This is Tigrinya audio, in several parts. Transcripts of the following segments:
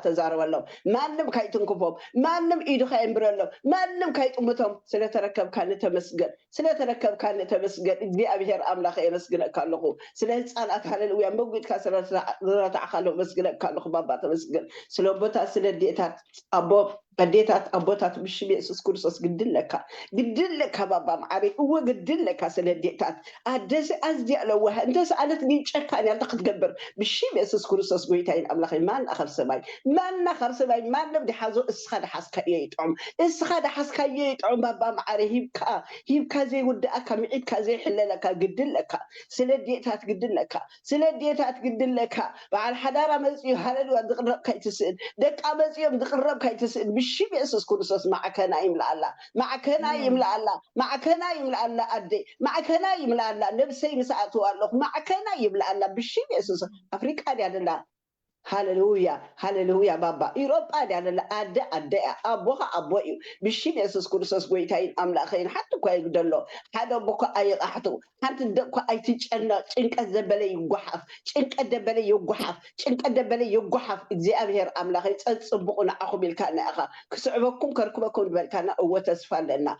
تزاروا مانم كايتنكفهم مانم إيدو خيمبرلو مانم كايتمتهم سلتركب كان تمسجن سلتركب كان تمسجن دي أبيهر أملاخ مسجن كالله سلهت أنا أتحلل ويا موجود كسر تعخلوا مسجن كالله بابا تمسجن سلوبتا سلديتات أبو قديتات أبوتات مش بيسوس كورسوس قدلك بابا معري هو قدلك سلديتات أدز أزدي لو أنت سألت لي شكان يلتقط قبر بشي بيسوس كورسوس قويتين أملاخ ما نأخر سباي ما نأخر سباي ما نبدي حزو إسخاد حسكا يتعم إسخاد حسكا يتعم بابا معري هيبكا زي ودأك معيدك زي حللك قدلك سلديتات قدلك وعلى الحضارة مزيو هللو دقرب كيتسئل دك أمزيو دقرب كيتسئل بشي بيسوس كورسوس معك نايم لألا معك نايم لألا معك نايم لألا أدي معك نايم لألا نفسي مساعته الله معك نايم لألا بشي بيسوس أفريقيا دي الله هاليلويا بابا إيروبا دي الله أدى أبوها أبوي بشي بيسوس كورسوس قويتين أملاخين حتى كوي يقدلو حدا بوكو أي أحطو حتى دكو أي تيجأنا تنك الزبالي يقحف إزي أبهر أملاخين تصبقنا أخو بالكانا أخا كسعبكم كركبكم بالكانا هو تسفال لنا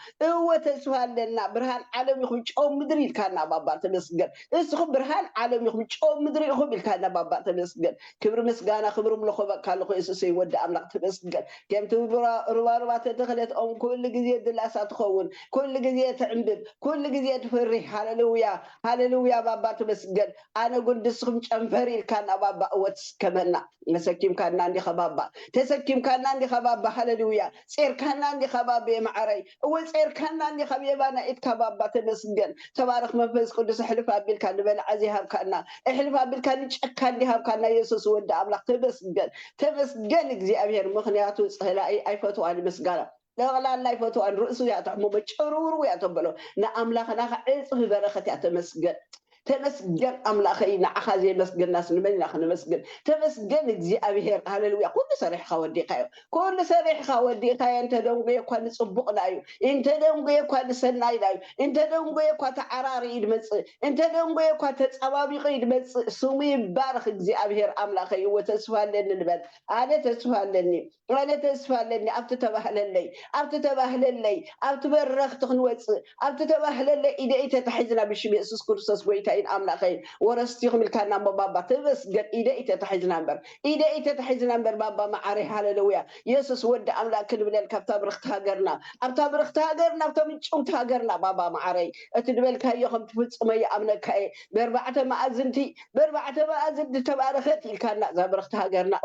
برهان عالم يخمج أو مدري الكانا بابا تمسجن اسخو برهان عالم يخمج أو مدري أخو بالكانا بابا تمسجن كبر مسجانا خبر ملخو بكالو يسوس يود أملاك تمسجن كم تبرا ربا تدخلت أم كل جزية دلاسة تخون كل جزية تعمد كل جزية تفرح هاليلويا بابا تمسجن أنا قلت دسخم شنفري الكانا بابا أوتس كمنا مسكيم كان عندي خبابا تسكيم كان عندي خبابا هاليلويا سير كان عندي خبابي معري أول سير كان عندي خبيبانا إتكبابا تمسجن تبارك منفس قدس حلفا بالكان بل عزيها كان حلفا بالكان كان لها كان يسوس ود أملاك تمسجن زي أبير مخنياتو سهلاء أي فتوى المسجنة لا لا يفتو أن رؤسو يعتمو بشرور ويعتبلو نا أملاخنا عيسو بركة يعتمسجن تمسجن أملاخي نعخا زي مسجن ناس نمني ناخنا مسجن تمسجن زي أبيهر هاللويا كل سريح خودي قايو أنت دونغي يكون صبقنا أيو أنت دونغي يكون سناي لايو أنت دونغي يكون تعراري يدمس أنت دونغي يكون تتصوابي يدمس سومي بارخ زي أبيهر أملاخي وتسفال لني البد أنا تسفال لني أبتتبهل لي أبتبرخ تخنوص أبتتبهل لي إذا تتحزنا بشي بيسوس كورسوس ويتاين أملاخين ورستيهم الكلام بابا تبس قد إذا تحز نمبر بابا معري هاللويا يسوس ود أملاك كل الكتاب رختها قرنا أبتاب رختها قرنا أبتاب قرنا بابا معري أتدبل كاي يخم تفوت سمي أملاك كاي بربعة ما أزنتي تبارختي كان زاب رختها قرنا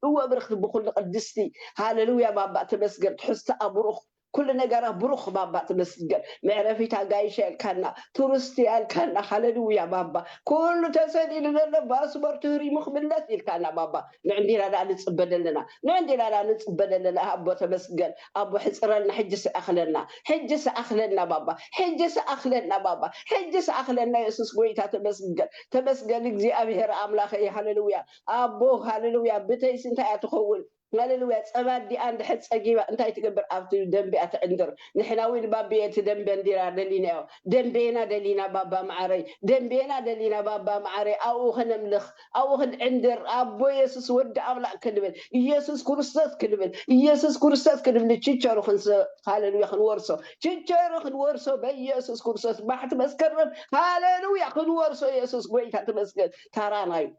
هو برخت بخل قدستي هاللويا بابا تبس قد حست أبرخ كل نجارة بروخ بابا تمسجن معرفي تاجايشة كنا تورستي كنا هاللويا بابا كل تسدي لنا باسبور توري مخبلات كنا بابا نعندنا لا نتقبل لنا أبو تمسجن أبو حسرنا حجس أخلنا بابا حجس أخلنا يسوس قويتا تمسجن زي أبيهر أملاخي هاللويا أبو هاللويا بتيس انت أتخول هاللويا أبد دي عند حد أجيبه أنت يتكبر أفتي دنبي أتندر نحناوي البابي يتدنبن ديرا دلينا دنبينا دلينا بابا معري أو خنملخ أو خن عندر أبو يسوس ود أملاك كلمة يسوس كورسات كلمة تشيرو خنس هاللويا خنورسو تشيرو بيسوس كورسات ما حد مسكرم هاللويا خنورسو يسوس قويت هتمسكر تراناي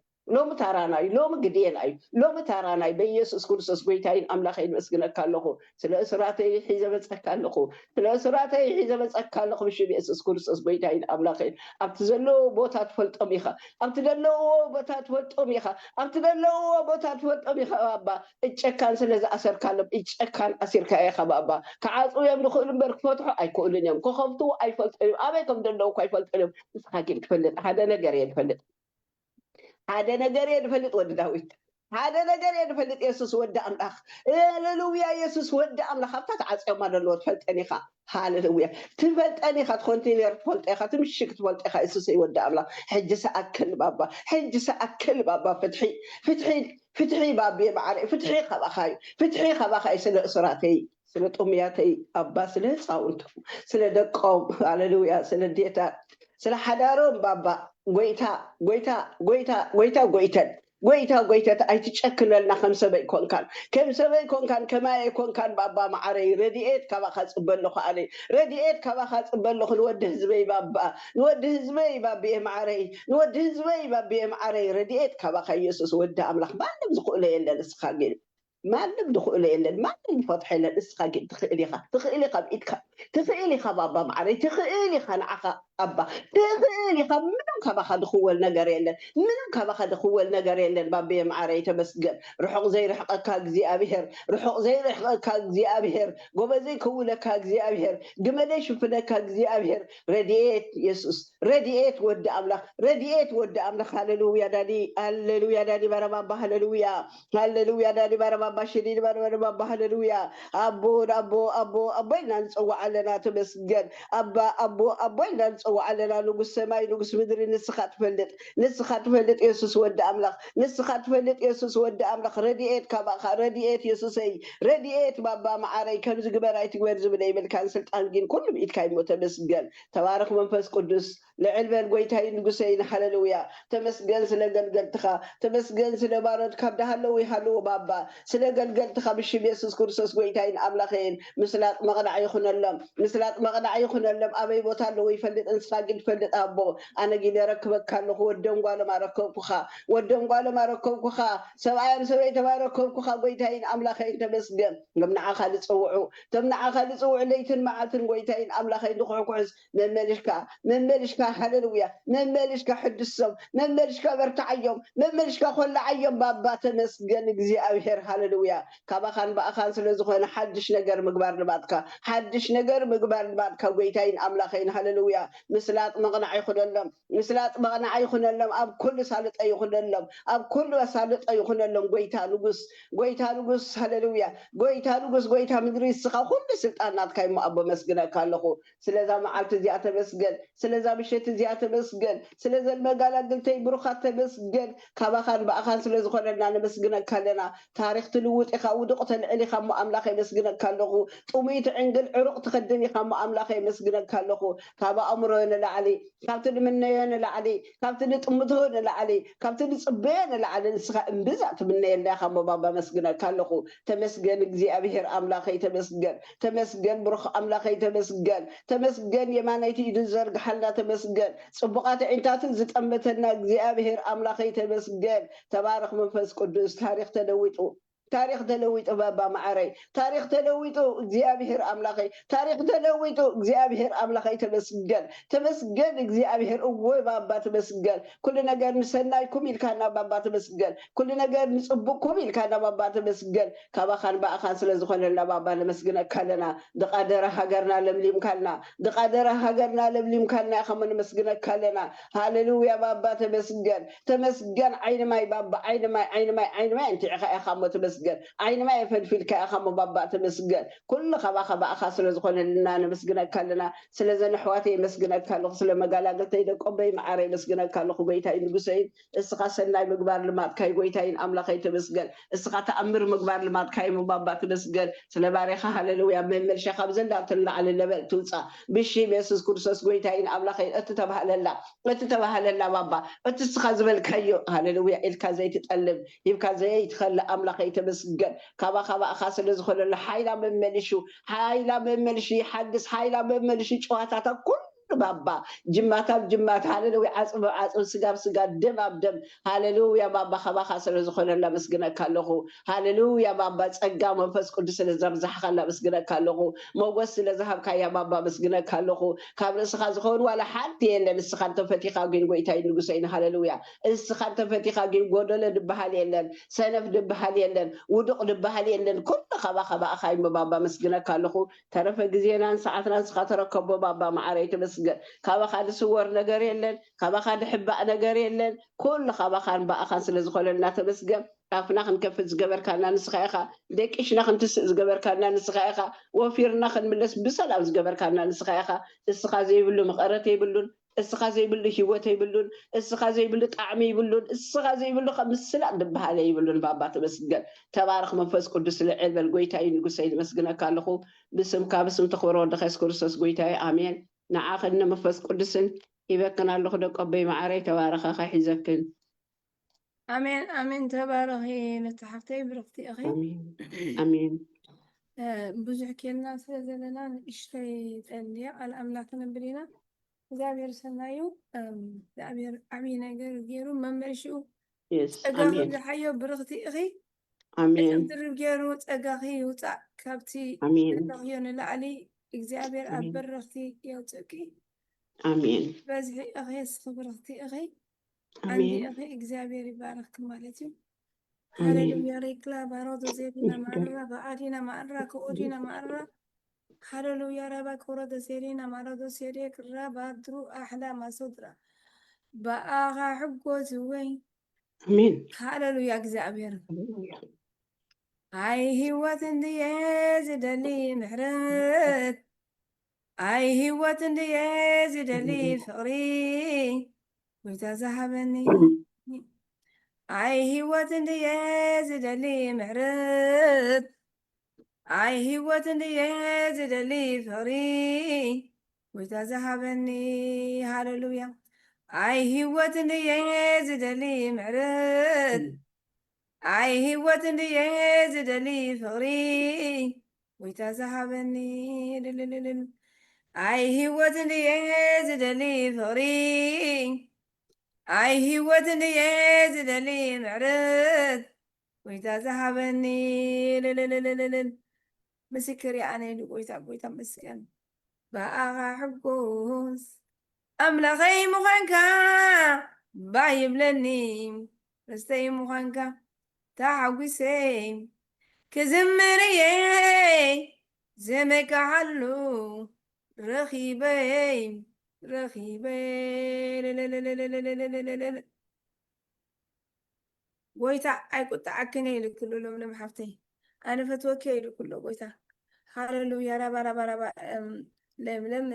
لوم قديناي لوم تراناي بيسوس كورسوس قويتين أملاخين مسكنك كالله سلا سراتي حزبتك كالله بشي بيسوس كورسوس قويتين أملاخين أبتزلو بوتات فلت أميخا بابا إتشكان سلازا أسر كالب إتشكان أسير كايخا بابا كعاصو يملخو إلمبرك فتحو أي كولين يوم كخفتو أي فلت أبيكم دلو كاي فلت إلم إسحاكي تفلت هذا نجار يدفلت ود داويت هذا نجار يدفلت يسوس ود أملاخ هاللويا يسوس ود أملاخ فتعصي ما دلو تفلت أنيخا هاللويا تفلت أنيخا كونتينر تفلت أخا تمشيك تفلت أخا يسوس يود أملاخ حج سأكل بابا فتحي بابي معري فتحي خباخاي سل إسراتي سل أمياتي أبا سل صاونتو سل دقوم هاللويا سل ديتا سل حدارون بابا قويتا ጎይታ ኣይትጨክነልና ከም ሰበይ ኮንካን ከም ሰበይ ኮንካን ከማይ ኮንካን ባባ ማዕረይ ረድኤት ካባኻ ጽበለኹ ኣለ ረድኤት ካባኻ ጽበለኹ ንወዲ ህዝበይ ባባ ንወዲ ህዝበይ ባብየ ማዕረይ ንወዲ ህዝበይ ባብየ ማዕረይ ረድኤት ካባኻ ኢየሱስ ወዲ ኣምላኽ ማንም ዝኽእሎ የለን እስኻ ግን ማንም ዝኽእሎ የለን ማንም ዝፈትሖ የለን እስኻ ግን ትኽእል ኢኻ ብኢድካ ትኽእል ኢኻ ባባ ማዕረይ ትኽእል ኢኻ ንዓኻ ኣባ ትኽእል ኢኻ ምንም ካባኻ ዝኽወል ነገር የለን ምንም ካባኻ ዝኽወል ነገር የለን ባብየ ማዕረይ ተመስገን ርሑቕ ዘይርሕቐካ እግዚኣብሔር ርሑቕ ዘይርሕቐካ እግዚኣብሔር ጎበዘይ ከውለካ እግዚኣብሔር ግመለይ ሽፍነካ እግዚኣብሔር ረድኤት ኢየሱስ ረድኤት ወዲ ኣምላኽ ሃሌሉያ ዳዲ ባረባባ ሃሌሉያ ዳዲ ባረባባ ሽዲድ ባረባባ ሃሌሉያ ኣቦ ኢልና ንፅዋዕ ኣለና ተመስገን ኣቦ ኢልና ንፅዋዕ ኣለና ንጉስ ሰማይ ንጉስ ምድሪ ንስኻ ትፈልጥ ኢየሱስ ወዲ ኣምላኽ ንስኻ ትፈልጥ ኢየሱስ ወዲ ኣምላኽ ረድኤት ካባኻ ረድኤት ኢየሱሰይ ረድኤት ባባ ማዕረይ ከም ዝግበር ኣይትግበር ዝብል ይብልካን ስልጣን ግን ኩሉ ብኢድካ ይሞ ተመስገን ተባረኽ መንፈስ ቅዱስ ልዕል በል ጎይታይ ንጉሰይ ሃሌሉያ ተመስገን ስለገልገልትኻ ተመስገን ስለባሮት ካብ ዳሃለው ይሃለዎ ባባ ስለገልገልትኻ ብሽም ኢየሱስ ክርስቶስ ጎይታይን ኣምላኸይን ምስላጥ መቕናዕ ይኹነሎም ኣበይ ቦታ ኣለዎ ይፈልጥ እንስኻ ግን ትፈልጥ ኣቦ ኣነ ግን ረክበካ ኣለኹ ወደም ጓሎም ኣረከብኩኻ ሰብኣዮም ሰበይቶም ኣረከብኩኻ ጎይታይን ኣምላኸይን ተመስገን ቶም ንዓኻ ዝፅውዑ ለይትን መዓልትን ጎይታይን ኣምላኸይን ንኩሕኩሕስ መመልሽካ ሃሌሉያ መመልሽካ ሕድሶም መመልሽካ በርታዓዮም መመልሽካ ኮላዓዮም ባባ ተመስገን እግዚኣብሔር ሃሌሉያ ካባኻን በኣኻን ስለዝኾነ ሓድሽ ነገር ምግባር ልባትካ ጎይታይን ኣምላኸይን ሃሌሉያ ምስላጥ መቕናዕ ይኹነሎም ኣብ ኩሉ ሳልጠ ይኹነሎም ጎይታ ንጉስ ሃሌሉያ ጎይታ ምድሪ እስኻ ኩሉ ስልጣናትካ ይሞ ኣቦ መስግነካ ኣለኹ ስለዛ መዓልቲ እዚኣ ተመስገን ስለዛ ምሸት እዚኣ ተመስገን ስለዘን መጋላግልተይ ብሩኻት ተመስገን ካባኻን በኣኻን ስለዝኾነና ነመስግነካ ኣለና ታሪክ ትልውጥ ኢኻ ውድቕ ተልዕል ኢኻ እሞ ኣምላኸ የመስግነካ ኣለኹ ጥሙይ ትዕንግል ዕሩቕ ትኸድን ኢኻ እሞ ኣምላኸ የመስግነካ ኣለኹ ካብ ኣእምሮ ንላዕሊ ካብቲ ንምነዮ ንላዕሊ ካብቲ ንጥምትዮ ንላዕሊ ካብቲ ንፅበዮ ንላዕሊ ንስኻ እምብዛእ ትምነየና ኢኻ እሞ ባባ መስግነካ ኣለኹ ተመስገን እግዚኣብሔር ኣምላኸይ ተመስገን ብሩኽ ኣምላኸይ ተመስገን የማነይቲ ኢዱ ዘርግሓልና ተመስገን ጽቡቓት ዒንታትን ዝጠመተና እግዚኣብሔር ኣምላኸይ ተመስገን ተባረኽ መንፈስ ቅዱስ ታሪክ ተለዊጡ ባባ ማዕረይ ታሪክ ተለዊጡ እግዚአብሔር አምላኸይ ተመስገን እግዚአብሔር እወይ ባባ ተመስገን ኩሉ ነገር ንሰናይኩም ኢልካና ባባ ተመስገን ኩሉ ነገር ንጽቡቅኩም ኢልካና ባባ ተመስገን ካባኻን ባእኻን ስለዝኾነና ባባ ነመስግነካ ኣለና ደቃደረ ሃገርና ለምሊምካልና ኢኻ ነመስግነካ ኣለና ሃሌሉያ ባባ ተመስገን ዓይንማይ ባባ ዓይንማይ እንቲዕኻ ኢኻ ተመስገን ዓይንማ የፈልፊልካ ኢኻ ባባ ተመስገን ኩሉ ካባኻ ስለዝኾነልና ነመስግነካ ኣለና ስለዘን ኣሕዋተይ የመስግነካ ኣለኹ ስለመጋላገልተይ ደቆበይ ማዕረይ የመስግነካ ኣለኹ ጎይታዬ ንጉሰይ እስኻ ሰናይ ምግባር ልማድካይ ጎይታዬን ኣምላኸይ ተመስገን እስኻ ተኣምር ምግባር ልማድካይ ባባ ተመስገን ስለባሪኻ ሃሌሉያ መመልሻ ካብ ዘንዳብትን ላዕሊ ለበል ትውፃእ ብሽም ኢየሱስ ክርስቶስ ጎይታዬን ኣምላኸይ እትተባሃለላ ባባ እቲ እስኻ ዝበልካዮ ሃሌሉያ ኢልካ ዘይትጠልብ ሂብካ ዘይትኸልእ ኣምላኸይ ተመስገን ካባኻ ስለዝኾነሉ ሓይላ መመልሺ ሓድስ ሓይላ መመልሺ ጨዋታታት ኩሉ ባባ ጅማት ሃሌሉያ ዓፅብ ስጋ ደም ኣብ ደም ሃሌሉያ ባባ ካባኻ ስለዝኾነላ መስግነካ ኣለኹ ሃሌሉያ ባባ ፀጋ መንፈስ ቅዱስ ስለዘብዛሕካላ መስግነካ ኣለኹ ሞገስ ስለዝሃብካያ ባባ መስግነካ ኣለኹ ካብ ርእስኻ ዝኾኑ ዋላ ሓንቲ የለን እስኻ እንተፈቲኻ ግን ጎይታዬ ንጉሰይን ሃሌሉያ እስኻ እንተፈቲኻ ግን ጎደሎ ድበሃል የለን ሰነፍ ድበሃል የለን ውዱቕ ድበሃል የለን ኩሉ ካባኻ ኢሞ ባባ መስግነካ ኣለኹ ተረፈ ግዜናን ሰዓትናን እስኻ ተረከቦ ባባ ማዕረይ ተመስገን ካባኻ ዝስወር ነገር የለን ካባኻ ድሕባእ ነገር የለን ኩሉ ካባኻን ባእኻን ስለዝኾነልና ተመስገን ኣፍና ክንከፍት ዝገበርካና ንስኻ ኢኻ ደቂሽና ክንትስእ ዝገበርካና ንስኻ ኢኻ ወፊርና ክንምለስ ብሰላም ዝገበርካና ንስኻ ኢኻ እስኻ ዘይብሉ መቐረት የብሉን እስኻ ዘይብሉ ሂወት የብሉን እስኻ ዘይብሉ ጣዕሚ የብሉን እስኻ ዘይብሉ ምስላጥ ድበሃል የብሉን ባባ ተመስገን ተባረኽ መንፈስ ቅዱስ ልዕል በል ጎይታዬ ንጉሰይ መስግነካ ኣለኹ ብስም ተኽብሮ ወድኻ ኢየሱስ ክርስቶስ ጎይታዬ ኣሜን ንዓኸን መንፈስ ቅዱስን ይበክን ኣለኹ ደቆበይ ማዕረይ ተባረኻኻ ሒዘክን آمين آمين تبارخي نتحفتي برختي أخي امين امين ብዙሕ ኬልና ስለ ዘለና ንእሽተይ ፀልያ ኣምላክ ነብሪና እግዚኣብሔር ሰናዩ እግዚኣብሔር ዓብዪ ነገር ገይሩ መመርሽኡ يس ፀጋኺ امين ዝሓዮ ብርኽቲ እኺ امين ድርብ ገይሩ ፀጋኺ ይውፃእ ካብቲ امين ዘለኽዮ ንላዕሊ እግዚኣብሔር ኣብ امين በረኽቲ የውፅእኪ امين በዝሒ እኺ ስኺ ብርኽቲ እኺ ዓንዲ امين እኺ እግዚኣብሔር ይባረኽክ ማለት እዩ امين ሃሌሉያ ሬክላ ባሮቶ ዜሪና ማዕራ በኣዲና ማዕራ ከኦዲና ማዕራ ሃሌሉያ ረባ ኮረደ ሴሪና ማረዶ ሴሬክ ረባ ድሩ ኣሕላ ማሶድራ በኣኻ ሕጎት ወይ امين ሃሌሉያ እግዚኣብሔር هللويا. ኣይ ህይወት እንድየ ዝደሊ ምሕረት ኣይ ህይወት እንድየ ዝደሊ ፍቕሪ ጎይታ ዝሃበኒ ኣይ ህይወት እንድየ ዝደሊ ምሕረት ኣይ ህይወት እንድየ ዝደሊ ፍቕሪ ጎይታ ዝሃበኒ ሃሌሉያ ኣይ ህይወት እንድየ ዝደሊ ምሕረት ኣይ ህይወት እንድየ ዝደሊ ፍቕሪ ጎይታ ዝሃበኒ ልልልልል ኣይ ህይወት እንድየ ዝደሊ ፍቕሪ ኣይ ህይወት እንድየ ዝደሊ ምሕረት ጎይታ ዝሃበኒ ልልልልልል ምስክር ኣነ ኢሉ ጎይታ ጎይታ መስገን በኣኻ ሕጎስ ኣምላኸይ ምዃንካ ባይብለኒ ርስተይ ምዃንካ ተሓጒሰይ ክዝምር እየ ዘመካሓሉ ረኺበይ ረኺበይ ጎይታ ኣይቁጣዓክን ኢሉ ኩሉ ለምለም ሓፍተይ ኣነ ፈትወከ ኢሉ ኩሎ ጎይታ ሃሌሉያ ረባ ረባ ረባ ለምለም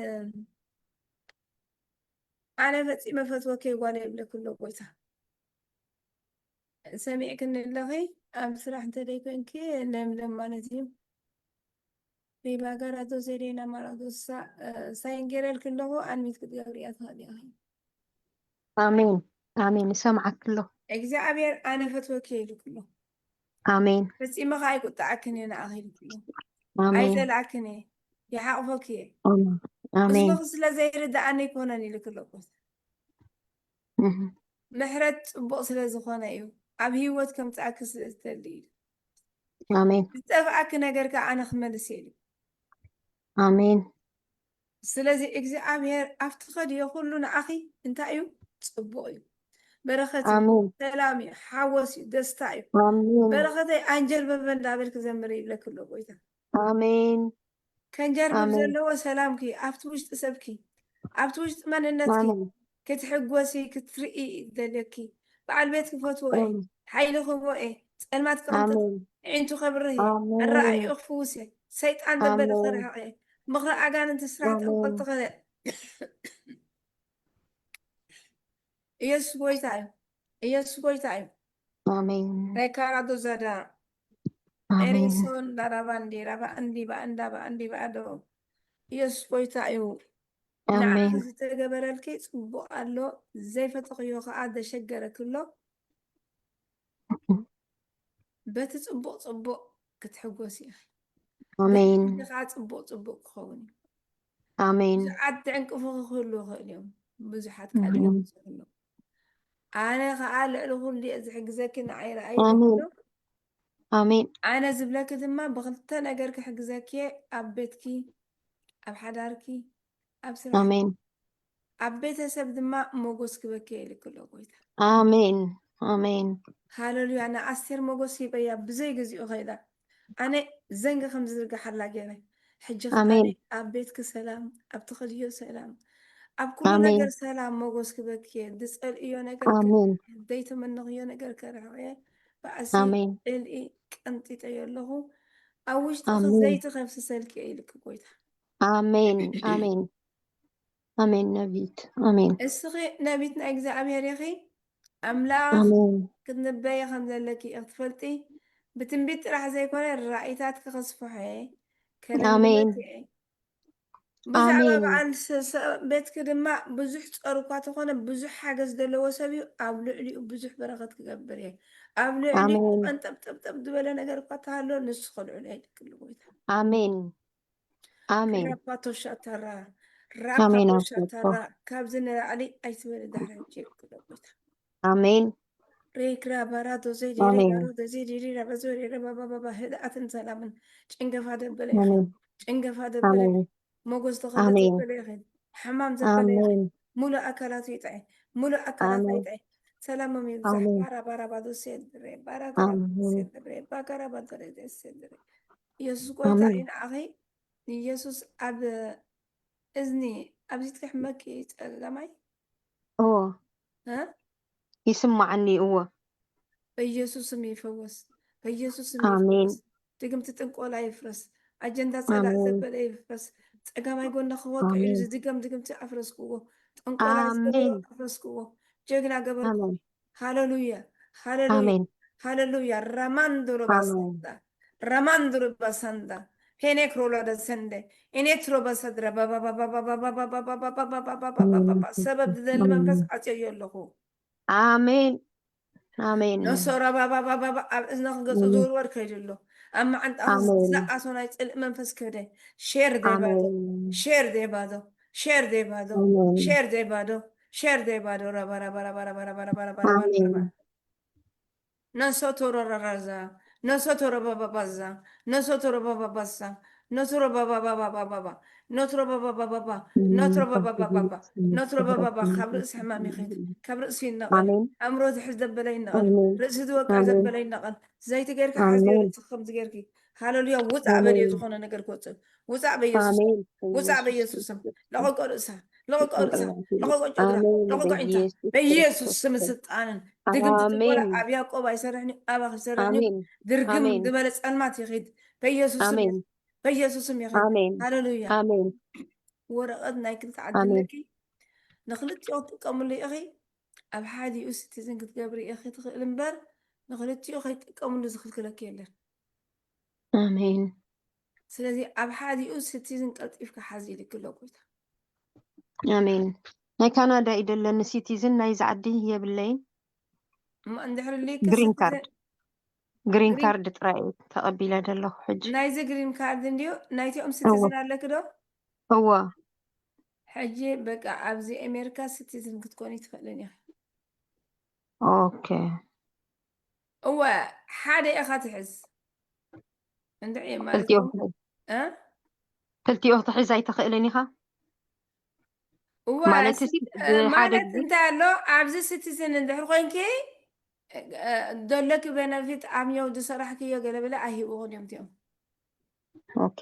ኣነ ፈፂመ ፈትወከ ጓለ የብለ ኩሎ ጎይታ ሰሚዕክኒ ኣለኺ ኣብ ስራሕ እንተደይኮንኪ ለምለም ማለት እዩ ቤባጋራቶ ዘዴና ማራቶ ሳይን ገይረልክ ኣለኹ ኣንሚት ክትገብር እያ ትኽእል ኢኺ آمين آمين سمعك له እግዚኣብሔር ኣነ ፈትወከ ኢሉ ኩሎ آمين ፈፂመ ኸ ኣይቁጣዓክን እየ ንኣኺ ኢሉ ኩሎ آمين ኣይጠላዕክን እየ ይሓቕፈክ እየ آمين آمين ምስልኽ ስለ ዘይርዳእኒ ይኮነን ኢሉ ኩሎ ጎይታ مهم. ምሕረት ፅቡቕ ስለ ዝኾነ እዩ ኣብ ሂወት ከም ፀኣኪ ስለ ዝደሊ እዩ آمين ዝጠፍኣኪ ነገር ከዓ ኣነ ክመልስ እየ ኢሉ آمين ስለዚ እግዚኣብሔር ኣብቲ ኸድዮ ኩሉ ንኣኺ እንታይ እዩ ፅቡቕ እዩ በረኸት እዩ آمين ሰላም እዩ ሓወስ እዩ ደስታ እዩ آمين በረኸተይ ኣንጀርበበ እንዳበልክ ዘምር ይብለክ ኣሎ ጎይታ آمين ከንጀርብብ آمين ዘለዎ ሰላምኪ ኣብቲ ውሽጢ ሰብኪ ኣብቲ ውሽጢ መንነትኪ آمين ክትሕጎሲ ክትርኢ ዘለኪ በዓል ቤት ክፈትዎ እየ آمين ሓይሊ ክህቦ እየ ፀልማት ክቕንጥጥ آمين ዒንቱ ከብርህ እየ آمين ኣረኣዩ ክፍውስ እየ ሰይጣን ደበለ آمين ክርሕቕ እየ ምኽሪ ኣጋንንቲ ስራሕ آمين ጠንቆልቲ ኸ ኢየሱስ ጎይታ እዩ ኢየሱስ ጎይታ እዩ آمين ሬካራዶ ዘዳ آمين ኤሪሶን ዳራባንዲ ራባእንዲ ባእንዳ ባእንዲ ባእዶ ኢየሱስ ጎይታ እዩ ንዓኺ آمين ዝተገበረልኪ ፅቡቕ ኣሎ ዘይፈተኽዮ ከዓ ዘሸገረክ ኣሎ በቲ ፅቡቕ ፅቡቕ ክትሕጎስ ኢኺ آمين ከዓ ፅቡቕ ፅቡቕ ክኸውን እዩ آمين ብዙሓት ትዕንቅፉ ክህሉ ይኽእል እዮም ብዙሓት ቃል مهم. ይኽእሉ ኣነ ከዓ ልዕሊ ኩሉ እየ ዝሕግዘኪ ንዓይ ረኣይ آمين ኢለ آمين ኣነ ዝብለኪ ድማ ብክልተ ነገር ክሕግዘኪ ኣብ ቤትኪ ኣብ ሓዳርኪ ኣብ ስራሕ آمين ኣብ ቤተሰብ ድማ ሞጎስ ክበኪ ኢልክ ኣሎ ጎይታ آمين آمين ሃሌሉያ ንኣስቴር ሞጎስ ሂበያ ብዘይ ግዚኡ ኸይዳ ኣነ ዘንጊ ከም ዝዝርጋሓላ ገይረ ሕጂ ከዓ آمين ኣብ ቤትኪ ሰላም ኣብ ትኽድዮ ሰላም ኣብ ኩሉ آمين ነገር ሰላም ሞጎስ ክበኪ ዝፀልእዮ ነገር آمين ዘይተመነኽዮ ነገር ከርሕቕ እየ ባእሲ آمين ዕልኢ ቀንጢጠዮ ኣለኹ ኣብ ውሽጢ آمين ዘይቲ ከፍስሰልኪ ኢልክ ጎይታ آمين آمين آمين نبيت آمين እስኺ ነቢት ናይ እግዚኣብሔር ኢኺ ኣምላኽ آمين ክትንበየ ከም ዘለኪ ኢኽ ትፈልጢ ብትንቢት ጥራሕ ዘይኮነ ራእይታት ክኸስፍሖ እየ ከለምልመት آمين እየ ብዛዕባ ኣሜን በዓል ቤትክ ድማ ብዙሕ ፀሩ እኳ ተኾነ ብዙሕ ሓገዝ ዘለዎ ሰብ እዩ ኣብ ልዕሊኡ ብዙሕ በረኸት ክገብር እየ ኣብ ልዕሊኡ ኣሜን ቀንጠብጠብጠብ ዝበለ ነገር እኳ ተሃሎ ንሱ ክልዕሉ ኣይድክል ጎይታ ኣሜን ኣሜን ራፓቶሻ ተራ ኣሜን ራፓቶሻ ኣፍልጦ ተራ ካብዚ ንላዕሊ ኣይትበለ ዳሕሪ ይክሎ ጎይታ ኣሜን ሬክራ ባራቶ ዘይዴሬ ኣሜን ባሮቶ ዘይዴሬ ራበዞ ሬረ ባባባባ ህድኣትን ሰላምን ጭንገፋ ደበለ ይኸ ኣሜን ጭንገፋ ደበለ ኣሜን ሞገስ ተኸለ ኣሜን ዘበለ ይኸን ሕማም ዘበለ ይኸን ኣሜን ሙሉእ ኣካላቱ ይጥዐ ሙሉእ ኣካላቱ ኣሜን ይጥዐ ሰላሞም ይብዛሕ ኣሜን ባራ ባራ ባዶ ሴድሬ ባራ ገራ ኣሜን ሴድሬ ባገራ ባገረ ሴድሬ ኢየሱስ ጎይታ ኣሜን ኢንዓኺ ኢየሱስ ኣብ እዝኒ ኣብዚ ትክሕመኪ ፀገማይ እዎ እ ይስማዓኒ እዎ በኢየሱስም ይፈወስ በኢየሱስም ኣሜን ይፈወስ ድግምቲ ጥንቆላ ይፍረስ ኣጀንዳ ፀላእ ኣሜን ዘበለ ይፍረስ ፀጋማይ ጎና ክወቅዕ ኢሉ ኣሜን ዝድገም ድግምቲ ኣፍረስክዎ ጥንቆላ ዝገበሩ ኣሜን ኣፍረስክዎ ጀግና ገበርክዎ ኣሜን ሃሌሉያ ሃሌሉያ ኣሜን ሃሌሉያ ራማንዶሮ ኣሜን ባሳንዳ ራማንዶሮ ባሳንዳ ሄኔክሮላ ደሰንደ ኤኔትሮ በሰድረ ሰበብ ዝደሊ መንፈስ ዓፅዮ ኣለኹ ኣሜን ኣሜን ነሶራ ባባባባ ኣብ እዝና ክገፁ ዝውርወር ከይድ ኣሎ ኣብ መዓንጣኹ ኣሜን ዝለኣሶ ናይ ፅልእ መንፈስ ክህደ ሼር ዘይባዶ ኣሜን ሼር ዘይባዶ ሼር ዘይባዶ ኣሜን ሼር ዘይባዶ ሼር ዘይባዶ ረባራባራባራባራባራባራባራባ ኣሜን ነሶቶሮ ረራዛ ነሶቶሮ ባባባዛ ነሶቶሮ ባባባዛ ኖትሮ ባባባባባባ ኖትሮ ባባባባባ ኖትሮ ባባባባባ ኖትሮ ባባባ ካብ ርእሲ ሕማም ይኸይድ ካብ ርእሲ ይነቐል ኣሜን ኣእምሮ ዝሕዝ ዘበለ ይነቐል ኣሜን ርእሲ ዝወቅዕ ኣሜን ዘበለ ይነቐል ዘይቲ ጌርካ ሓዚዮ ኣሜን ርእሲ ከምዚ ጌርኪ ሃሌሉያ ውፃእ በልዮ ኣሜን ዝኾነ ነገር ክወፅእ ውፃእ በኢየሱስ ኣሜን ውፃእ በኢየሱስ በኢየሱስም ክርስቶስ ለቆቆ ርእሳ ለቆቆ ርእሳ ጭንቅላቴ ለቆቆ ጨጉራ ኣሜን ለቆቆ ዒንታ በኢየሱስ በኢየሱስ ክርስቶስ ስም ስልጣንን ድግምቲ ጥንቆላ ኣሜን ኣብ ያዕቆብ ኣይሰርሕኒ ኣባኽ ይሰርሕኒ ኣሜን ድርግም ኣሜን ዝበለ ፀልማት ይኸይድ በኢየሱስ ስም ኣሜን ይኸይድ በኢየሱስ ስም ይኸይድ ኣሜን ሃሌሉያ ኣሜን ወረቐት ናይ ክልተ ዓዲ ኣሜን ኣለኪ ንክልቲኦ ክትጥቀምሉ ኢኺ ኣብ ሓዲኡ ሲቲዝን ክትገብሪ ኢኺ ትኽእል እምበር ንክልቲኦ ከይጥቀምሉ ዝክልክለኪ የለን ኣሜን ስለዚ ኣብ ሓዲኡ ሲቲዝን ቀልጢፍካ ሓዚ ኢልክሎ ጎይታ ኣሜን ናይ ካናዳ እዩ ደለኒ ሲቲዝን ናይዚ ዓዲ የብለይን እማ እንድሕር ልይካ ግሪን ሲቲዝን ካርድ ግሪን ግሪን ካርድ ጥራይ እዩ ተቐቢለ ዘለኹ ሕጂ ናይዚ ግሪን ካርድ እንድዮ ናይቲኦም እዎ ሲቲዝን ኣለክ ዶ እዎ ሕጂ በቃ ኣብዚ ኣሜሪካ ሲቲዝን ክትኮኒ ትኽእልን ኢኻ ኦኬ እወ ሓደ ኢኻ ትሕዝ እንድዕ ማለት ክልቲኦ እ ክልቲኦ ክትሕዝ ኣይትኽእልን ኢኻ እወ ማለት ሓደ ማለት ግዜ እንታይ ኣሎ ኣብዚ ሲቲዝን እንድሕር ኮንኪ ደለክ ቤነፊት ዓሚዮ ዝሰራሕክዮ ገለበለ ኣይሂብዎን እዮም እቲኦም ኦኬ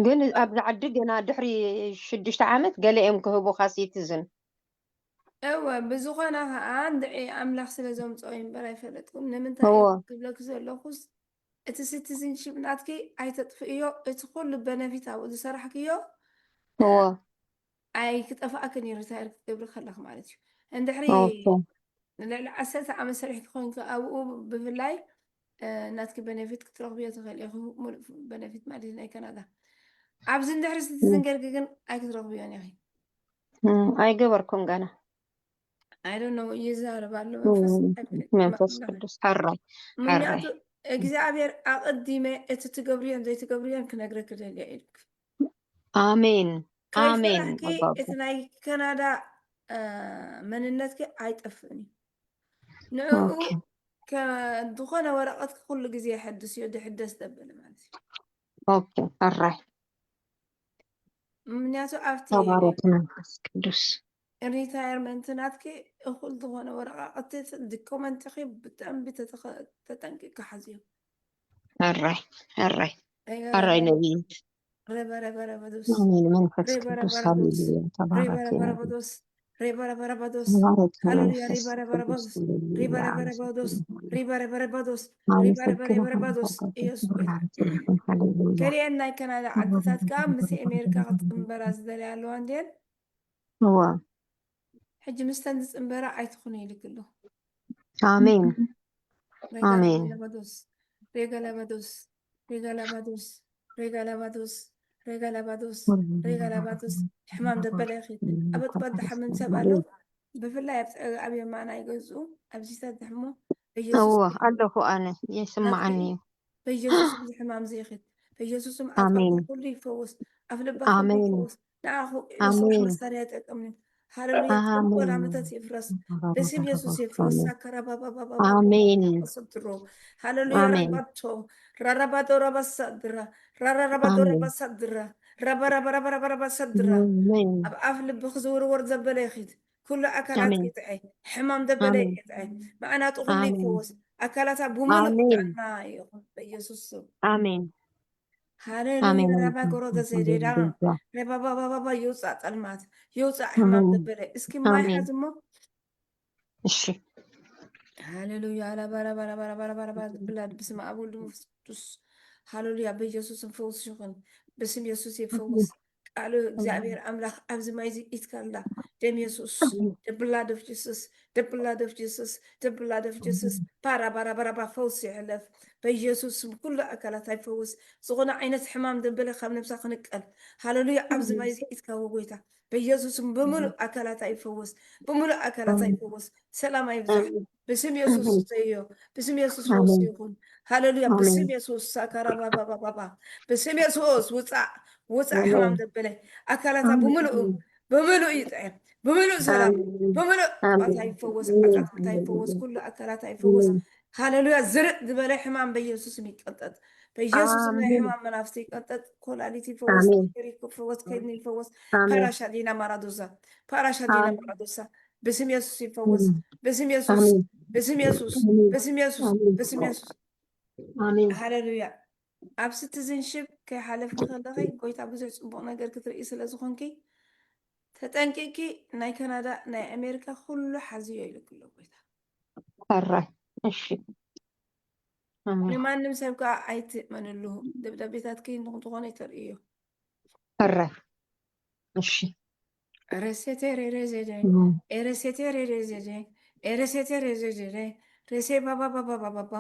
ግን ኣብዚ ዓዲ ገና ድሕሪ 6 ዓመት ገለ እዮም ክህቡካ ሲቲዝን እወ ብዝኾነ ከዓ እንድዒ ኣምላኽ ስለ ዘምፅኦ እምበር ኣይፈለጥኩም ንምንታይ እዎ እዮም ክብለ ዘለኹስ እቲ ሲቲዝንሽፕ ናትኪ ኣይተጥፍእዮ እቲ ኩሉ ቤነፊት ኣብኡ ዝሰራሕክዮ እዎ ኣይክጠፋእክን እዩ ሪታይር ክትገብሪ ከለክ ማለት እዩ እንድሕሪ ኦኬ ንልዕሊ 10 ዓመት ሰሪሕኪ ኮይንካ ኣብኡ ብፍላይ ናትኪ ቤነፊት ክትረኽብዮ ትኽእል ኢኹ ሙሉእ ቤነፊት ማለት እዩ ናይ ካናዳ ኣብዚ እንድሕሪ ሲቲዝን ጌርኪ ግን ኣይክትረኽብዮን ኢኺ ኣይገበርኩም ገና ኣይዶን ነው ይዛረብ ኣሎ መንፈስ መንፈስ ቅዱስ ሓራይ ምክንያቱ እግዚኣብሔር ኣቐዲመ እቲ ትገብርዮን ዘይትገብርዮን ክነግረክ ደልያ ኢልክ ኣሜን ኣሜን ከይፈራሕኪ ኣባባ እቲ ናይ ካናዳ መንነትኪ ኣይጠፍእን እዩ ንዕኡ ኦኬ ዝኾነ ወረቐት ኩሉ ግዜ የሐድስ እዩ ድሕደስ ዘበለ ማለት እዩ ኦኬ ሓራይ ምክንያቱ ኣብቲ ተባረክ መንፈስ ቅዱስ ሪታየርመንት ናትኪ እኹል ዝኾነ ወረቃቅቲ ዶኮመንትኺ ብጣዕሚ ተጠንቂቅካ ሓዝዮ ሓራይ ሓራይ ሓራይ ነቢይት ረበረበረበዶስ ኣሜን መንፈስ ቅዱስ ረበረበረበዶስ ሃሌሉያ ተባረክ ረበረበረበዶስ ረበረበረበዶስ ተባረክ ሃሌሉያ መንፈስ ቅዱስ ሪበረበረበዶስ ሃሌሉያ ሪበረበረበዶስ ሪበረበረበዶስ አመሰግናለሁ ሪበረበረበዶስ ኢየሱስ ጎይታ ሃሌሉያ ገሊአን ናይ ካናዳ ዓድታት ከዓ ምስ ኣሜሪካ ክፅምበራ ዝደልያ ኣለዋ እንድን እዋ ሕጂ ምስተን ዝፅምበራ ኣይትኹኑ ኢልክ ኣሎ ኣሜን ኣሜን ሬጋላባዶስ ሬጋላባዶስ ሬጋላባዶስ ሬጋላባዶስ ሬጋላባቶስ ሕማም ደበለ ይኽእል ኣብት ባድ ሓመም ሰብ ኣሎ ብፍላይ ኣብ የማና ይገዝኡ ኣብዚታት ድሕሞ በኢየሱስ أوه ألف أنا يسمعني በኢየሱስም ሕማም ዘይኽእል በኢየሱስም ኣጥበቅ آمين ኩሉ ይፈወስ ኣብ ልባ ኩሉ آمين ይፈወስ ንዓኹ ለስራሕ آمين መሳርያ ይጠቅምኒ ሃሌሉያ ተንኮል ዓመታት ይፍረስ በስም ኢየሱስ ይፍረስ ሳከራባባባባ آمين ሰድሮ ሃሌሉያ آمين ረባቶ ራራባዶ ረባሳድራ ራራራባዶ آمين ረባሳድራ ረባራባራባራባሰድራ آمين ኣብ ኣፍ ልቢ ክዝውርወር ዘበለ ይኽድ ኩሉ ኣካላት آمين ይጥዐ ሕማም ደበለ آمين ይጥዐ መዓናቱ ኩሉ آمين ይፈወስ ኣካላታ ብሙሉእ آمين ጥዕና ይኹን በኢየሱስ ስም آمين ሃሌሉያ آمين ረባ ጎሮደ ዘዴዳ آمين ረባባባባ ይውፃእ ጠልማት ይውፃእ ሕማም ደበለ እስኪ ማይ آمين ሓዝ እሞ እሺ ሃሌሉያ ላባራባራባራባራባራ ብላድ ብስመ አብ ወልድ ወመንፈስ ቅዱስ ሃሌሉያ በኢየሱስም ፈውስ ይኹን በስም ኢየሱስ ይፈወስ ቃሉ እግዚአብሔር አምላክ ኣብዚ ማይ እዚ ኢትካላ ደም ኢየሱስ the blood of Jesus the blood of Jesus the blood of Jesus ባራባራባራባ ፈውስ ይሕለፍ በኢየሱስ ስም ኩሉ ኣካላት ይፈውስ ዝኾነ ዓይነት ሕማም ደንበለ ካብ ነብሳ ክንቀል ሃሌሉያ ኣብዚ ማይ እዚ ኢትካዎ ጎይታ በኢየሱስም በሙሉእ ኣካላት ይፈወስ በሙሉእ ኣካላት ይፈወስ ሰላም ይብዛሕ باسم يسوع سيو باسم يسوع آمين يكون هللويا آمين باسم يسوع سكر بابا بابا باسم يسوع وصع حمام دبله أكلتها بملؤ يطعم بملؤ سلام بملؤ باتا يفوز أكلتها يفوز كل أكلتها يفوز هللويا زرق دبله حمام بيسوع يقطط بيسوع من حمام منافسي يقطط كولاليتي يفوز كريك يفوز كيدني يفوز باراشادينا مارادوسا باسم يسوع يفوز باسم يسوع باسم يسوع باسم يسوع باسم يسوع آمين هللويا ኣብ ስትዝንሽብ ከይሓለፍኪ ከለኺ ጎይታ ብዙሕ ፅቡቅ ነገር ክትርኢ ስለ ዝኾንኪ ተጠንቂቂ ናይ ካናዳ ናይ ኣሜሪካ ኩሉ ሓዝዮ ኢሉ ክሎ ጎይታ ፈራይ እሺ ንማንም ሰብ ከዓ ኣይትእመንሉ ደብዳቤታትኪ ንክትኾነ ተርእዮ ፈራይ እሺ ረሴቴ ሬሬዜደ ኤረሴቴ ሬሬዜደ ኤረሴቴ ሬሬዜደ ሬሴ ባባባባባባ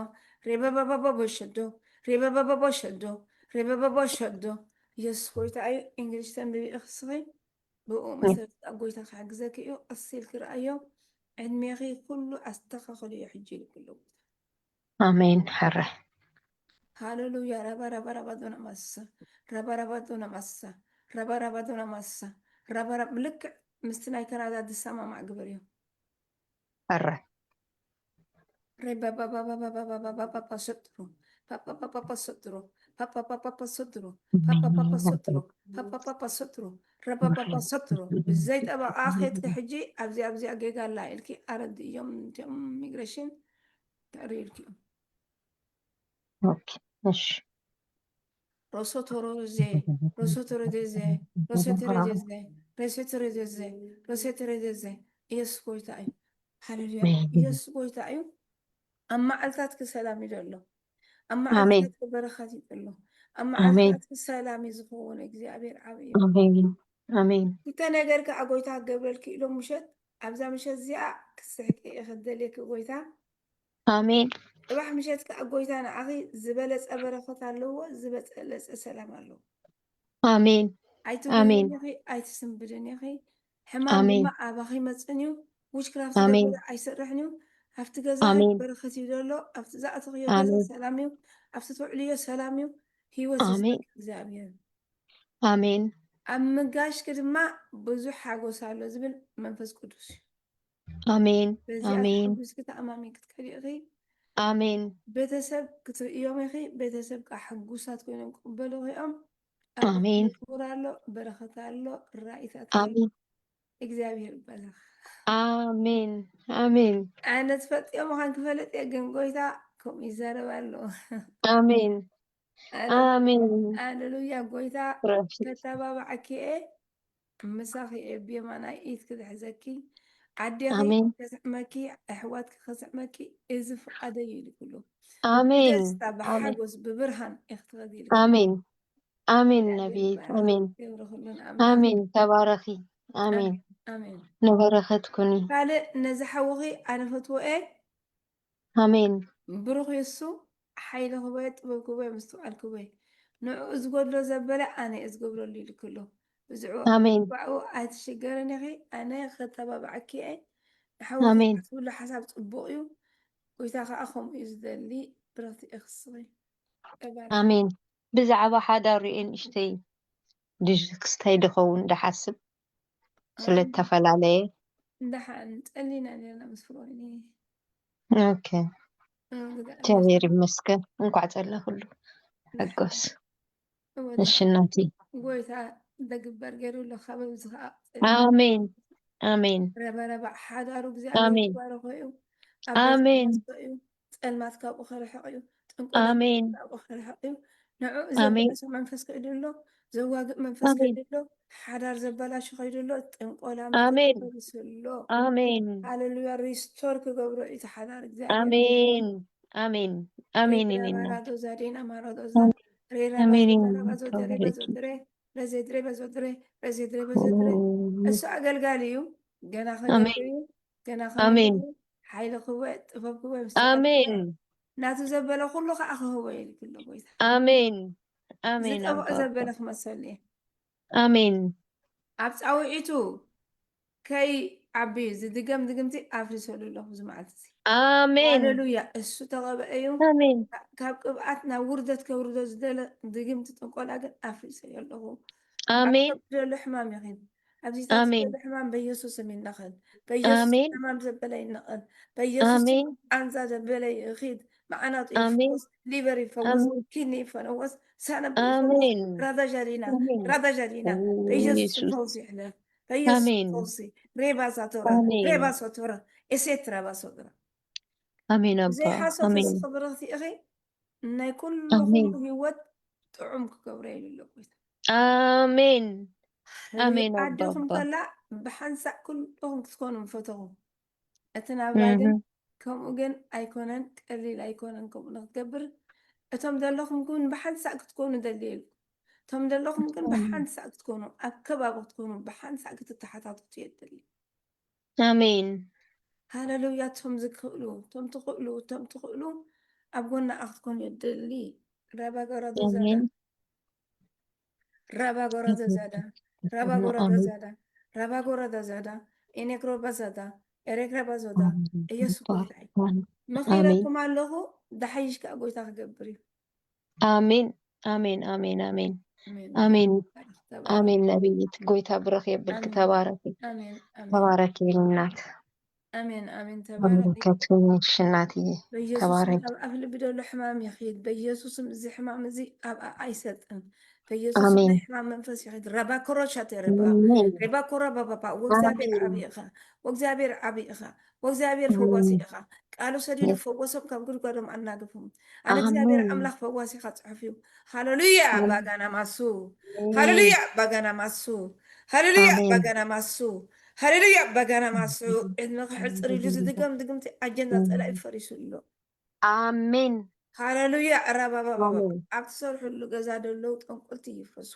ሬባባባባ በሸዶ ሬባባባባ ሸዶ ሬባባባ ሸዶ ኢየሱስ ጎይታ እዩ እንግሊሽ ተንብቢ ክስኺ ብኡ መሰረት ኣብ ጎይታ ክሕግዘኪ እዩ ቀሲል ክረኣዮ ዕድሜኺ ኩሉ ኣስተኻኸሉ እዩ ሕጂ ኢሉ ኩሉ آمين حره ሃሌሉያ ረባረባረባዶና ማሳ ረባረባዶና ማሳ ረባረባዶና ማሳ ረባረ ልክዕ ምስቲ ናይ ካናዳ ዝሰማማዕ ግብር እዩ حره ረባባባባባባባባባ ሰጥሩ ፓፓፓፓፓ ሰጥሩ ፓፓፓፓፓ ሰጥሩ ፓፓፓፓ ሰጥሩ ፓፓፓፓ ሰጥሩ ረባባባ ሰጥሩ ብዘይ ጠበቃ ኸትኪ ሕጂ ኣብዚ ጌጋ ኣላ ኢልኪ ኣረዲ እዮም እንቲኦም ኢሚግሬሽን ተርኢ ኢልኪ እዮም اوكي ماشي Rosotoreze, rosotoreze, rosotoreze, rosotoreze, rosotoreze. ኢየሱስ ጎይታ እዩ ሃሌሉያ ኢየሱስ ጎይታ እዩ ኣብ መዓልታትኪ ሰላም ይደሎ ኣብ መዓልታትኪ በረኸት ይደሎ ኣብ መዓልታትኪ ሰላም እዩ ዝኸውን እግዚኣብሔር ዓብዪ እዩ آمين آمين ክልተ ነገር ከዓ ጎይታ ክገብረልኪ ኢሎም ምሸት ኣብዛ ምሸት እዚኣ ክስሕቂ እየ ክደልየኪ ጎይታ آمين ፅባሕ ምሸት ከዓ ጎይታ ንዓኺ ዝበለፀ በረኸት ኣለዎ ዝበለፀ ሰላም ኣለዎ آمين ኣይትጉህን ኢኺ ኣይትስንብድን ኢኺ ሕማም ድማ ኣባኺ መፅን እዩ ውሽክራፍቲ ደበለ ኣይሰርሕን እዩ ኣብቲ ገዛኺ በረኸት እዩ ዘሎ ኣብቲ ዝኣተኽዮ ገዛ ሰላም እዩ ኣብቲ ትውዕልዮ ሰላም እዩ ሂወት ዝሰጥ እግዚኣብሔር آمين ኣብ ምጋሽኪ ድማ ብዙሕ ሓጎስ ኣሎ ዝብል መንፈስ ቅዱስ እዩ آمين በዚኣ آمين ሓጎስኪ ተኣማሚ ክትከድ ኢኺ آمين ቤተሰብ ክትርእዮም ኢኺ ቤተሰብ ከዓ ሕጉሳት ኮይኖም ክቕበሉ ኺኦም آمين ክቡር ኣሎ በረኸት ኣሎ ራእይታት ኣሎ آمين እግዚኣብሔር ይባረኽ آمين آمين ኣነ ትፈልጥዮ ምዃን ክፈለጥ እየ ግን ጎይታ ከምኡ ይዛረብ ኣሎ آمين آمين ሃሌሉያ ጎይታ ከተባባዓኪ እየ ምሳኺ እየ ብየማናይ ኢድ ክትሕዘኪ ዓዴኺ ከስዕመኪ ኣሕዋትኪ ከስዕመኪ እዚ ፍቓደይ ኢሉ ኩሉ آمين ብደስታ ብሓጎስ ብብርሃን እኽትኸዲ ኢሉ آمين آمين نبي آمين آمين تباركي آمين ኣሜን نبرختكني ካልእ ነዚ ሓውኺ ኣነ ፈትዎ እየ آمين ብሩኽ የሱ ሓይሊ ክበየ ጥበብ ክበየ ምስትውዓል ክበየ ንዕኡ ዝጎድሎ ዘበለ ኣነ እየ ዝገብረሉ ኢሉ ክሎ ብዝዑ ኣሜን ባዕኡ ኣይትሽገረን ኢኺ ኣነ ከተባባዓኪ እየ ንሓዊ ኣሜን ክትሓስብሉ ሓሳብ ፅቡቅ እዩ ጎይታ ከዓ ከምኡ እዩ ዝደሊ ብረክቲ እየ ክስበይ ተባረክ ኣሜን ብዛዕባ ሓዳር ሪኤ ንእሽተይ ክስታይ ድኸውን ድሓስብ ስለተፈላለየ እንዳሓን ፀሊና ነርና ምስ ፍቅረኒ ኦኬ እግዚአብሔር ይመስገን እንኳዕ ፀለኽሉ ሕጎስ እሺ እናቴ ጎይታ ደግበር ገይሩሎ ካበብ ዝከዓ ኣሜን ኣሜን ረበረባ ሓዳሩ እግዚኣብሔር ኣሜን ክባረኮ እዩ ኣሜን ኣበስቶ እዩ ፀልማት ካብኡ ክርሕቕ እዩ ጥንቆላ ኣሜን ካብኡ ክርሕቕ እዩ ንዕኡ ኣሜን ዘበላሾ መንፈስ ከይድሎ ዘዋግእ መንፈስ ኣሜን ከይድሎ ሓዳር ዘበላሾ ከይድሎ ጥንቆላ ኣሜን መተፈሪስሎ ኣሜን ሃሌሉያ ሪስቶር ክገብሮ እዩ እቲ ሓዳር እግዚኣብሔር ኣሜን ኣሜን ኣሜን ሬራ እኔ እናት ባራዶ ዛዴና ማራዶዛ ሬራ ኣሜን ባዞደራ እኔ ባዞደሬ ተባረኪ ባዞደሬ ረዜድሬ ባዞደሬ ረዜድሬ ባዞደሬ እሱ አገልጋሊ እዩ ገና ከገብር ኣሜን እዩ ገና ከመልእ ኣሜን እዩ ሓይሊ ክወዕ ጥበብ ክወዕ ምስ ኣሜን ናቱ ዘበለ ኩሉ ከዓ ክህቦ የሊ ክሎ ጎይታ ኣሜን ኣሜን ዝጠብኦ ኣባ ዘበለ ክመሰል እየ ኣሜን ኣብ ፃውዒቱ ከይ ዓብዩ ዝድገም ድግምቲ ኣፍሪሰሉ ኣለኹ እዚ መዓልቲ እዚ ኣሜን ሃሌሉያ እሱ ተቐብአ እዩ ኣሜን ካብ ቅብኣት ናብ ውርደት ከውርዶ ዝደለ ድግምቲ ጥንቆላ ግን ኣፍሪሰዮ ኣለኹ ኣብ ኣሜን ከብደሉ ሕማም ይኽእል ኣብዚታት ኣሜን ዝደለ ሕማም በኢየሱስ ስም ይነቐል በኢየሱስ ኣሜን ሕማም ዘበለ ይነቐል በኢየሱስ ኣሜን ዓንዛ ዘበለ ይኽድ መዓናጡ ኣሜን ይፈወስ ሊቨር ይፈወስ ኣሜን ኪድኒ ይፈወስ ሰነብ ይፈወስ ኣሜን ራዳ ጀሪና ኣሜን ራዳ ጀሪና ኦ በኢየሱስ ኢየሱስ ፈውስ ይሕለፍ በኢየሱስ ኣሜን ፈውሲ ሬባ ዛቶራ ኣሜን ሬባ ሶቶራ ኤሴትራ ባሶቶራ ኣሜን ኣባ ዘይሓሶተ ኣሜን ዝኽብረኽቲ ኢኺ ናይ ኩልኹም ኣሜን ህይወት ጥዑም ክገብረ የብሎ ጎይታ ኣሜን ሃሌሉያ ኣሜን ኣባ ዓዲኹም ኣባ ከላ ብሓንሳእ ኩልኹም ክትኮኑ ንፈተኹም እቲ ናብራ ግን ከምኡ ግን ኣይኮነን ቀሊል ኣይኮነን ከምኡ ንክትገብር እቶም ዘለኹም ግን ብሓንሳእ ክትኮኑ ደልየሉ እቶም ዘለኹም ግን ብሓንሳእ ክትኮኑ ኣብ ከባቢ ክትኮኑ ብሓንሳእ ክትተሓታትቱ እየ ደሊ ኣሜን ሃሌሉያ እቶም ዝክእሉ እቶም ትኽእሉ እቶም ትኽእሉ ኣብ ጎና ክትኮኑ የደሊ ረባ ገረዶ ዘዳ ኣሜን رابا غوردا زادا رابا غوردا زادا رابا غوردا زادا إنك روبا زادا إريك رابا زادا يسوع قويتاي مخيركم الله دحيش كأقويتا خجبري ኣሜን ኣሜን ኣሜን ኣሜን آمين ኣሜን تبارك ኣሜን ነቢይት ጎይታ ብረኽ የብልክ آمين ተባረኪ آمين آمين ተባረኪ እናት آمين آمين تبارك በረከትሽ እናትዬ በኢየሱስም ተባረኪ ኣብ ኣፍ ልቢ ደሎ ሕማም ይኽድ በኢየሱስም እዚ ሕማም እዚ ኣብ ኣይሰጥን በኢየሱስም ኣሜን ናይ ሕማም መንፈስ ይኽድ ረባ ኮሮሻት ረባ ኣሜን ረባ ኮራ ባባባ ወእግዚአብሔር ዓብይ ኢኻ ወእግዚአብሔር ዓብይ ኢኻ ወእግዚአብሔር ፈዋሲ ኢኻ ቃሉ ሰዲዱ ፈወሶም ካብ ጉድጓዶም ኣናግፎም ኣነ እግዚአብሔር ኣምላኽ ፈዋሲ ኢኻ ፅሑፍ እዩ ሃሌሉያ ባጋና ማሱ ሃሌሉያ ባጋና ማሱ ሃሌሉያ ባጋና ማሱ ሃሌሉያ ባጋና ማሱ ዕድመ ክሕፅር ኢሉ ዝድገም ድግምቲ ኣጀንዳ ፀላኢ ፈሪሱ ኣሎ ኣሜን ሃሌሉያ ረባባባ ኣብ ትሰርሕሉ ገዛ ደለው ጠንቆልቲ ይፍረሱ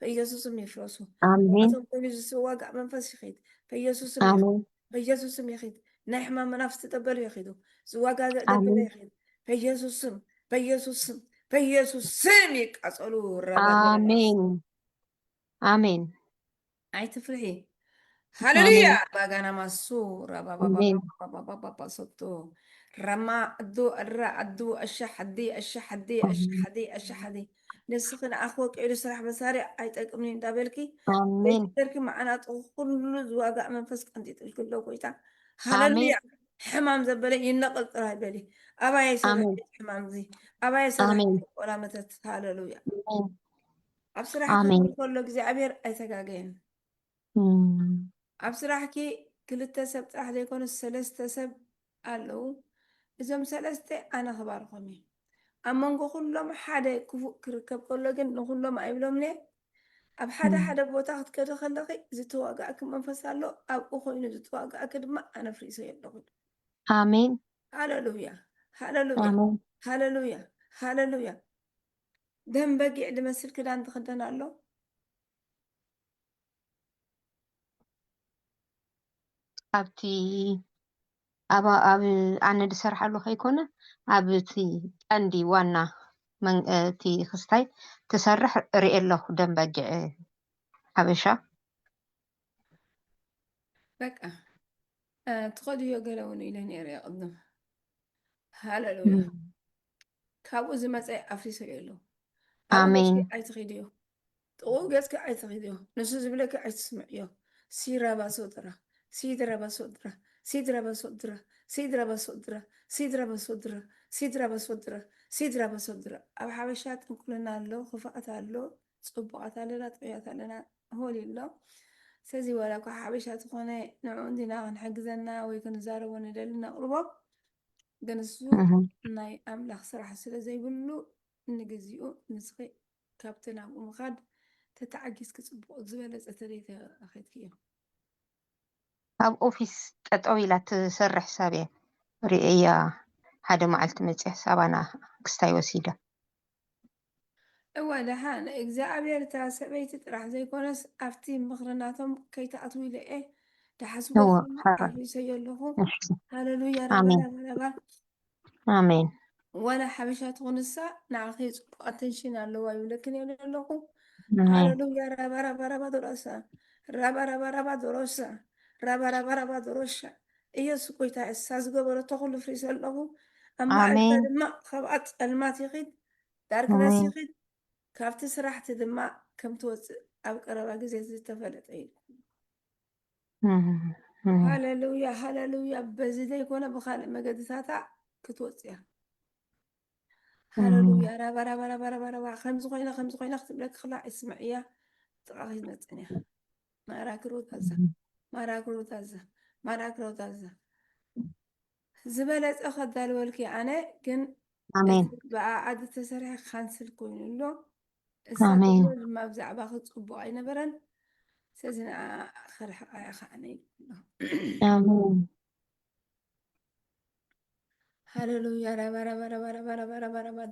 በኢየሱስም ይፍረሱ ኣቶም ኮይኑ ዝዋጋእ መንፈስ ይኸይድ በኢየሱስም ይኸይድ ናይ ሕማም መናፍስቲ ተበሉ ይኸይዱ ዝዋጋእ ደበለ ይኸይድ በኢየሱስም ይቃፀሉ ኣሜን ኣሜን ኣይትፍርሒ ሃሌሉያ ባጋና ማሱ ረባባባባባባባ ሰቶ ረማ ኣዶ ኣድራ ኣዶ ኣሻሓዲ ኣሻሓዲ ኣሻሓዲ ኣሻሓዲ ንስኺ ንኣኽ ወቂዕሉ ስራሕ መሳርሒ ኣይጠቅምኒ እንዳበልኪ በይትገርኪ መዓናጡ ኩሉ ዝዋጋእ መንፈስ ቀንጢጥልክ ኣሎ ጎይታ ሃሌሉያ ሕማም ዘበለ ይነቕል ጥራይ በሊ ኣባየ ስራሕ ሕማም እዚ ኣባየ ስራሕ ቆላ መተት ሃሌሉያ ኣብ ስራሕ ክብል ከሎ እግዚኣብሔር ኣይተጋገየን ኣብ ስራሕኪ ክልተ ሰብ ጥራሕ ዘይኮኑ ሰለስተ ሰብ ኣለዉ እዞም ሰለስተ ኣነ ክባርኾም እየ ኣብ መንጎ ኩሎም ሓደ ክፉእ ክርከብ ከሎ ግን ንኩሎም ኣይብሎምኒ ኣብ ሓደ ሓደ ቦታ ክትከደ ከለኺ ዝተዋጋእኪ መንፈስ ኣሎ ኣብኡ ኮይኑ ዝተዋጋእኪ ድማ ኣነ ፍሪሰዮ ኣለኹ ኣሜን ሃሌሉያ ሃሌሉያ ሃሌሉያ ሃሌሉያ ደም በጊዕ ዝመስል ክዳን ትኽደን ኣሎ ኣብቲ ኣብ ኣነ ዝሰርሓሉ ከይኮነ ኣብ እቲ ቀንዲ ዋና تي خستاي تسرح رئي الله دم بجع حبشة بقى تخدي يقولون إلى نير يا قدم هاللويا كابو زمزي أفريسا يلو أبو بشي آمين أيتخيديو وقاسك أيتخيديو نسو زبلك أيتسمعيو سيرا باسودرا سيدرا باسودرا سيدرا باسودرا سيدرا باسودرا سيدرا باسودرا سيدرا باسودرا سيدرا باسودرا أب حبشات كلنا له خفقت له صبقت لنا طيات لنا هولي الله سازي ولا كو حبشات خونه نعوندنا نحجزنا ويكون زارو وندلنا رباب جنسو ناي أملاخ صراحة سلا زي بلو نجزيو نسخي كابتنا ومخاد تتعجز كسبوق زبالة أتريتا أخيت كيو أب أوفيس أطويلة تسرح حسابي رئي هذا معلت مجي حسابنا كستاي وسيدة أول حان إجزاء بيرتا سبيت راح زي كونس أفتين مخرناتهم كي تأطوي لإيه تحسبوا هو كل حرام عفي سيلهو هللويا آمين ربا آمين ولا حبشات غنسا نعطيت أتنشن اللواي ولكن يقول آمين هللويا ربا دراسة ربا دراسة ربا دراسة إيه سكويتا إساس قبل تقول فريس الله أما آمين الماء خبأت الماء تغيد دارك ناس آمين يغيد كافت سرحت دماء كم توت أو قربا جزيز تفلت أي هللويا بزيدا يكون بخال مقدساتا كتوتيا هللويا ربا خمس قينا اختم لك خلاع اسمعيا تغايز نتنيا ما راكرو تازا ما راكرو تازا زبالة أخذ دالولكي أنا كن آمين بقى عادة تسرح خانسل كوين له آمين السادة ما بزع باخد صبو أي نبرن سازنا خرح أي خاني آمين هللويا ربا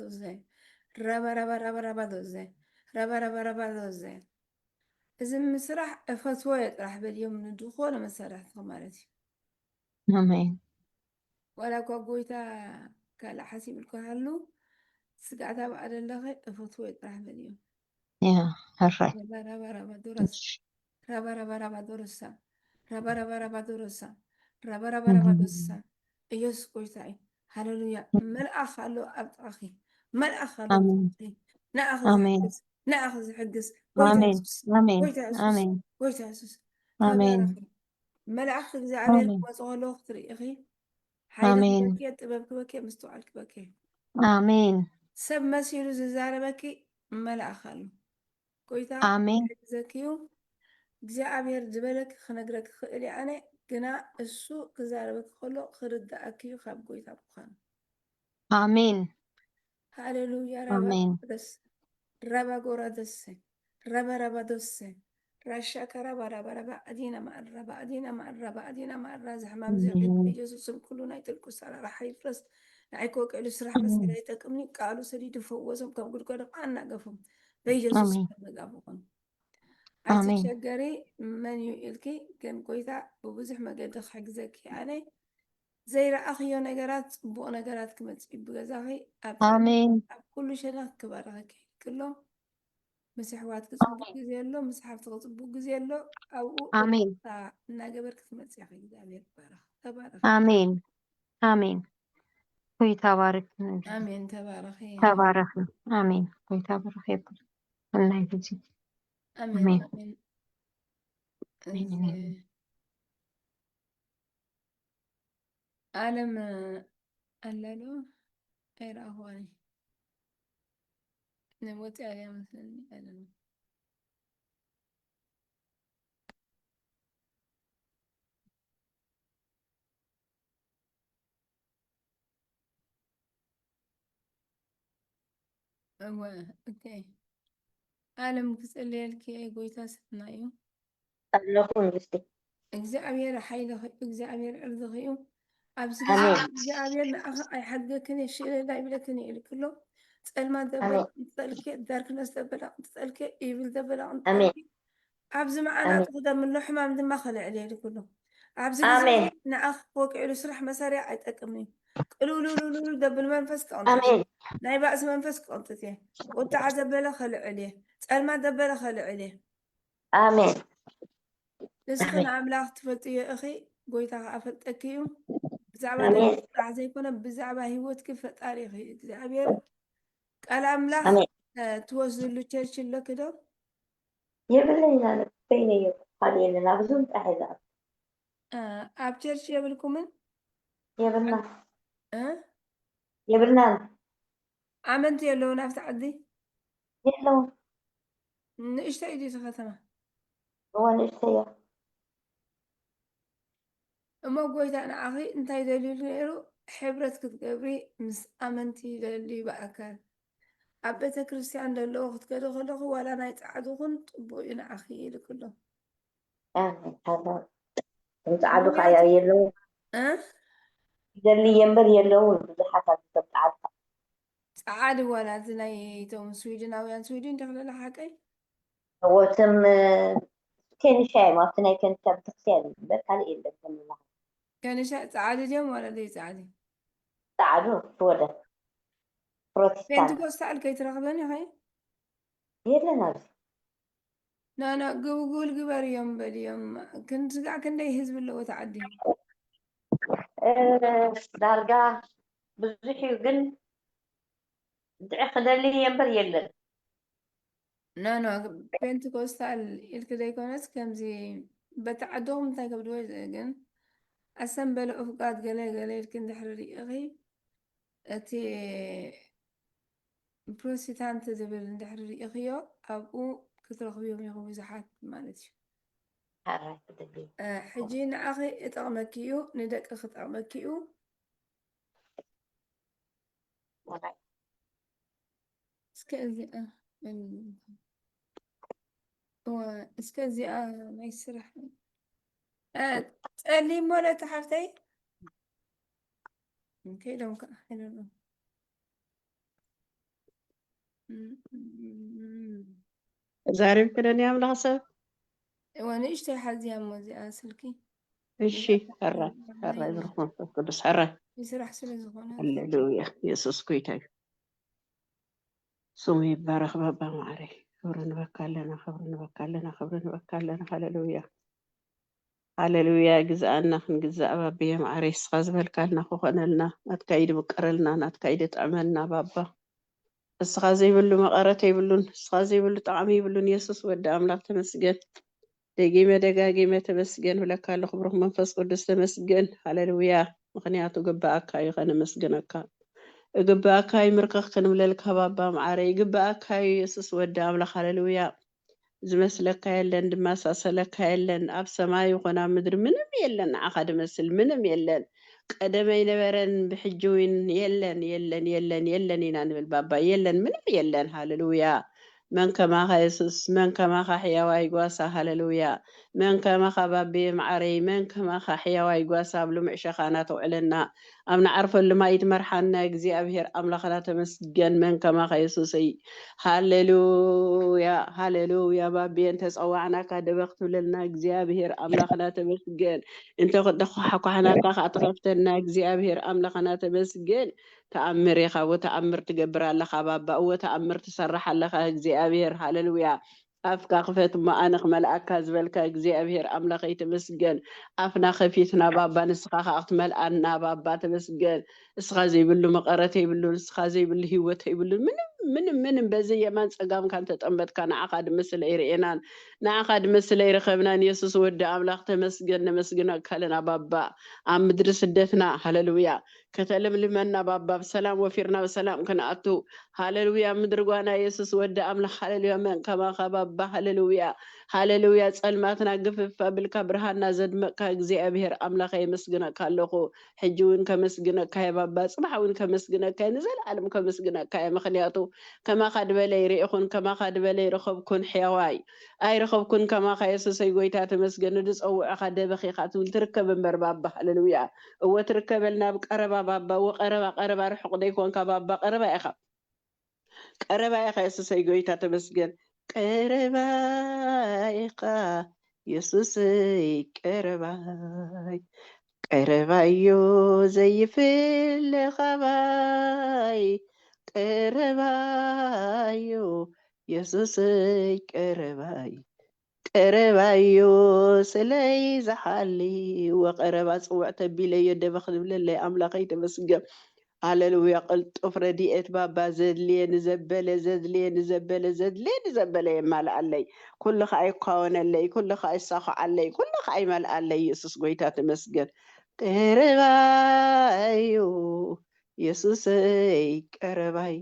دوزي ربا دوزي إذا مسرح فتويت راح باليوم من الدخول مسرح خمارتي آمين ولا كوكويتا كلا حسيب الكهلو سقعتا بعد اللغة فتويت راح باليوم يا هالرأي ربا درس ربا درسا ربا درسا ربا درسا إيوس كويتاي هللويا ملأخ له أبت أخي ملأخ له آمين أخي نأخذ آمين حقس نأخذ حقس آمين آمين آمين كويتا يسوس آمين تبارك ملأخ زعبير آمين وصغلو اختري أخي حيلك آمين بكي تبابك بكي مستوعلك بكي آمين سب مسيرو ززارة بكي ملأخ له كويتا آمين زكيو እግዚአብሔር ዝበለክ ክነግረክ ክእል ኣነ ግና እሱ ክዛረበክ ከሎ ክርዳእክ እዩ ካብ ጎይታ ምዃኑ آمين ሃሌሉያ آمين ረባ ጎራ ደሰ ረባ ደሰ ራሻከ ረባ ኣዲና ማዕራ ዝሕማም ዝዕድ ኢየሱስም ኩሉ ናይ ጥልቁ ሰራራሕ ይፍረስ ንዓይ ክወቅዕሉ ስራሕ መሰለ ይጠቅምኒ ቃሉ ሰዲዱ ፈወሶም ካብ ጉድጓድ ኣናገፎም በኢየሱስ آمين መጋፍኾን آمين ኣይትሸገሪ መን እዩ ኢልኪ ግን ጎይታ ብብዙሕ መገዲ ክሕግዘኪ ኣነ ዘይረኣኽዮ ነገራት ፅቡቕ ነገራት ክመፅእ ብገዛኺ ኣብ آمين ኣብ ኩሉ ሸነኽ ክባረኸኪ ክሎ ምስ ኣሕዋት ክፅቡቅ ግዜ ኣሎ ምስ ሓፍቲ ክፅቡቅ ግዜ ኣሎ ኣብኡ آمين ደስታ እናገበርክ ትመፅእ ኢኺ እግዚኣብሔር ይባረኽ ተባረኽ آمين آمين كوي تبارك ኣሜን ተባረኺ تبارك آمين كوي تبارك يبقى الله يجزيك ኣሜን آمين ኣሜን آمين እዚ آمين ዓለም ኣለሎ ኣይረኣኽዋኒ نموت عليها مثلا أنا أوكي عالم كسألي لكي قويتا ستنايو ኣለኹን ምስቲ እግዚአብሔር ሓይልኺ እግዚአብሔር ዕርዝኺ እዩ ኣብዚ ግዜ ኣሜን እግዚኣብሔር ንኣኸ ኣይሓገክን የሽእለ ይብለክን ኢሉ ክሎ ፀልማት ዘበላ ኣሜን እንትጠልኬ ዳርክነስ ዘበላ እንትጠልኬ ኢብል ዘበላ ኣሜን እንትጠልኪ ኣብዚ መዓናቱ ክደምሎ ሕማም ድማ ከልዕል ኢሉ ክሎ عبز آمين جزء نأخ فوق على سرح مسارع أتأكمني قلولولولول دبل منفس آمين قنطتي ناي بأس منفس قنطتي وتع دبل خلع عليه سأل ما دبل خلع عليه آمين نسخن آمين عملاق تفلتي يا أخي قويت أفلت أكيو بزعبة آمين راح زي كنا بزعبة هيوت كيف تاريخي زعبير قال عملاق آمين توزن له تشيرش له كده يبلينا بيني قليلا أبزون أحزاب أب تشيرش يبلكم يبلنا أه يبلنا عملت يلو نفت عدي يلو إيش تأيدي تختمه هو نشتي أما قويت أنا أخي أنت دليل غيره حبرتك تقبري مس أمنتي للي بأكل أبيت كريستيان للو أخت كده خلقه ولا نايت عدوهن بوين أخي لكله آمين هذا أنت عدو خيا مياتو يلو أه اللي ينبر يلو بزحة تبعت عادي ولا زناي توم سويدن أو يان سويدن دخل لها حكي هو تم كان شيء ما تناي كنت بتخسر بس هذه إلا كلها كان شيء عادي جم ولا ليس عادي تعالوا سودا بنتو بروتستان كوستا الكي ترغبني هاي يلا نفس لا قول قبر يوم باليوم كنت قاعد كنا يهز بالله وتعدي دارجا بزحي وقل دعخ اللي ينبر يلا لا بنت كوستا الكي يكونس كم زي بتعدهم تاي قبل وجه أسم بلا أفقات قليل كنت حرري أغي أتي بروسيتان تزبل دحرري أغيو أبو كترخ بيوم يغو مزحات مالتي هاي بدي حجين أغي اتغمكيو ندك أخت أغمكيو سكازي سكازي ما يسرح تقلي مولا تحفتي كي لو حلو زارب كده نعمل حسب وانا اشتي حزي موزي سلكي الشي حرة يبرخ منفس قدس حرة يسرح سلي زغونات هللويا يسوس كويتاي سمي يبارك بابا معري خبرنا بكالنا خبرنا هللويا هللويا جزءنا جزء بابي معري سخازبل كالنا خوخنلنا نتكايد بقرلنا نتكايد تعملنا بابا السخازي يبلو مقارتي يبلون السخازي يبلو طعمي يبلون يسوس ود أملاك تمسجن دقيمة تمسجن ولا كان خبرك منفس قدس تمسجن هللويا مخنياتو قباك هاي خنا مسجنك قباك هاي مرقخ كنوللك بابا معري قباك هاي يسوس ود أملاك هللويا ዝመስለካ የለን ድማሳሰለካ የለን ኣብ ሰማይ ይኹን ኣብ ምድሪ ምንም የለን ንዓኻ ድመስል ምንም የለን ቀደመይ ነበረን ብሕጂ እውን የለን ኢና ንብል ባባ የለን ምንም የለን ሃሌሉያ መን ከማኻ የሱስ መን ከማኻ ሕያዋይ ጓሳ ሃሌሉያ መን ከማኻ ባቤ ማዕረይ መን ከማኻ ሕያዋይ ጓሳ ኣብ ልሙዕ ሸኻና ተውዕለና ኣብ ንዓርፈሉ ማይ ትመርሓና እግዚኣብሔር ኣምላኽና ተመስገን መን ከማኻ የሱሰይ ሃሌሉያ ባቤ እንተ ፀዋዕናካ ደበኽ ትብለልና እግዚኣብሔር ኣምላኽና ተመስገን እንተ ኳሕናካ ከዓ ተኸፍተና እግዚኣብሔር ኣምላኽና ተመስገን ተኣምር ኢኻ ወተኣምር ትገብር ኣለኻ ባባ እወ ተኣምር ትሰርሕ ኣለኻ እግዚኣብሔር ሃሌሉያ ኣፍካ ክፈት እሞ ኣነ ክመልኣካ ዝበልካ እግዚኣብሔር ኣምላኸይ ተመስገን ኣፍና ከፊትና ባባ ንስኻ ከዓ ክትመልኣና ባባ ተመስገን እስኻ ዘይብሉ መቐረት የብሉን እስኻ ዘይብሉ ሂወት የብሉን ምንም በዚ የማን ፀጋምካ እንተጠመጥካ ንዓኻ ድምስለ ይርኤናን ንዓኻ ድምስለ ይረኸብናን የሱስ ወዲ ኣምላኽ ተመስገን ነመስግነካ ኣለና ባባ ኣብ ምድሪ ስደትና ሃሌሉያ ከተለምልመና ባባ ብሰላም ወፊርና ብሰላም ክንኣቱ ሃሌሉያ ምድሪ ጓና የሱስ ወዲ ኣምላኽ ሃሌሉያ መን ከማኻ ባባ ሃሌሉያ ፀልማትና ግፍፍ ኣብልካ ብርሃንና ዘድመቕካ እግዚኣብሔር ኣምላኸ የመስግነካ ኣለኹ ሕጂ እውን ከመስግነካ እየ ባባ ፅባሕ እውን ከመስግነካ እየ ንዘለዓለም ከመስግነካ እየ ምክንያቱ ከማኻ ድበለ ይርኢኹን ከማኻ ድበለ ይረኸብኩን ሕያዋይ ኣይረኸብኩን ከማኻ የሱሰይ ጎይታ ተመስገን ንድፀውዕኻ ደበኺኻ ትብል ትርከብ እምበር ባባ ሃሌሉያ እወ ትርከበልና ብቀረባ ባባ እወ ቀረባ ርሑቕ ደይኮንካ ባባ ቀረባ ኢኻ የሱሰይ ጎይታ ተመስገን ቀረባ ኢኻ ኢየሱሰይ ቀረባይ ቀረባዮ ዘይፍለኻባይ ቀረባዮ ኢየሱሰይ ቀረባይ ቀረባዮ ስለይ ዝሓሊ ወቀረባ ፅውዕ ተቢለዮ ደበ ክብለለይ ኣምላኸይ ተመስገን ሃሌሉያ ቅልጡፍ ረድኤት ባባ ዘድልየ ንዘበለ ዘድልየ ንዘበለ ዘድልየ ንዘበለ የማልኣለይ ኩሉ ከዓ ይኳወነለይ ኩሉ ከዓ ይሳኽዓለይ ኩሉ ከዓ ይመልኣለይ ኢየሱስ ጎይታ ተመስገን ቀረባዩ ኢየሱሰይ ቀረባዩ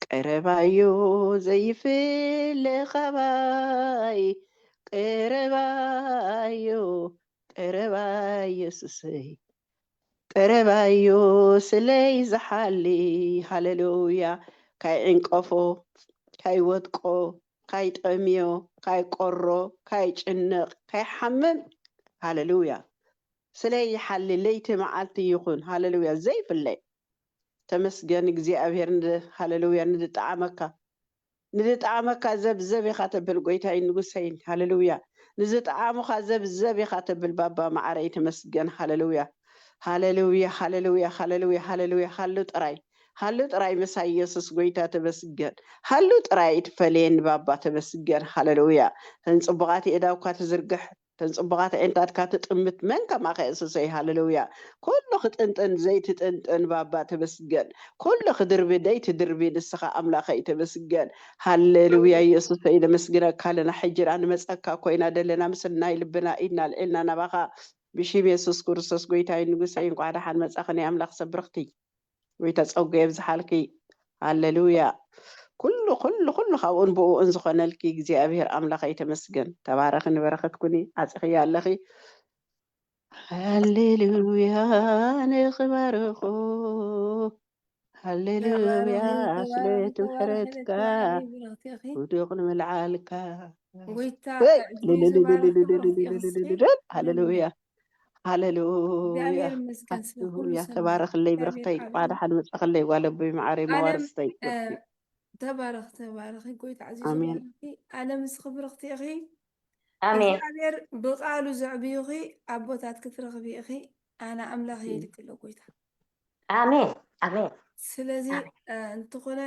ቀረባዩ ዘይፍለኻባይ ቀረባዩ ቀረባ ኢየሱሰይ ቀረባዮ ስለይ ዝሓሊ ሃሌሉያ ካይዕንቀፎ ካይወድቆ ካይጠምዮ ካይቆሮ ካይጭንቕ ካይሓምም ሃሌሉያ ስለይ ይሓሊ ለይቲ መዓልቲ ይኹን ሃሌሉያ ዘይፍለይ ተመስገን እግዚኣብሔር ሃሌሉያ ንዝጣዕመካ ዘብዘብ ኢኻ ተብል ጎይታይ ንጉሰይን ሃሌሉያ ንዝጣዕሙካ ዘብዘብ ኢኻ ተብል ባባ ማዕረይ ተመስገን ሃሌሉያ ሃሌሉያ ሃሌሉያ ሃሌሉያ ሃሌሉያ ሃሉ ጥራይ መሳ ኢየሱስ ጎይታ ተመስገን ሃሉ ጥራይ ትፈልየን ባባ ተመስገን ሃሌሉያ ተንፅቡቃት እዳውካ ትዝርግሕ ተንፅቡቃት ዕንታትካ ትጥምት መን ከማኸ ኢየሱሰይ ሃሌሉያ ኩሉ ክጥንጥን ዘይትጥንጥን ባባ ተመስገን ኩሉ ክድርቢ ደይትድርቢ ንስኻ ኣምላኸይ ተመስገን ሃሌሉያ ኢየሱሰይ ነመስግነካ ኣለና ሕጅራ ንመፀካ ኮይና ደለና ምስናይ ልብና ኢድና ልዒልና ናባኻ ብሽም ኢየሱስ ክርስቶስ ጎይታይ ንጉሰይ እንኳዕ ደሓን መጻኺ ናይ ኣምላኽ ሰብርኽቲ ጎይታ ፀጉ የብዝሓልኪ ሃሌሉያ ኩሉ ካብኡን ብኡን ዝኾነልኪ እግዚኣብሔር ኣምላኸይ ተመስገን ተባረኺ ንበረኸት ኩኒ ዓፅኽያ ኣለኺ ሃሌሉያ ንኽባርኹ ሃሌሉያ ስለቲ ምሕረትካ ውዱቕ ንምልዓልካ ሃሌሉያ ሃሌሉያ ሃሌሉያ ተባረኽለይ ብረኽተይ ቋዳሓን መፀኸለይ ጓለቦይ ማዕረይ መዋርስተይ ተባረኽ ጎይታ ዓዚዙ ኣሜን ኣነ ምስ ክብርኽቲ ኢኺ ኣሜን እግዚኣብሔር ብቃሉ ዘዕብዩኺ ኣቦታት ክትረኽቢ ኢኺ ኣነ ኣምላኽ የልክሎ ጎይታ ኣሜን ኣሜን ስለዚ እንተኾነ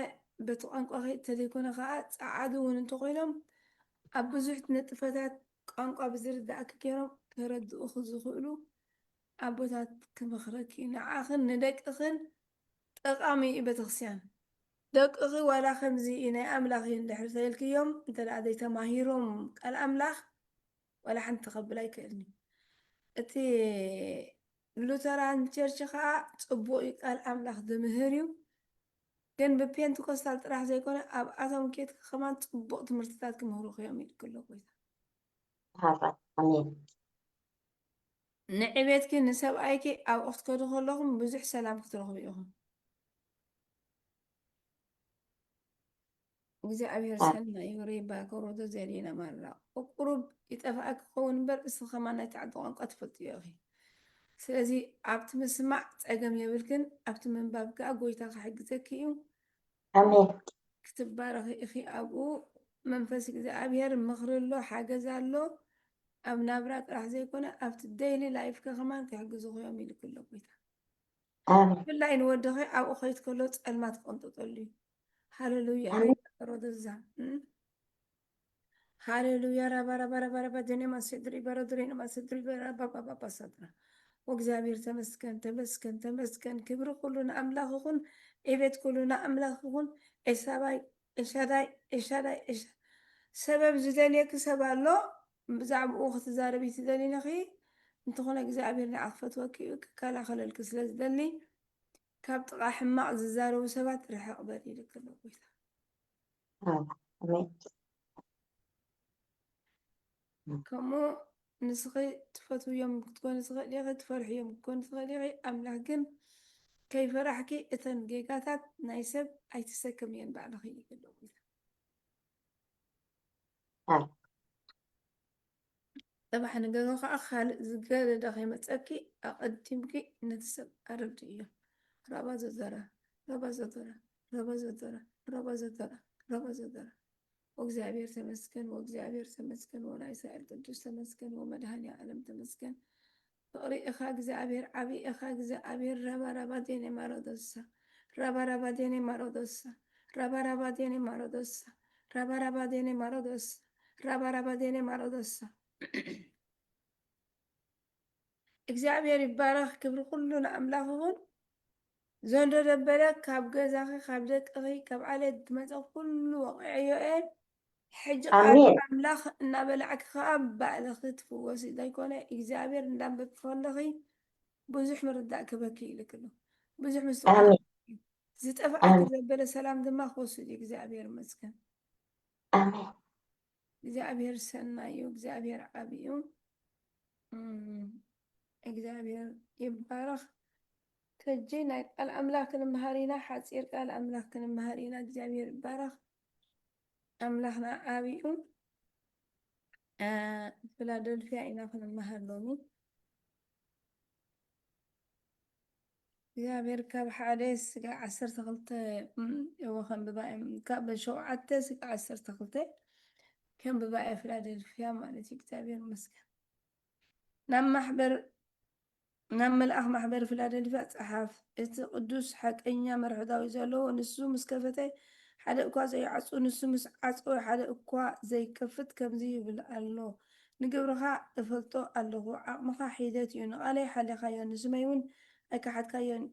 በቲ ቋንቋኺ እንተዘይኮነ ከዓ ፃዓዱ እውን እንተኮይኖም ኣብ ብዙሕ ነጥፈታት ቋንቋ ብዝርዳእክ ገይሮም ከረድኡኽ ዝኽእሉ ኣቦታት ክምኽረኪ ንዓኽን ንደቅኽን ጠቃሚ እዩ ቤተክርስትያን ደቅኺ ዋላ ከምዚ ናይ ኣምላኽ እንድሕር ተልክዮም እንተደኣ ዘይተማሂሮም ቃል ኣምላኽ ዋላ ሓንቲ ተኸብል ኣይክእልኒ እቲ ሉተራን ቸርች ከዓ ፅቡቅ እዩ ቃል ኣምላኽ ዝምህር እዩ ግን ብፔንቴኮስታል ጥራሕ ዘይኮነ ኣብ ኣቶም ኬትካ ከማን ፅቡቅ ትምህርትታት ክምህሩኽ እዮም ኢሉ ከሎ ጎይታ ኣሜን ንዕቤትኪ ንሰብኣይኪ ኣብ ክትከዱ ከለኹም ብዙሕ ሰላም ክትረኽቡ ኢኹም እግዚኣብሔር ሰናይ ይሪባ ከሮቶ ዘድና ማራ ቁሩብ ይጠፋእክ ክኸውን እምበር እስኻ ከማን ናይ ተዓዲ ቋንቋ ትፈልጡ ኢኺ ስለዚ ኣብቲ ምስማዕ ፀገም የብልክን ኣብቲ ምንባብ ከዓ ጎይታ ክሕግዘኪ እዩ ኣሜን ክትባረኺ ኢኺ ኣብኡ መንፈስ እግዚኣብሔር ምኽሪ ኣሎ ሓገዝ ኣሎ ኣብ ናብራ ጥራሕ ዘይኮነ ኣብቲ ዴይሊ ላይፍካ ከማን ክሕግዙ እዮም ኢሉ ከሎ ጎይታ ብፍላይ ንወድኺ ኣብኡ ከይድ ከሎ ፀልማት ክቕንጥጠሉ እዩ ሃሌሉያ ሮደዛ ሃሌሉያ ረባ ደኔማ ሰድሪ በረድሬ ነማ ሰድሪ ባባባ ሰድራ ወእግዚአብሔር ተመስገን ክብሪ ኩሉ ንኣምላኽ ይኹን ዕቤት ኩሉ ንኣምላኽ ይኹን ኤሻዳይ ሰበብ ዝደልየክ ሰብ ኣሎ ብዛዕባኡ ክትዛረቢ ትደሊነኺ እንተኾነ እግዚኣብሔር ንዓኽ ፈትወኪ እዩ ክከላኸለልክ ስለ ዝደሊ ካብ ጥቓ ሕማቕ ዝዛረቡ ሰባት ርሕቕ በል ኢሉ ከሎ ጎይታ ከምኡ ንስኺ ትፈትውዮም ክትኮን ትኽእል ኢኺ ትፈርሕዮም ክትኮን ትኽእል ኢኺ ኣምላኽ ግን ከይፈራሕኪ እተን ጌጋታት ናይ ሰብ ኣይትሰከም እየን ባዕልኺ ኢሉ ከሎ ጎይታ ጠባሕ ነገሩ ከዓ ካልእ ዝገደደ ከይመፀኪ ኣቐዲምኪ ነቲ ሰብ ኣረዲ እዮም ረባ ዘዘራ وእግዚአብሔር ተመስገን ወእግዚአብሔር ተመስገን ወናይ እስራኤል ቅዱስ ተመስገን ወመድኃኔ ዓለም ተመስገን ፍቅሪ ኢኻ እግዚአብሔር ዓብይ ኢኻ እግዚአብሔር ረባረባ ዴኔ ማሮዶሳ ረባረባ ዴኔ ማሮዶሳ ረባረባ ዴኔ ማሮዶሳ ረባረባ ዴኔ ማሮዶሳ ረባረባ ዴኔ ማሮዶሳ እግዚአብሔር ይባረክ ክብሪ ኩሉ ንኣምላኽ ይኹን ዘንዶ ደበለ ካብ ገዛኺ ካብ ደቅኺ ካብ ዓለት ዝመፀ ኩሉ ወቂዕዮ እየ ሕጂ ቃል ኣሜን ኣምላኽ እናበላዕክ ከዓ ባዕልኺ ትፍወሲ ዘይኮነ እግዚኣብሔር እንዳንበብ ከለኺ ብዙሕ ምርዳእ ክበኪ ኢልክ ኣሎ ብዙሕ ምስትውዓል ኣሜን ዝጠፍኣክ ኣሜን ዘበለ ሰላም ድማ ክወስድ እዩ እግዚኣብሔር መስገን ኣሜን እግዚኣብሔር ሰናይ እዩ እግዚኣብሔር ዓብይ እዩ እግዚኣብሔር ይባረኽ ከጂ ናይ ቃል ኣምላኽ ክንመሃር ኢና ሓፂር ቃል ኣምላኽ ክንመሃር ኢና እግዚኣብሔር ይባረኽ ኣምላኽና ዓብይ እዩ ፊላደልፊያ ኢና ክንመሃር ሎሚ እግዚኣብሔር ካብ ሓደ ስጋዕ 12 ከንብባ ካብ 7 ስጋዕ 12 ከንብባ እየ ፊላደልፊያ ማለት እዩ እግዚኣብሔር ይመስገን ናብ መልኣኽ ማሕበር ፊላደልፊያ ፀሓፍ እቲ ቅዱስ ሓቀኛ መርሕዳዊ ዘለዎ ንሱ ምስ ከፈተ ሓደ እኳ ዘይዓፁ ንሱ ምስ ዓፀወ ሓደ እኳ ዘይከፍት ከምዚ ይብል ኣሎ ንግብርኻ እፈልጦ ኣለኹ ዓቕምኻ ሒደት እዩ ንቓለይ ሓሊኻዮ ንስመይ እውን ኣይከሓትካዮን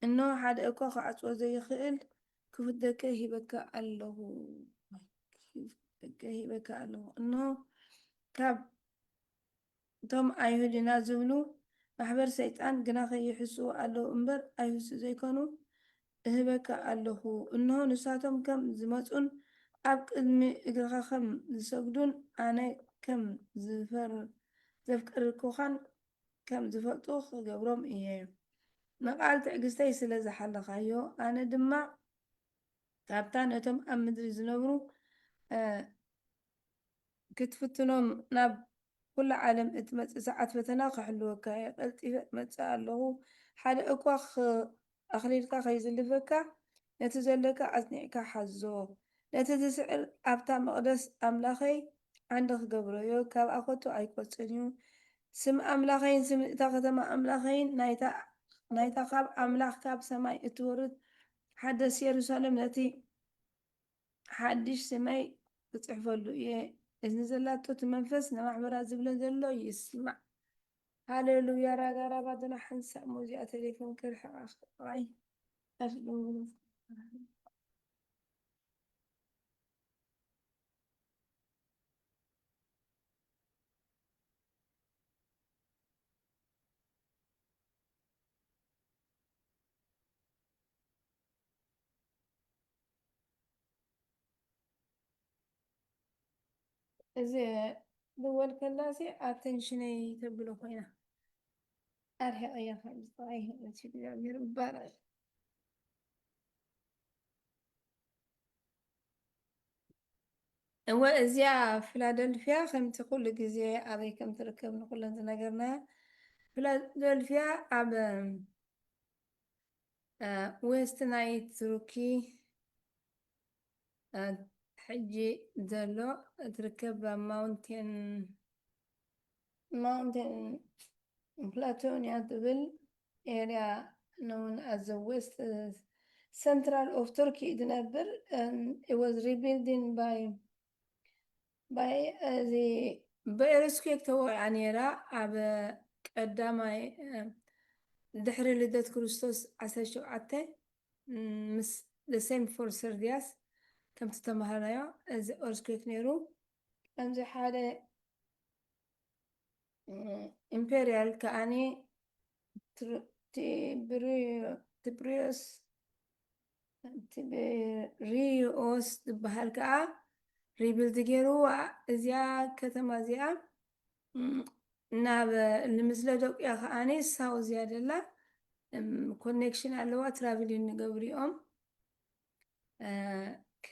እኖ ሓደ እኳ ክዓፅዎ ዘይኽእል ክፉት ደቀ ሂበካ ኣለኹ እኖ ካብ እቶም ኣይሁድና ዝብሉ ማሕበር ሰይጣን ግና ከይሕስቡ ኣለዉ እምበር ኣይህሱ ዘይኮኑ እህበካ ኣለኹ እንሆ ንሳቶም ከም ዝመፁን ኣብ ቅድሚ እግርኻ ከም ዝሰግዱን ኣነ ከም ዘፍቀርኩኻን ከም ዝፈልጡ ክገብሮም እየ መቓል ትዕግስተይ ስለ ዝሓለኻዮ ኣነ ድማ ካብታ ነቶም ኣብ ምድሪ ዝነብሩ ክትፍትኖም ናብ ኩሉ ዓለም እትመፅእ ሰዓት ፈተና ከሕልወካ እየ ቀልጢፈ እመፅእ ኣለኹ ሓደ እኳ ኣኽሊልካ ከይዝልፈካ ነቲ ዘለካ ኣጽኒዕካ ሓዞ ነቲ ዝስዕር ኣብታ መቕደስ ኣምላኸይ ዓንዲ ክገብሮዮ ካብ ኣኮቶ ኣይቆፅን እዩ ስም ኣምላኸይን ስም እታ ከተማ ኣምላኸይን ናይታ ካብ ኣምላኽ ካብ ሰማይ እትወርድ ሓደስ የሩሳሌም ነቲ ሓድሽ ሰማይ ክፅሕፈሉ እየ እዝኒ ዘላቶ እቲ መንፈስ ንማሕበራ ዝብለን ዘሎ ይስማዕ ሃሌሉያ ራጋራባ ድና ሓንሳእ ሙዚቃ ቴሌፎን ክርሕቃይ እዚ دول كلاسي اتنشني تبلو هنا ارهق يا خالد طايه تشيل يا مبارك هو ازيا فيلادلفيا خمت كل جزي ابي كم تركب نقول لنا نقرنا فيلادلفيا اب ويست نايت روكي حجي زلو تركب ماونتين Platonia Devil area known as the West Central of Turkey نبر and it was rebuilt by the بإرسكيك تو يعني عب قدامي دحر لدت كريستوس عسى شوعته مس the same for Serdias كم تتمهرنا as إرسكيك نيرو أمزح حالة إمبريال كأني تبريوس بهالكا ريبلد جيرو زيا كتما زيا ناب المثل دوك يا خاني ساو زيادة لا كونكشن على ترافلين نقبريهم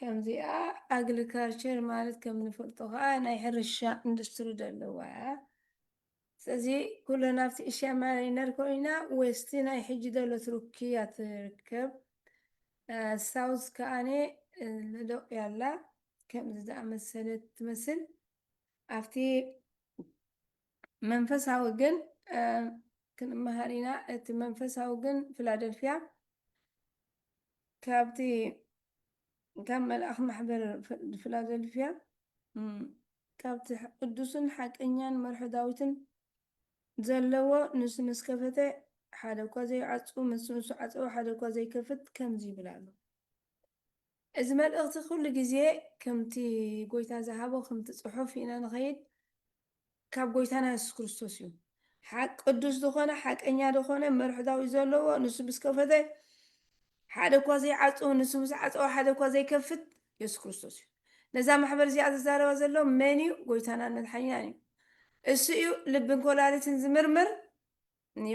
كم زيا أجريكلتشر مالت كم نفرطها أنا يحرش إندستري دلوا سأزي كل نفس إشياء ما نركوينا وستنا يحج دولة تركيا تركب ሳውዝ ከኣነ ልደቅ ያላ ከምዚ ዝኣመሰለት ትመስል ኣብቲ መንፈሳዊ ግን ክንመሃር ኢና እቲ መንፈሳዊ ግን ፊላደልፊያ ካብቲ ካብ መልኣኽ ማሕበር ፊላደልፊያ ካብቲ ቅዱስን ሓቀኛን መርሒ ዳዊትን ዘለዎ ንሱ ምስ ከፈተ ሓደ እኳ ዘይዓፁ ምስ ንሱ ዓፀው ሓደ እኳ ዘይከፍት ከምዚ ይብል ኣሎ። እዚ መልእኽቲ ኩሉ ግዜ ከምቲ ጎይታ ዝሃቦ ከምቲ ፅሑፍ ኢና ንኸይድ ካብ ጎይታና የሱስ ክርስቶስ እዩ። ቅዱስ ዝኾነ ሓቀኛ ዝኾነ መርሒ ዳዊት ዘለዎ ንሱ ምስ ከፈተ ሓደ እኳ ዘይዓፁ ንሱ ምስ ዓፀው ሓደ እኳ ዘይከፍት የሱስ ክርስቶስ እዩ። ነዛ ማሕበር እዚኣ ዝዛረባ ዘሎ መን እዩ? ጎይታናን መድሓኒናን እዩ። እሱ እዩ ልብን ኮላሊትን ዝምርምር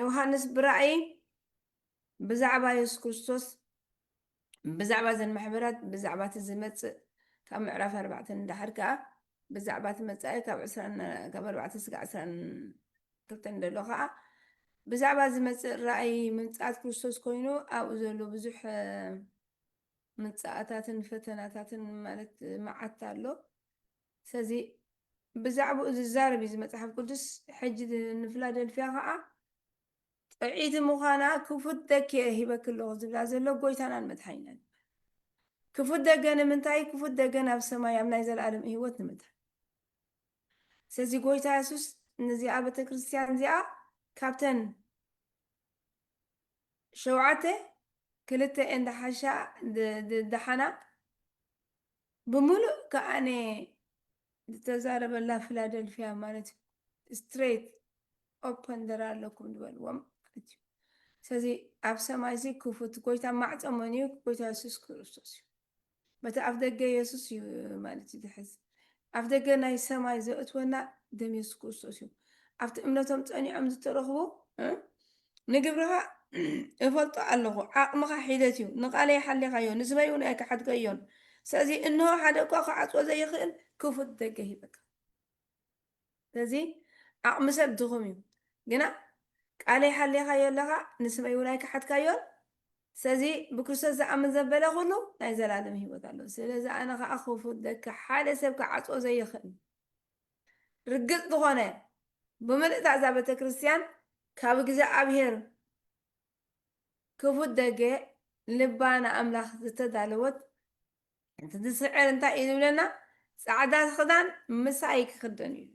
ዮሃንስ ብራእይ ብዛዕባ የሱስ ክርስቶስ ብዛዕባ ዘን ማሕበራት ብዛዕባ እቲ ዝመፅእ ካብ ምዕራፍ 4 እንዳሕር ከዓ ብዛዕባ እቲ መፃኢ ካብ 4 ስጋዕ 22 ደሎ ከዓ ብዛዕባ ዝመፅእ ራእይ ምምፃት ክርስቶስ ኮይኑ ኣብኡ ዘሎ ብዙሕ ምፅኣታትን ፈተናታትን ማለት መዓት ኣሎ። ስለዚ ብዛዕባኡ ዝዛረብ እዩ መፅሓፍ ቅዱስ። ሕጂ ንፊላደልፊያ ከዓ ጥዒት ምዃና ክፉት ደገ ሂበክ ኣለኹ ዝብላ ዘሎ ጎይታናን መድሓኒናን። ክፉት ደገ ንምንታይ? ክፉት ደገ ናብ ሰማይ ኣብ ናይ ዘለኣለም ሂወት ንምንታይ? ስለዚ ጎይታ የሱስ ነዚኣ ቤተክርስትያን እዚኣ ካብተን 7 ክልተ እንዳሓሻ ደሓና ብምሉእ ከኣነ ዝተዛረበላ ፊላደልፊያ ማለት ስትሬት ኦፕን ደር ኣለኩም ዝበልዎም ማለት እዩ። ስለዚ ኣብ ሰማይ እዚ ክፉት ጎይታ ማዕፀሞን እዩ ጎይታ የሱስ ክርስቶስ እዩ። በቲ ኣፍ ደገ የሱስ እዩ ማለት እዩ ዝሕዝ። ኣፍ ደገ ናይ ሰማይ ዘእትወና ደም የሱስ ክርስቶስ እዩ። ኣብቲ እምነቶም ፀኒዖም ዝተረኽቡ ንግብርኻ እፈልጦ ኣለኹ ዓቕምኻ ሒደት እዩ ንቃለይ ሓሊኻዮ ንስመይ እውን ኣይከሓድከዮን። ስለዚ እንሆ ሓደ እኳ ክዓፅዎ ዘይኽእል ክፉት ደገ ሂበካ። ስለዚ ዓቕሚ ሰብ ድኹም እዩ ግና ቃለይ ሓሊኻዮ ኣለኻ ንስመይ እውን ኣይከሓድካዮን። ስለዚ ብክርስቶስ ዝኣምን ዘበለ ኩሉ ናይ ዘላለም ሂወት ኣሎ። ስለዚ ኣነ ከዓ ክፉት ደገ ሓደ ሰብ ክዓፅዎ ዘይኽእል ርግፅ ዝኾነ ብምልእታ እዛ ቤተክርስትያን ካብ እግዚኣብሔር ክፉት ደገ ልባና ኣምላኽ ዝተዳለወት እቲ ዝስዕር እንታይ እዩ ዝብለና? ፃዕዳ ክዳን ምሳይ ክክደን እዩ።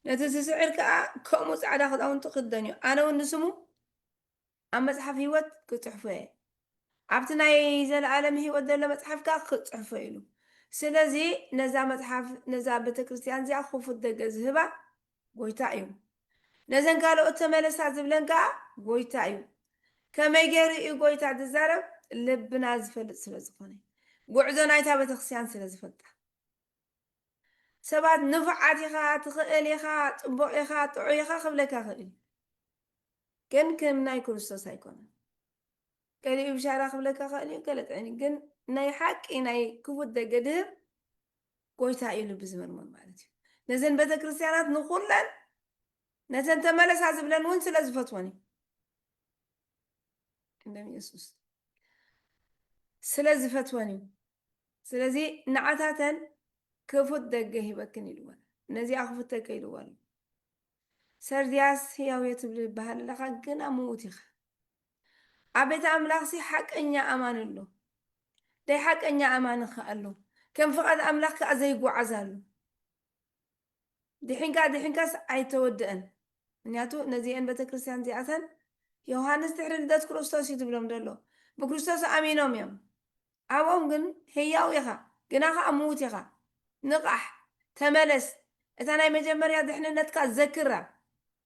ነቲ ዝስዕር ከዓ ከምኡ ፃዕዳ ክዳውንቲ ክክደን እዩ። ኣነ እውን ንስሙ ኣብ መፅሓፍ ሂወት ክፅሕፎ እየ፣ ኣብቲ ናይ ዘለኣለም ሂወት ዘሎ መፅሓፍ ከዓ ክፅሕፎ ኢሉ። ስለዚ ነዛ መፅሓፍ ነዛ ቤተክርስትያን እዚኣ ክፉት ደገ ዝህባ ጎይታ እዩ። ነዘን ካልኦት ተመለሳ ዝብለን ከዓ ጎይታ እዩ። ከመይ ገይሩ እዩ ጎይታ ዝዛረብ? ልብና ዝፈልጥ ስለ ዝኾነ ጉዕዞ ናይታ ቤተክርስትያን ስለ ዝፈልጣ። ሰባት ንፉዓት ኢኻ ትኽእል ኢኻ ፅቡቕ ኢኻ ጥዑይ ኢኻ ክብለካ ክእል ግን ከም ናይ ክርስቶስ ኣይኮነን። ገሊኡ ብሻራ ክብለካ ክእል እዩ ገለ ጥዕኒ ግን ናይ ሓቂ ናይ ክፉት ደገ ድህብ ጎይታ እዩ ልቢ ዝምርምር ማለት እዩ። ነዘን ቤተክርስትያናት ንኩለን ነተን ተመለሳ ዝብለን እውን ስለ ዝፈትወን እዩ እንደም ኢየሱስ ስለ ዝፈትወን እዩ። ስለዚ ንዓታተን ክፉት ደገ ሂበክን ኢልወን ነዚኣ ክፉት ደገ ኢልወን። ሰርድያስ ህያው ትብል ይበሃል ኣለኻ ግን ኣብ ምዉት ኢኻ። ኣብ ቤተ ኣምላኽሲ ሓቀኛ ኣማን ኣሎ ደይ ሓቀኛ ኣማን ኸ ኣሎ። ከም ፍቓድ ኣምላኽ ከዓ ዘይጓዓዝ ኣሎ። ድሕንካስ ኣይተወድአን። ምክንያቱ ነዚአን ቤተክርስትያን እዚኣተን ዮሃንስ ድሕሪ ልደት ክርስቶስ እዩ ትብሎም ደሎ ብክርስቶስ ኣሚኖም እዮም። ኣብኦም ግን ህያው ኢኻ ግና ከዓ ምዉት ኢኻ። ንቃሕ ተመለስ። እታ ናይ መጀመርያ ድሕንነትካ ዘክራ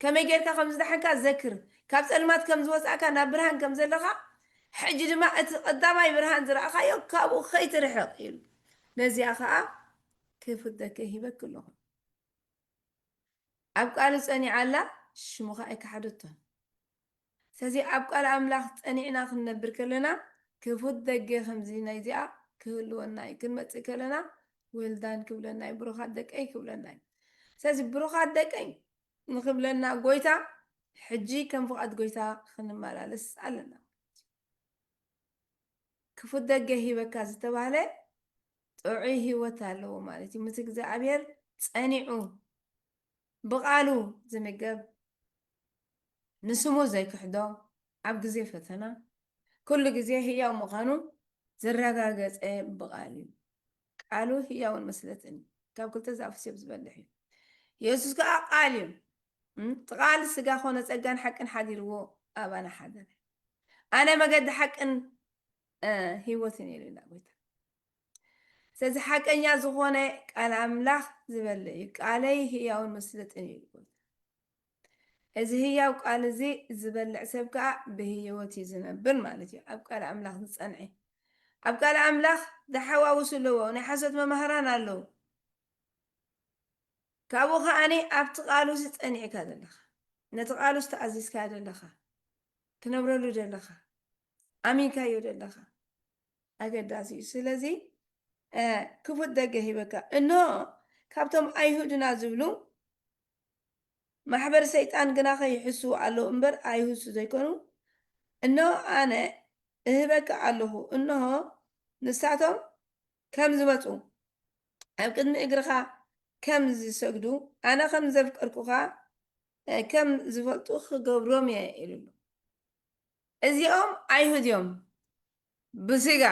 ከመይ ጌርካ ከም ዝደሓንካ ዘክር። ካብ ፀልማት ከም ዝወፃእካ ናብ ብርሃን ከም ዘለኻ ሕጂ ድማ እቲ ቀዳማይ ብርሃን ዝረኣኻዮ ካብኡ ከይትርሕቕ ኢሉ ነዚኣ ከዓ ክፉት ደገ ሂበክ ኣለኹ። ኣብ ቃል ፀኒዓላ ሽሙ ከዓ ኣይከሓደቶን። ስለዚ ኣብ ቃል ኣምላኽ ፀኒዕና ክንነብር ከለና ክፉት ደገ ከምዚ ናይ እዚኣ ክህልወና እዩ። ክንመፅእ ከለና ወልዳን ክብለና እዩ፣ ብሩኻት ደቀይ ክብለና እዩ። ስለዚ ብሩኻት ደቀይ ንክብለና ጎይታ ሕጂ ከም ፍቓድ ጎይታ ክንመላለስ ኣለና። ክፉት ደገ ሂበካ ዝተባሃለ ጥዑይ ህይወት ኣለዎ ማለት እዩ። ምስ እግዚኣብሔር ፀኒዑ ብቃሉ ዝምገብ ንስሙ ዘይክሕዶ ኣብ ግዜ ፈተና ኩሉ ግዜ ህያው ምዃኑ ዘረጋገፀ ብቃል እዩ። ቃሉ ህያውን መስለጥን ካብ ክልተ ዝኣፍስዮም ዝበልሕ እዩ። ኢየሱስ ከዓ ቃል እዩ። እቲ ቃል ስጋ ኮነ ፀጋን ሓቅን ሓዲርዎ ኣባና ሓደረ። ኣነ መገዲ ሓቅን ህይወትን እዩ ኢልና ጎይታ። ስለዚ ሓቀኛ ዝኾነ ቃል ኣምላኽ ዝበልዕ እዩ። ቃለይ ህያውን መስለጥን እዩ ጎይታ። እዚ ህያው ቃል እዚ ዝበልዕ ሰብ ከዓ ብህይወት እዩ ዝነብር ማለት እዩ። ኣብ ቃል ኣምላኽ ዝፀንዐ ኣብ ቃል ኣምላኽ ዝሓዋውሱ ኣለዎ። ናይ ሓሶት መምሃራን ኣለዉ። ካብኡ ከዓኒ ኣብቲ ቃሉ ፀኒዕካ ዘለኻ ነቲ ቃሉ ዝተኣዚዝካ ዘለኻ ክነብረሉ ዘለኻ ኣሚንካዮ ዘለኻ ኣገዳሲ እዩ። ስለዚ ክፉት ደገ ሂበካ እኖ ካብቶም ኣይሁድና ዝብሉ ማሕበር ሰይጣን ግና ከይሕሱ ኣለዉ እምበር ኣይሁሱ ዘይኮኑ እኖ ኣነ እህበካ ኣለኹ እንሆ ንሳቶም ከም ዝመፁ ኣብ ቅድሚ እግርኻ ከም ዝሰግዱ ኣነ ከም ዘፍቀርኩኻ ከም ዝፈልጡ ክገብሮም እየ ኢሉሉ። እዚኦም ኣይሁድ እዮም ብስጋ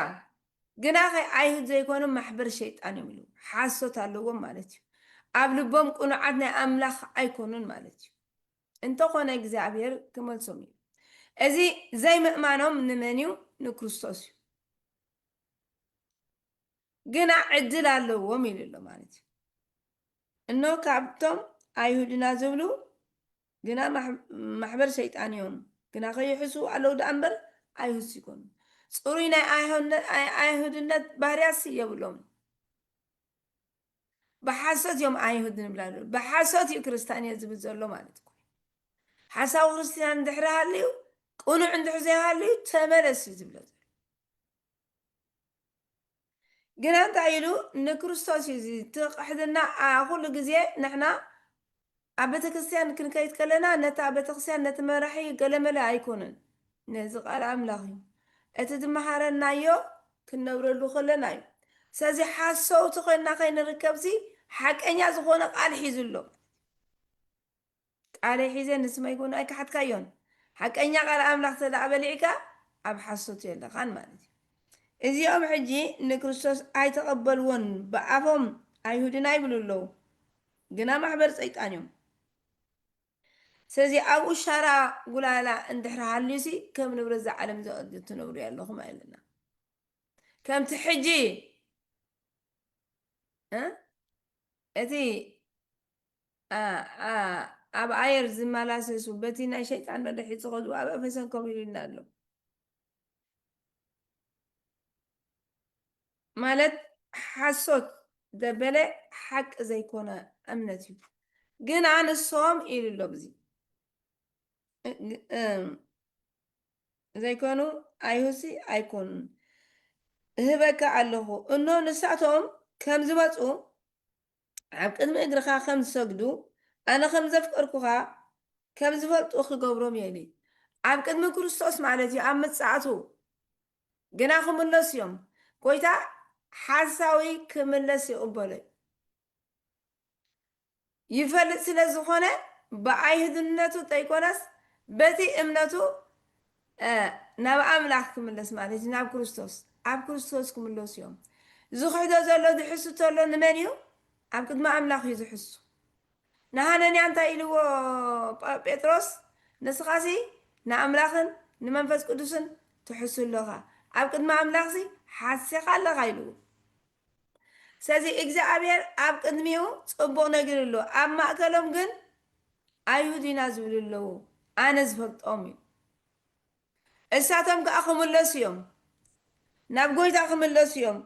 ግና ኸ ኣይሁድ ዘይኮኑ ማሕበር ሸይጣን እዮም ኢሉ ሓሶት ኣለዎም ማለት እዩ። ኣብ ልቦም ቁኑዓት ናይ ኣምላኽ ኣይኮኑን ማለት እዩ። እንተኾነ እግዚኣብሔር ክመልሶም እዩ። እዚ ዘይምእማኖም ንመን እዩ? ንክርስቶስ እዩ። ግና ዕድል ኣለዎም ኢሉ ኣሎ ማለት እዩ። እኖ ካብቶም ኣይሁድና ዝብሉ ግና ማሕበር ሸይጣን እዮም ግና ከይሕሱ ኣለዉ ዳ እምበር ኣይሁስ ይኮኑ። ፅሩይ ናይ ኣይሁድነት ባህርያስ የብሎም። ብሓሶት እዮም ኣይሁድ ንብላ ኣለዉ። ብሓሶት እዩ ክርስቲያን እየ ዝብል ዘሎ ማለት እዩ። ሓሳዊ ክርስቲያን እንድሕር ሃልዩ ቁኑዕ እንድሕር ዘይሃልዩ ተመለስ እዩ ዝብሎ ዘሎ። ግና እንታይ ኢሉ ንክርስቶስ እዩ ትቕሕድና ኩሉ ግዜ ንሕና ኣብ ቤተክርስትያን ክንከይድ ከለና ነታ ቤተክርስትያን ነቲ መራሒ ገለመለ ኣይኮነን። ነዚ ቃል ኣምላኽ እዩ እቲ ዝመሃረናዮ ክንነብረሉ ከለና እዩ። ስለዚ ሓሰውቲ ኮይንና ከይንርከብሲ ሓቀኛ ዝኾነ ቃል ሒዙሎ ቃለይ ሒዘ ንስመይ ይኩን ኣይካሓትካዮን ሓቀኛ ቃል ኣምላኽ ተዳኣ በሊዕካ ኣብ ሓሶት የለኻን ማለት እዩ። እዚኦም ሕጂ ንክርስቶስ ኣይተቐበልዎን ብኣፎም ኣይሁድና ይብሉ ኣለዉ ግና ማሕበር ሰይጣን እዮም። ስለዚ ኣብኡ ሻራ ጉላላ እንድሕር ሃልዩሲ ከም ንብረት ዝዓለም ዘቐድ ትነብሩ ኣለኹም ኣለና ከምቲ ሕጂ እቲ ኣብ ኣየር ዝመላሰሱ በቲ ናይ ሸይጣን መድሒ ዝኸዱ ኣብ ኤፌሶን ከምኡ ኢሉና ኣሎ ማለት ሓሶት ዘበለ ሓቂ ዘይኮነ እምነት እዩ። ግን ኣንሶም ኢሉ ኣሎ ብዚ ዘይኮኑ ኣይሁሲ ኣይኮኑን እህበካ ኣለኹ እኖ ንሳቶም ከም ዝመፁ ኣብ ቅድሚ እግርኻ ከም ዝሰግዱ ኣነ ከም ዘፍቀርኩኻ ከም ዝፈልጡ ክገብሮም የሊ። ኣብ ቅድሚ ክርስቶስ ማለት እዩ። ኣብ ምፅዓቱ ግና ክምለሱ እዮም። ጎይታ ሓሳዊ ክምለስ ይቕበሎ ይፈልጥ ስለ ዝኾነ ብኣይሁድነቱ እንተይኮነስ በቲ እምነቱ ናብ ኣምላኽ ክምለስ ማለት እዩ። ናብ ክርስቶስ ኣብ ክርስቶስ ክምለሱ እዮም። ዝኽሕዶ ዘሎ ዝሕሱ ተሎ ንመን እዩ? ኣብ ቅድሚ ኣምላኽ እዩ ዝሕሱ። ንሃነንያ እንታይ ኢልዎ ጴጥሮስ ንስኻሲ ንኣምላኽን ንመንፈስ ቅዱስን ትሕሱ ኣለኻ ኣብ ቅድሚ ኣምላኽ ሓሲኻ ኣለኻ ኢልዎ። ስለዚ እግዚኣብሔር ኣብ ቅድሚኡ ፅቡቕ ነገር ኣሎ። ኣብ ማእከሎም ግን ኣይሁድ ኢና ዝብሉ ኣለዉ ኣነ ዝፈልጦም እዩ። እሳቶም ከዓ ክምለሱ እዮም ናብ ጎይታ ክምለሱ እዮም።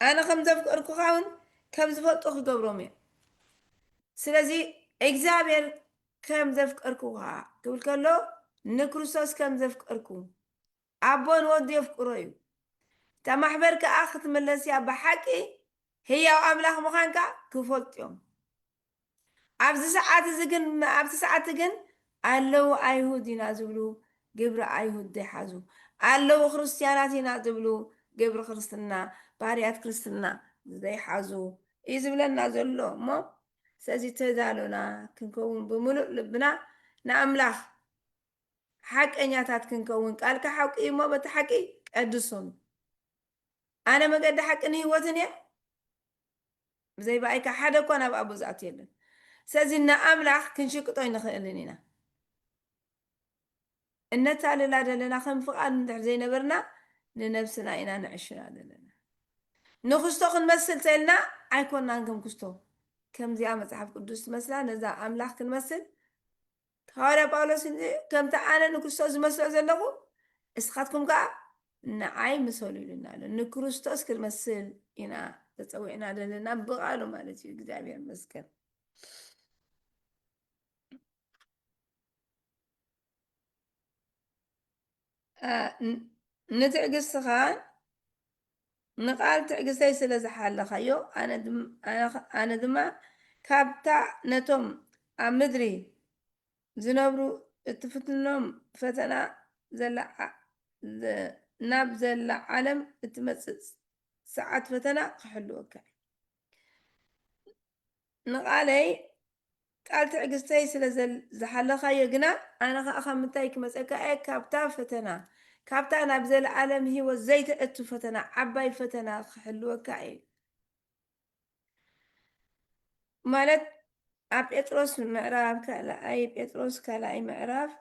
ኣነ ከም ዘፍቀርኩኻ እውን ከም ዝፈልጡ ክገብሮም እዮም። ስለዚ እግዚኣብሔር ከም ዘፍቀርኩኻ ክብል ከሎ ንክርስቶስ ከም ዘፍቀርኩ ኣቦን ወዲ የፍቅሮ እዩ። እታ ማሕበር ከዓ ክትምለስ እያ ብሓቂ ህያው ኣምላኽ ምዃንካ ክፈልጡ እዮም። ኣብዚ ሰዓት ግን ኣለው ኣይሁድ ኢና ዝብሉ ግብሪ ኣይሁድ ዘይሓዙ ኣለዉ ክርስቲያናት ኢና ዝብሉ ግብሪ ክርስትና ባህርያት ክርስትና ዘይሓዙ እዩ ዝብለና ዘሎ እሞ ስለዚ ተዛሉና ክንከውን ብምሉእ ልብና ንኣምላኽ ሓቀኛታት ክንከውን ቃልካ ሓቂ እሞ በቲ ሓቂ ቀድሶም ኣነ መገዲ ሓቅን ህይወትን እየ ብዘይባኣይካ ሓደ እኳ ናብ ኣቦ ዝኣቱ የለን ስለዚ ንኣምላኽ ክንሽቅጦ ይንኽእልን ኢና እነታልላ ዘለና ከም ፍቓድ እንድሕር ዘይነበርና ንነብስና ኢና ንዕሽና ዘለና ንክስቶ ክንመስል ተልና ኣይኮናን ከም ክስቶ ከምዚኣ መፅሓፍ ቅዱስ ትመስላ ነዛ ኣምላኽ ክንመስል ሐዋርያ ጳውሎስ ከምቲ ኣነ ንክርስቶስ ዝመስሎ ዘለኹ እስኻትኩም ከዓ ንዓይ ምሰሉ ኢሉና ኣሎ ንክርስቶስ ክንመስል ኢና ተፀዊዕና ዘለና ብቃሉ ማለት እዩ እግዚአብሔር ይመስገን ንትዕግስትኻ ንቃል ትዕግስተይ ስለ ዝሓለኻዮ ኣነ ድማ ካብታ ነቶም ኣብ ምድሪ ዝነብሩ እትፍትኖም ፈተና ናብ ዘላ ዓለም እትመፅእ ሰዓት ፈተና ክሕልወካ ንቃለይ ቃል ትዕግስተይ ስለ ዝሓለኻዮ ግና ኣነ ከዓ ካብ ምንታይ ክመፀካ እየ ካብታ ፈተና ካብታ ናብ ዘለዓለም ሂወት ዘይትእቱ ፈተና ዓባይ ፈተና ክሕልወካ እዩ ማለት ኣብ ጴጥሮስ ምዕራፍ ካልኣይ ጴጥሮስ ካልኣይ ምዕራፍ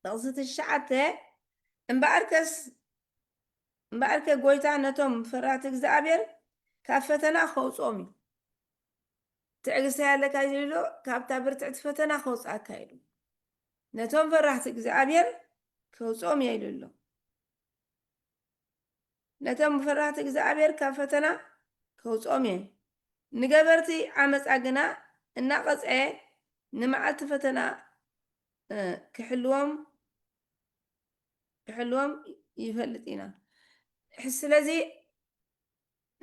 ጥቕሲ 9 እምበኣርከ ጎይታ ነቶም ፈራህቲ እግዚኣብሔር ካብ ፈተና ከውፅኦም እዩ ትዕግስተይ ኣለካ ኢሉ ካብታ ብርትዕቲ ፈተና ከውፅኣካ ኢሉ ነቶም ፈራህቲ እግዚኣብሔር ከውፅኦም እየ ኢሉ ኣሎ ነቶም ፈራህቲ እግዚኣብሔር ካብ ፈተና ከውፅኦም እየ ንገበርቲ ዓመፃ ግና እናቐፅዐ ንመዓልቲ ፈተና ክሕልዎም ይፈልጥ ኢና ስለዚ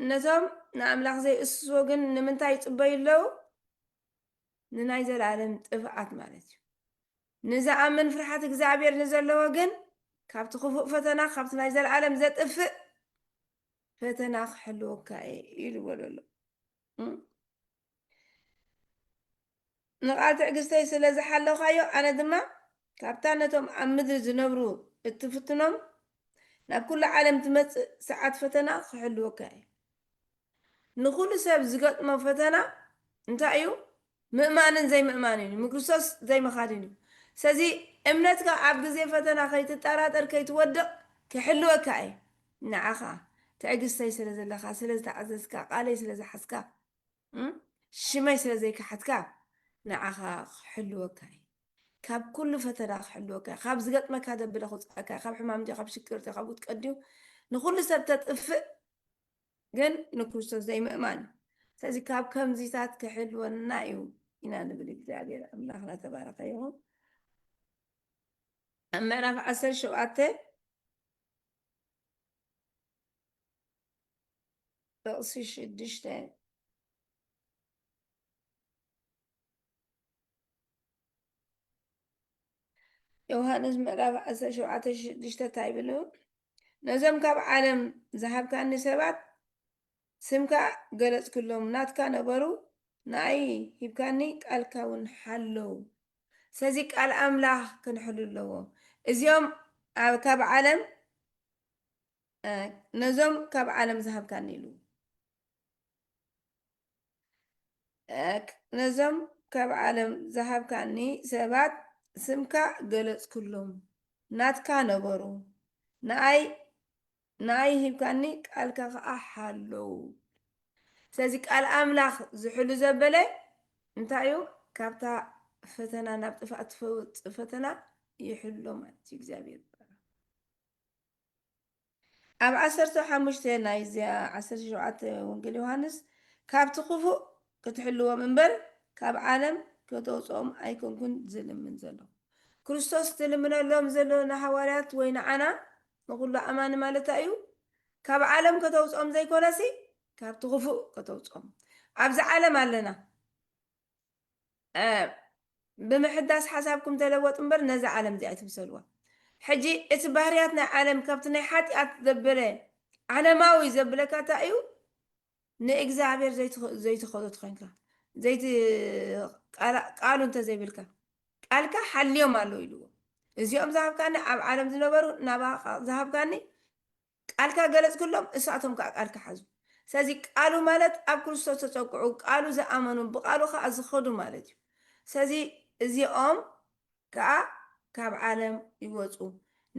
ነቶም ንኣምላኽ ዘይእስስዎ ግን ንምንታይ ይፅበዩ ኣለዉ ንናይ ዘለዓለም ጥፍኣት ማለት እዩ ንዝኣምን ፍርሓት እግዚኣብሔር ንዘለዎ ግን ካብቲ ክፉእ ፈተና ካብቲ ናይ ዘለዓለም ዘጥፍእ ፈተና ክሕልወካ ኢሉ በሎ ኣሎ ንቃል ትዕግስተይ ስለ ዝሓለኻዮ ኣነ ድማ ካብታ ነቶም ኣብ ምድሪ ዝነብሩ እትፍትኖም ናብ ኩሉ ዓለም ትመፅእ ሰዓት ፈተና ክሕልወካ እዩ ንኩሉ ሰብ ዝገጥሞ ፈተና እንታይ እዩ ምእማንን ዘይምእማንን እዩ ምክርስቶስ ዘይመኻድን እዩ ስለዚ እምነትካ ኣብ ግዜ ፈተና ከይትጠራጠር ከይትወድቕ ክሕልወካ እዩ ንዓኻ ትዕግስተይ ስለ ዘለካ ስለ ዝተዓዘዝካ ቃለይ ስለ ዝሓዝካ ሽመይ ስለ ዘይከሓትካ ንዓኻ ክሕልወካ እዩ ካብ ኩሉ ፈተና ክሕልወካ ካብ ዝገጥመካ ደብለ ክውፅአካ ካብ ሕማም ካብ ሽቅርቲ ካብ ውትቀድዩ ንኩሉ ሰብ ተጥፍእ ግን ንክርስቶስ ዘይምእማን ስለዚ ካብ ከምዚታት ክሕልወና እዩ ኢና ንብል እግዚኣብሔር ኣምላኽና ተባረኸ ይኹን ኣብ ምዕራፍ 17 ጥቕሲ 6 ዮሃንስ ምዕራፍ 17:6 እንታይ ይብሉ ነዞም ካብ ዓለም ዝሃብካኒ ሰባት ስምካ ገለፅክሎም ናትካ ነበሩ ንኣይ ሂብካኒ ቃልካ እውን ሓለዉ ስለዚ ቃል ኣምላኽ ክንሕሉ ኣለዎ እዚኦም ካብ ዓለም ነዞም ካብ ዓለም ዝሃብካኒ ኢሉ ነዞም ካብ ዓለም ዝሃብካኒ ሰባት ስምካ ገለፅክሎም ናትካ ነበሩ ንኣይ ሂብካኒ ቃልካ ከዓ ሓለዉ ስለዚ ቃል ኣምላኽ ዝሕሉ ዘበለ እንታይ እዩ ካብታ ፈተና ናብ ጥፋእ ትፈውፅእ ፈተና ይሕሎ ማለት እዩ እግዚኣብሔር ኣብ 15 ናይ 17 ወንጌል ዮሃንስ ካብቲ ክፉእ ክትሕልዎም እምበር ካብ ዓለም ከተውፅኦም ኣይኮንኩን ዝልምን ዘሎ ክርስቶስ ትልምነሎም ዘሎ ንሓዋርያት ወይ ንዓና ንኩሉ ኣማኒ ማለት እዩ ካብ ዓለም ከተውፅኦም ዘይኮነሲ ካብቲ ክፉእ ከተውፅኦም ኣብዚ ዓለም ኣለና ብምሕዳስ ሓሳብኩም ተለወጥ እምበር ነዚ ዓለም እዚኣ ትምሰልዋ حجي اتبهرياتنا عالم كابتنا حاتيات زبله علماوي زبلك تايو نإجزابير زيت خذت خنكا زيت قالوا انت زي بلكا قالك حليهم قالوا يلو እዚኦም ዝሃብካኒ ኣብ ዓለም ዝነበሩ ናባኻ ዝሃብካኒ ቃልካ ገለጽ ኩሎም እሳቶም ከዓ ቃልካ ሓዙ ስለዚ ቃሉ ማለት ኣብ ክርስቶስ ተጸቅዑ ቃሉ ዝኣመኑ ብቃሉ ከዓ ዝኸዱ ማለት እዩ ስለዚ እዚኦም ከዓ ካብ ዓለም ይወፁ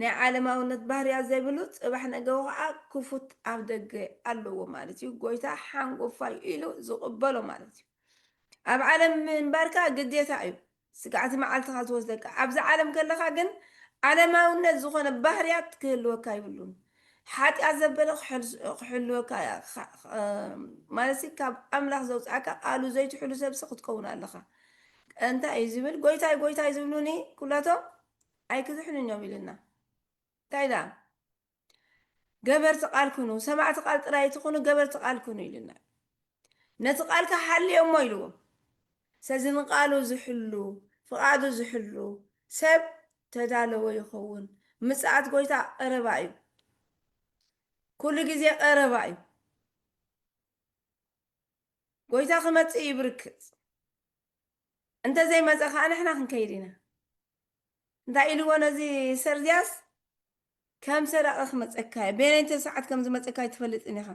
ናይ ዓለማውነት ባህርያት ዘይብሉ ጽባሕ ነገሩ ከዓ ክፉት ኣብ ደገ ኣለዎ ማለት እዩ ጎይታ ሓንጎፋይ ኢሉ ዝቕበሎ ማለት እዩ ኣብ ዓለም ምንባርካ ግዴታ እዩ ስጋዕቲ መዓልትኻ ዝወስደካ ኣብዚ ዓለም ከለኻ ግን ዓለማውነት ዝኾነ ባህርያት ክህልወካ ይብሉን ሓጢኣት ዘበለ ክሕልወካ ማለት ካብ ኣምላኽ ዘውፅኣካ ቃሉ ዘይትሕሉ ሰብሲ ክትከውን ኣለኻ እንታይ እዩ ዝብል ጎይታይ ዝብሉኒ ኩላቶም ኣይክዝሕሉን እዮም ኢልና እንታይ ዳ ገበርቲ ቃል ኩኑ ሰማዕቲ ቃል ጥራይ ትኹኑ ገበርቲ ቃል ኩኑ ኢልና ነቲ ቃልካ ሓልዮሞ ኢልዎም ስለዚ ንቃሉ ዝሕሉ ፍቓዱ ዝሕሉ ሰብ ተዳለወ ይኸውን ምጽኣት ጎይታ ቀረባ እዩ ኩሉ ግዜ ቀረባ እዩ ጎይታ ክመጽእ ይብርክጽ እንተዘይመጸ ከዓ ንሕና ክንከይድ ኢና እንታይ ኢልዎ ነዚ ሰርድያስ ከም ሰረቐ ክመጸካ በየነይቲ ሰዓት ከም ዝመጸካ ኣይትፈልጥን ኢኻ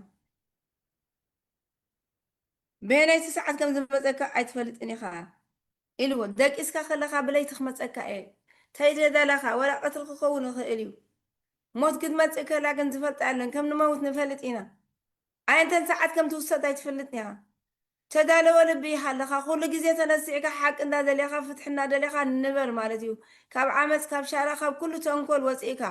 በየነይቲ ሰዓት ከም ዝመጸካ ኣይትፈልጥን ኢኻ ኢልዎ ደቂስካ ከለኻ ብለይቲ ክመጸካ እየ ተይደለኻ ወላ ቀትሪ ክኸውን ይኽእል እዩ ሞት ክትመጽእ ከላ ግን ዝፈልጥ ኣለን ከም ንመውት ንፈልጥ ኢና ኣየንተን ሰዓት ከም ትውሰድ ኣይትፈልጥን ኢኻ ተዳለወ ልቢ ኢኻ ኣለኻ ኩሉ ግዜ ተነሲዕካ ሓቂ እንዳደልኻ ፍትሒ እንዳደልኻ ንበር ማለት እዩ ካብ ዓመፅ ካብ ሻራ ካብ ኩሉ ተንኮል ወፂእካ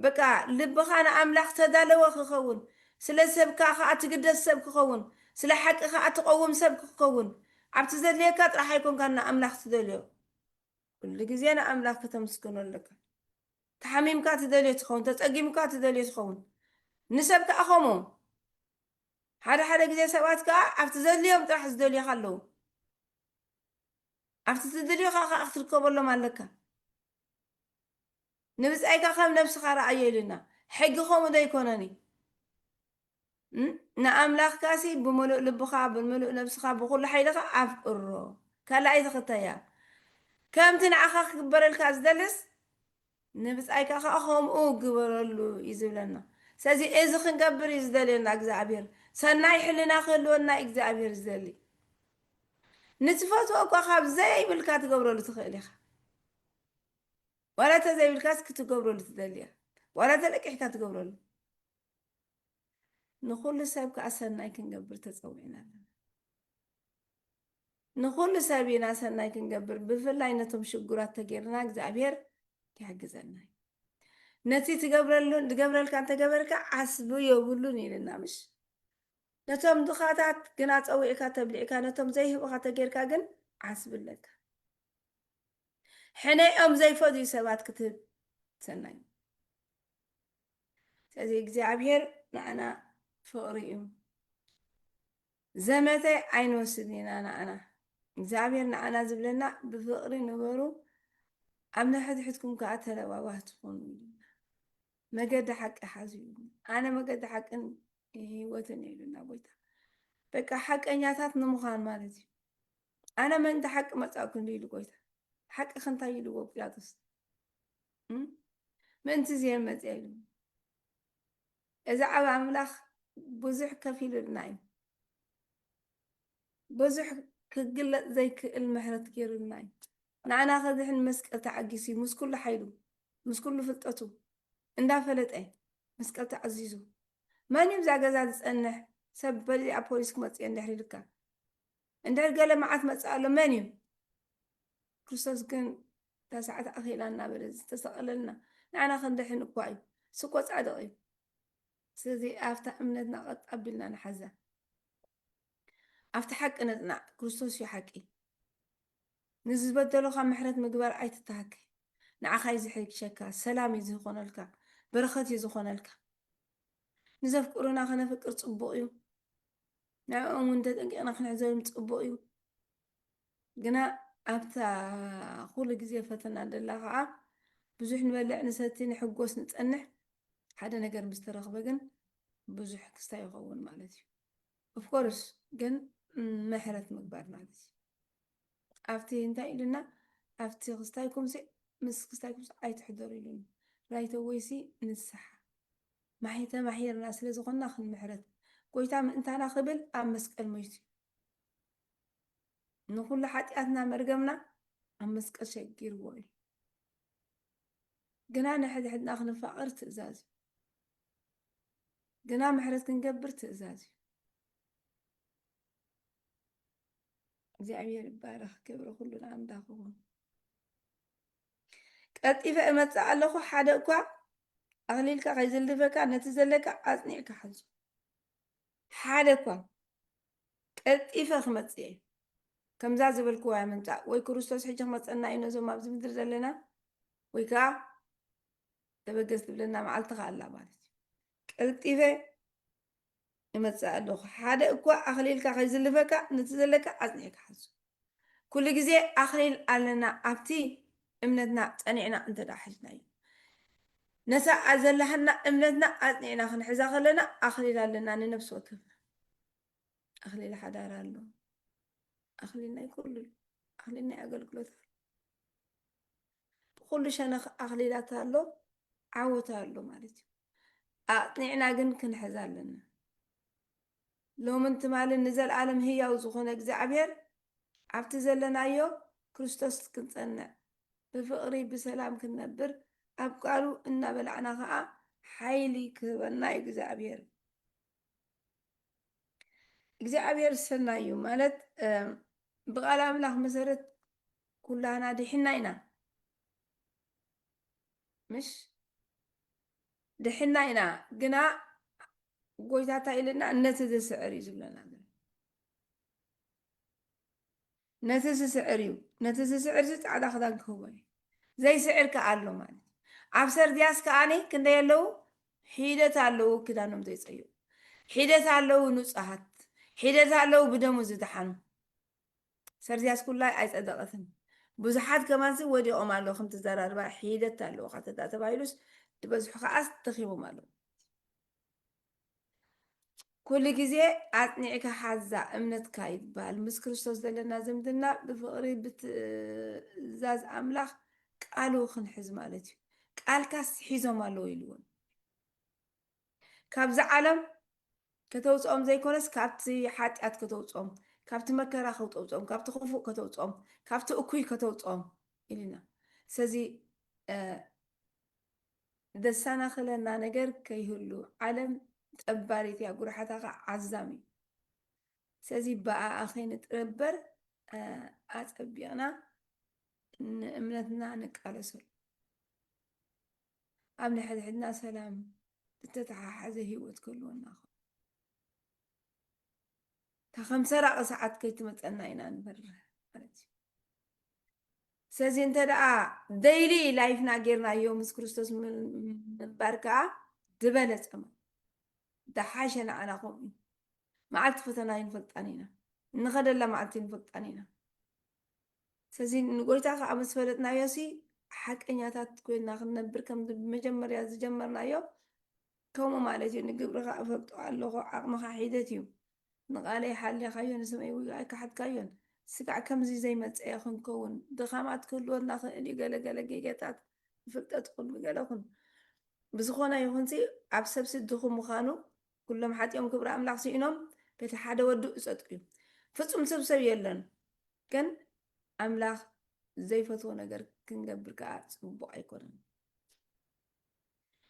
በቃ ልብኻ ንኣምላኽ ተዳለወ ክኸውን ስለ ሰብካ ከዓ ትግደስ ሰብ ክኸውን ስለ ሓቂ ከዓ ትቀውም ሰብ ክኸውን ኣብቲ ዘድልየካ ጥራሕ ኣይኮንካ ንኣምላኽ ትደልዮ ኩሉ ግዜ ንኣምላኽ ከተመስግኖ ኣለካ ተሓሚምካ ትደልዮ ትኸውን ተጸጊምካ ትደልዮ ትኸውን ንሰብ ከዓ ከምኡ ሓደ ግዜ ሰባት ከዓ ኣብቲ ዘድልዮም ጥራሕ ዝደልዩኻ ኣለዉ ኣብቲ ትደልዮኻ ከዓ ክትርከበሎም ኣለካ ንብፅዓይካ ከም ነብስኻ ረኣዮ ኢልና ሕጊ ከምኡ ዶ ይኮነኒ ንኣምላኽ ካሲ ብምሉእ ልብኻ ብምሉእ ነብስኻ ብኩሉ ሓይልኻ ኣፍቅሮ ካልኣይ ተኸተያ ከምቲ ንዓኻ ክግበረልካ ዝደልስ ንብፅዓይካ ከዓ ከምኡ ግበረሉ እዩ ዝብለና ስለዚ እዚ ክንገብር እዩ ዝደልየና እግዚኣብሔር ሰናይ ሕልና ክህልወና እግዚኣብሔር ዝደሊ ንትፈትዎ እኳ ካብ ዘይብልካ ትገብረሉ ትኽእል ኢኻ ዋላ ተዘይብልካስ ክትገብረሉ ትደሊ ኢኻ ዋላ ተለቂሕካ ትገብረሉ ንኩሉ ሰብ ከዓ ሰናይ ክንገብር ተፀዊዕና ኣለና ንኩሉ ሰብ ኢና ሰናይ ክንገብር ብፍላይ ነቶም ሽጉራት ተገይርና እግዚኣብሔር ይሕግዘና ነቲ ትገብረልካ እንተገበርካ ዓስቢ የብሉን ኢልና ምሽ ነቶም ድኻታት ግና ፀዊዕካ ተብሊዕካ ነቶም ዘይህቡኻ ተገይርካ ግን ዓስብለካ ሕነኦም ዘይፈትዩ ሰባት ክትህብ ሰናይ ስለዚ እግዚኣብሔር ንዓና ፍቕሪ እዩ ዘመተ ኣይንወስድ ኢና ንዓና እግዚኣብሔር ንዓና ዝብለና ብፍቕሪ ንበሩ ኣብ ነሕድሕድኩም ከዓ ተለዋዋህ ትኾኑ ኢሉና መገዲ ሓቂ ሓዙ ኢሉና ኣነ መገዲ ሓቅን ህይወትን ኢሉና ጎይታ በቃ ሓቀኛታት ንምዃን ማለት እዩ ኣነ መንታ ሓቂ መጻእኩ ኢሉ ጎይታ ሓቂ ክንታይ ኢልዎ ጲላጦስ ምእንቲ ዝየ መፅአ ኢሉ እዚ ዓብ ኣምላኽ ብዙሕ ከፍ ኢሉልና እዩ ብዙሕ ክግለጽ ዘይክእል ምሕረት ገይሩልና እዩ ንዓና ከዝሕን መስቀል ተዓጊሱ ምስ ኩሉ ሓይሉ ምስ ኩሉ ፍልጠቱ እንዳፈለጠ መስቀል ተዓዚዙ መን እዩ ብዛ ገዛ ዝጸንሕ ሰብ በሊዕ ፖሊስ ክመጽእ እንድሕር ኢልካ እንድሕር ገለ መዓት መጽእ ኣሎ መን እዩ ክርስቶስ ግን ተሰዓት ኣኺላ እናበለ ዝተሰቐለልና ንዓና ክንድሕን እኳ እዩ ስኮ ጻድቕ እዩ ስለዚ ኣብታ እምነትና ቀጥ ኣቢልና ንሓዛ ኣብቲ ሓቂ ነጽናዕ ክርስቶስ እዩ ሓቂ ንዝበደሉኻ ምሕረት ምግባር ኣይትተሃከ ንዓኻ እዩ ዝሕግሸካ ሰላም እዩ ዝኾነልካ በረኸት እዩ ዝኾነልካ ንዘፍቅሩና ክነፍቅር ጽቡቕ እዩ ንዕኦም እውን ተጠንቂቕና ክንሕዘሎም ጽቡቕ እዩ ግና ኣብታ ኩሉ ግዜ ፈተና ደላ ከዓ بزح نبلع نستي نحقوس نتأنح حدا نجر مسترخبة جن بزح كستاي يقون مالتي of course جن محرة مقبار مالتي أفتي انتاي لنا أفتي كستايكم سي مس كستايكم سي أي تحضري لنا رايتو ويسي نسحة ما حيتا ما حير الناس اللي زغنا خن محرة قويتا انت أنا قبل أم مسك الميتي نقول لحاتياتنا مرقمنا أم مسك أشجير ويل قنانا حد ناخذ فقر تأزازي قنا محرز كنقبر تأزازي زي عبير بارخ كبر كلنا عم داخلهم كتيفة أما تسألخو حدقوا أغليلك غيزل دفكا نتزلك أصنعك حزو حدقوا كتيفة خمتسي كم زازب الكوا من تا ويكروستوس حجة خمتسألنا إنو زو مابز مدر زلنا ويكا تبقى لنا معلتها على بالي كتيفة أما تسألخو حدقوا أغليلك غيزل دفكا نتزلك أصنعك حزو كل جزء أخليل علينا أبتي إمنتنا تنعنا أنت داحجنا نسا أزلهنا إمنتنا أتنعنا خنحزا خلنا أخليل علينا نفس وكف أخليل حدار له أخليلنا يكل أخليلنا أقل كلث كل شيء أخليلات له عوت له مالتي أتنعنا جن كنحزا لنا لو من تمال النزل عالم هي وزخونك زعبير عبت زلنا أيو كريستوس كنتنا بفقري بسلام كنبر أبقالو إنا بلعنا خاء حيلي كبنا إجزابير سنايو مالت بقال أملاخ مسرت كلنا دحناينا مش دحناينا قنا قويتاتا إلنا نتز سعري زبلنا نتز سعري على خدان كوباي زي سعر كألو مالت عبسر دياس كأني كندا يلو حيدة تعلو كده نم زي سيو حيدة تعلو نصحت حيدة تعلو بدمو زدحانو سردياس كلها عايز أدقتن بزحات كمان سي ودي أمالو خمت زار أربع حيدة تعلو خاطر داتا بايلوس تبزحو خاص تخيبو مالو كل جزء عتنيك حزة أمنت كايد بالمس كريستوس دلنا زمدنا بفقري زاز أملاخ قالوا خنحز مالتي قال كاس حيزو مالو يلون كابز عالم كتوصم زي كونس كابتي حاتيات كتوصم كابتي مكرا كتوصم كابتي خفو كتوصم كابتي أكوي كتوصم إلينا سزي دسانا خلنا نجر كيهلو عالم تقباريتي أقول حتى عزامي سزي بقى أخي نتقبر أتقبيانا أمنتنا نكالسل أمن حد حدنا سلام تتححزه هيوت كلنا ناخذ تخمسة رأس ساعات كي تمتقنا إنا نبر سازي انت دقا دايلي لايفنا غيرنا يوم كريستوس من بركة دبلت أما دحاشنا أنا قومي ما عاد فتنا ينفلطانينا نغد الله ما عاد ينفلطانينا سازي نقول تاخ أمس فلتنا يوسي حق إنياتات كوينا خنبر كم مجمر يا زجمرنا يو كوما مالتي نقبرها أفلطو على عقمها حيدتيو نقالي حالي خايون سمعي ويقاي كحد كايون سكع كم زي ما تسيخن كون دخامات كل ودنا اللي قال جيجاتات فلتت قل بقالكن بزخونا يخونسي عبسب سدخو مخانو كلهم حتى يوم كبر أملاق سينهم بتحدى ودو أسأتكم فتصم سبسب يلن كان أملاق زي فتوى نجر كن قبل كعات بوعي كورن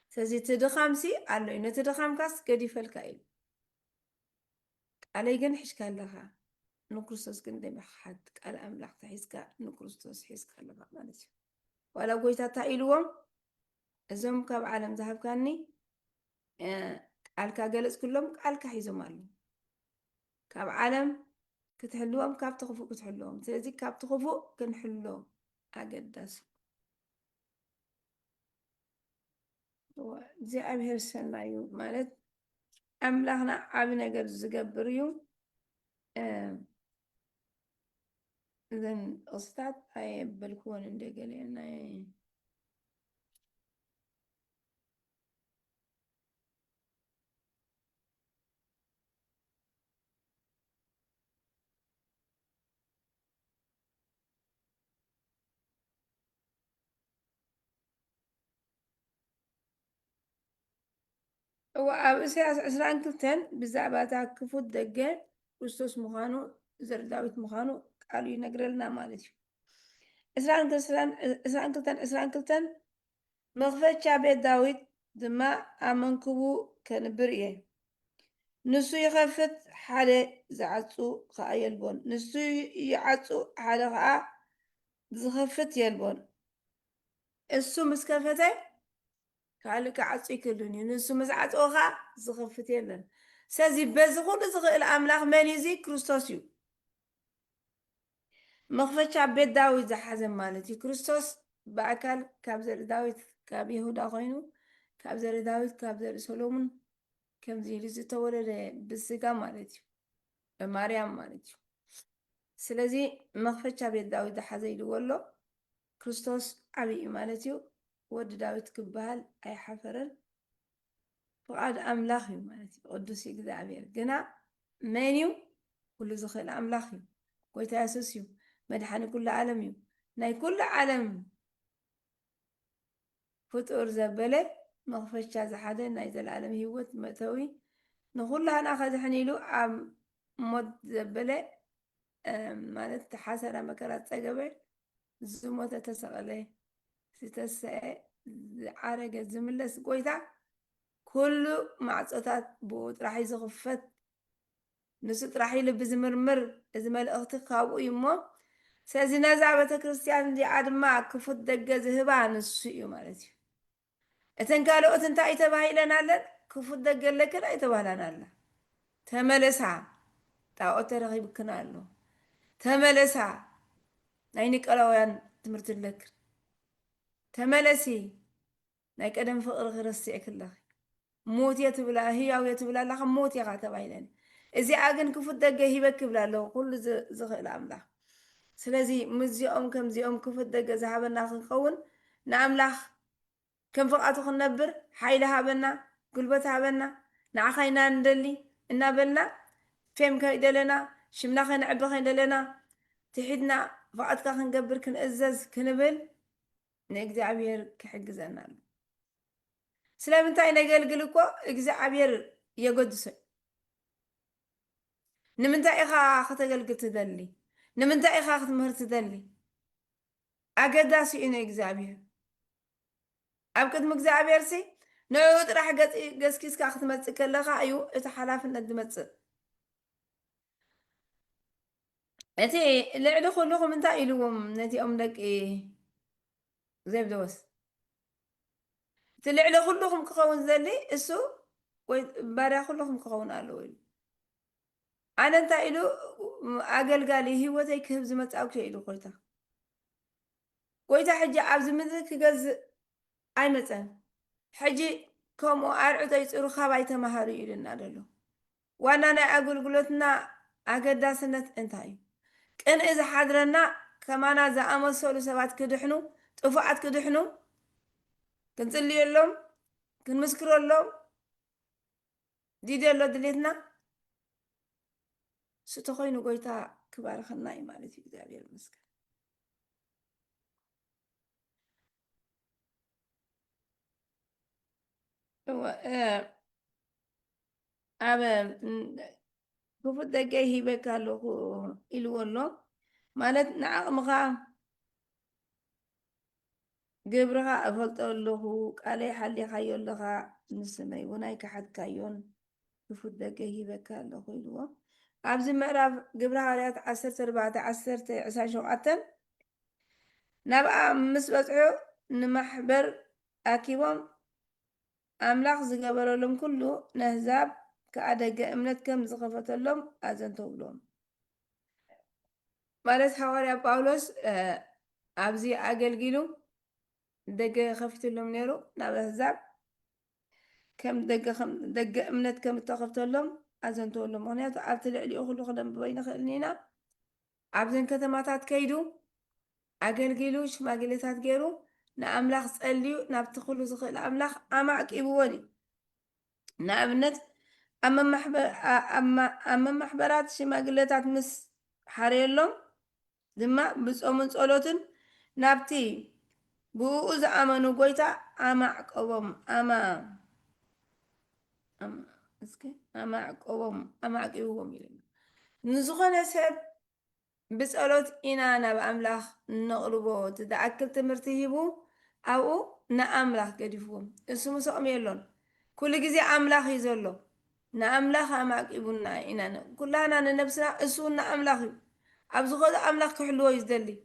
سازي تدخامسي على إنه تدخام كاس كدي فالكايل علي جن حش كان لها نكرستوس كن دم حد على أملاق تحسك نكرستوس حسك لها مالتي ولا قويت تايلوم زم كاب عالم ذهب كاني قالك جلس كلهم قالك حيزو مالو كاب عالم كتحلوهم كاب تخفو كتحلوهم سلازي كاب تخفو كنحلوهم أقدس زي أبهر السنايو مالت أملاحنا عابنا قد زقبريو إذن أستاذ أي بلكون عندي قالينا وأب إسياس 22 بزعبة كفوت دقة ክርስቶስ ምዃኑ ዘር ዳዊት ምዃኑ ቃሉ ይነግረልና ማለት እዩ 22 መኽፈቻ ቤት ዳዊት ድማ ኣብ መንክቡ ከንብር እየ ንሱ ይኸፍት ሓደ ዝዓፁ ከዓ የልቦን ንሱ ይዓፁ ሓደ ከዓ ዝኸፍት የልቦን እሱ ምስ ከፈተ ካልእ ክዓፁ ይክእልን እዩ ንሱ ምስ ዓፅኦ ከዓ ዝኸፍት የለን ስለዚ በዚ ኩሉ ዝኽእል ኣምላኽ መን እዩ እዚ ክርስቶስ እዩ መኽፈቻ ቤት ዳዊት ዝሓዘ ማለት እዩ ክርስቶስ ብኣካል ካብ ዘርኢ ዳዊት ካብ ይሁዳ ኮይኑ ካብ ዘርኢ ዳዊት ካብ ዘርኢ ሰሎሙን ከምዚ ኢሉ ዝተወለደ ብስጋ ማለት እዩ ብማርያም ማለት እዩ ስለዚ መኽፈቻ ቤት ዳዊት ዝሓዘ ኢልዎ ኣሎ ክርስቶስ ዓብይ ማለት እዩ ወዲ ዳዊት ክበሃል ኣይሓፈረን ፍቃድ ኣምላኽ እዩ ማለት እዩ ቅዱስ እግዚኣብሔር ግና መን እዩ ኩሉ ዝኽእል ኣምላኽ እዩ ጎይታ የሱስ እዩ መድሓኒ ኩሉ ዓለም እዩ ናይ ኩሉ ዓለም ፍጡር ዘበለ መኽፈቻ ዝሓዘ ናይ ዘለዓለም ሂወት መእተዊ ንኩላና ከድሕን ኢሉ ኣብ ሞት ዘበለ ማለት ተሓሰረ መከራ ፀገበ ዝሞተ ተሰቐለ ዝተስዐ ዝዓረገ ዝምለስ ጎይታ ኩሉ ማዕፆታት ብኡ ጥራሕ እዩ ዝኽፈት ንሱ ጥራሕ ኢሉ ብዝምርምር እዚ መልእኽቲ ካብኡ እዩ እሞ ስለዚ ነዛ ቤተክርስትያን እዚኣ ድማ ክፉት ደገ ዝህባ ንሱ እዩ ማለት እዩ እተን ካልኦት እንታይ ተባሂለን ኣለን ክፉት ደገ ኣለክን ኣይተባህላን ኣላ ተመለሳ ጣዖት ተረኺብክና ኣሎ ተመለሳ ናይ ኒቀላውያን ትምህርቲ ኣለክን ተመለሲ ናይ ቀደም ፍቅሪ ክርስቲዕ ክለኺ ሞት እየ ትብላ ህያው እየ ትብላ ኣለኻ ሞት ኢኻ ተባሂለን እዚኣ ግን ክፉት ደገ ሂበክ ይብላ ኣለዉ ኩሉ ዝኽእል ኣምላኽ ስለዚ ምዚኦም ከምዚኦም ክፉት ደገ ዝሃበና ክንኸውን ንኣምላኽ ከም ፍቓቱ ክንነብር ሓይሊ ሃበና ጉልበት ሃበና ንዓኻ ኢና ንደሊ እናበልና ፌም ከይደለና ሽምና ከንዕቢ ከይደለና ትሒድና ፍቓድካ ክንገብር ክንእዘዝ ክንብል ንእግዚኣብሔር ክሕግዘና ኣሎ ስለምንታይ ነገልግል እኮ እግዚኣብሔር የገድሶ ንምንታይ ኢኻ ከተገልግል ትደሊ ንምንታይ ኢኻ ክትምህር ትደሊ ኣገዳሲ እዩ ንእግዚኣብሔር ኣብ ቅድሚ እግዚኣብሔር ሲ ንዕኡ ጥራሕ ገስኪስካ ክትመፅእ ከለኻ እዩ እቲ ሓላፍነት ዝመፅእ እቲ ልዕሊ ኩልኩም እንታይ ኢልዎም ነቲኦም ደቂ ዘብደወስ እቲ ልዕሊ ኩልኩም ክኸውን ዘሊ እሱ ወይ ባርያ ኩልኩም ክኸውን ኣለዎ ኢሉ ኣነ እንታይ ኢሉ ኣገልጋሊ ሂወተይ ክህብ ዝመፃውክ ኢሉ ጎይታ ሕጂ ኣብዚ ምድሪ ክገዝእ ኣይመፀን ሕጂ ከምኡ ኣርዑተይ ፅሩ ካባይ ተማሃሩ ኢሉና ደሎ ዋና ናይ ኣገልግሎትና ኣገዳስነት እንታይ እዩ ቅንኢ ዝሓድረና ከማና ዝኣመሰሉ ሰባት ክድሕኑ ጥፉዓት ክድሕኑ ክንፅልየሎም ክንምስክረሎም ዲደሎ ድሌትና ስቶ ኮይኑ ጎይታ ክባርኸና እዩ ማለት እዩ እግዚኣብሔር ይመስገን ኣብ ክፉት ደገ ሂበካ ኣለኹ ኢልዎ ኣሎ ማለት ንዓቕምኻ ግብርኻ እፈልጦ ኣለኹ ቃለይ ሓሊኻዮ ኣለኻ ንስመይ እውን ኣይከሓድካዮን ክፉት ደገ ሂበካ ኣለኹ ኢልዎ ኣብዚ ምዕራፍ ግብረ ሃዋርያት 14:27 ናብኣ ምስ በፅሑ ንማሕበር ኣኪቦም ኣምላኽ ዝገበረሎም ኩሉ ነህዛብ ከዓ ደገ እምነት ከም ዝኸፈተሎም ኣዘንተብሎም ማለት ሃዋርያ ጳውሎስ ኣብዚ ኣገልጊሉ ደገ ከፊትሎም ነይሩ ናብ ኣህዛብ ከም ደገ እምነት ከም እተኸፍተሎም ኣዘንተብሎም ምክንያቱ ኣብቲ ልዕሊኡ ኩሉ ክነብበ ይንኽእል ኢና ኣብዘን ከተማታት ከይዱ ኣገልጊሉ ሽማግሌታት ገይሩ ንኣምላኽ ፀልዩ ናብቲ ኩሉ ዝኽእል ኣምላኽ ኣማዕቂብዎን እዩ ንኣብነት ኣብ መማሕበራት ሽማግሌታት ምስ ሓርየሎም ድማ ብፆምን ፀሎትን ናብቲ ብኡ ዝኣመኑ ጎይታ ኣማዕቀቦም اسكي أما عقبهم يلنا نزخنا سب بسألت إنا أنا بأملاخ نقربو تدعكل تمرتيبو أو نأملاخ قدفهم اسمو سقم يلون كل جزي أملاخ يزلو نأملاخ أماك إبونا إنا كلنا ننبسنا اسو نأملاخ أبزغد أملاخ كحلو يزدلي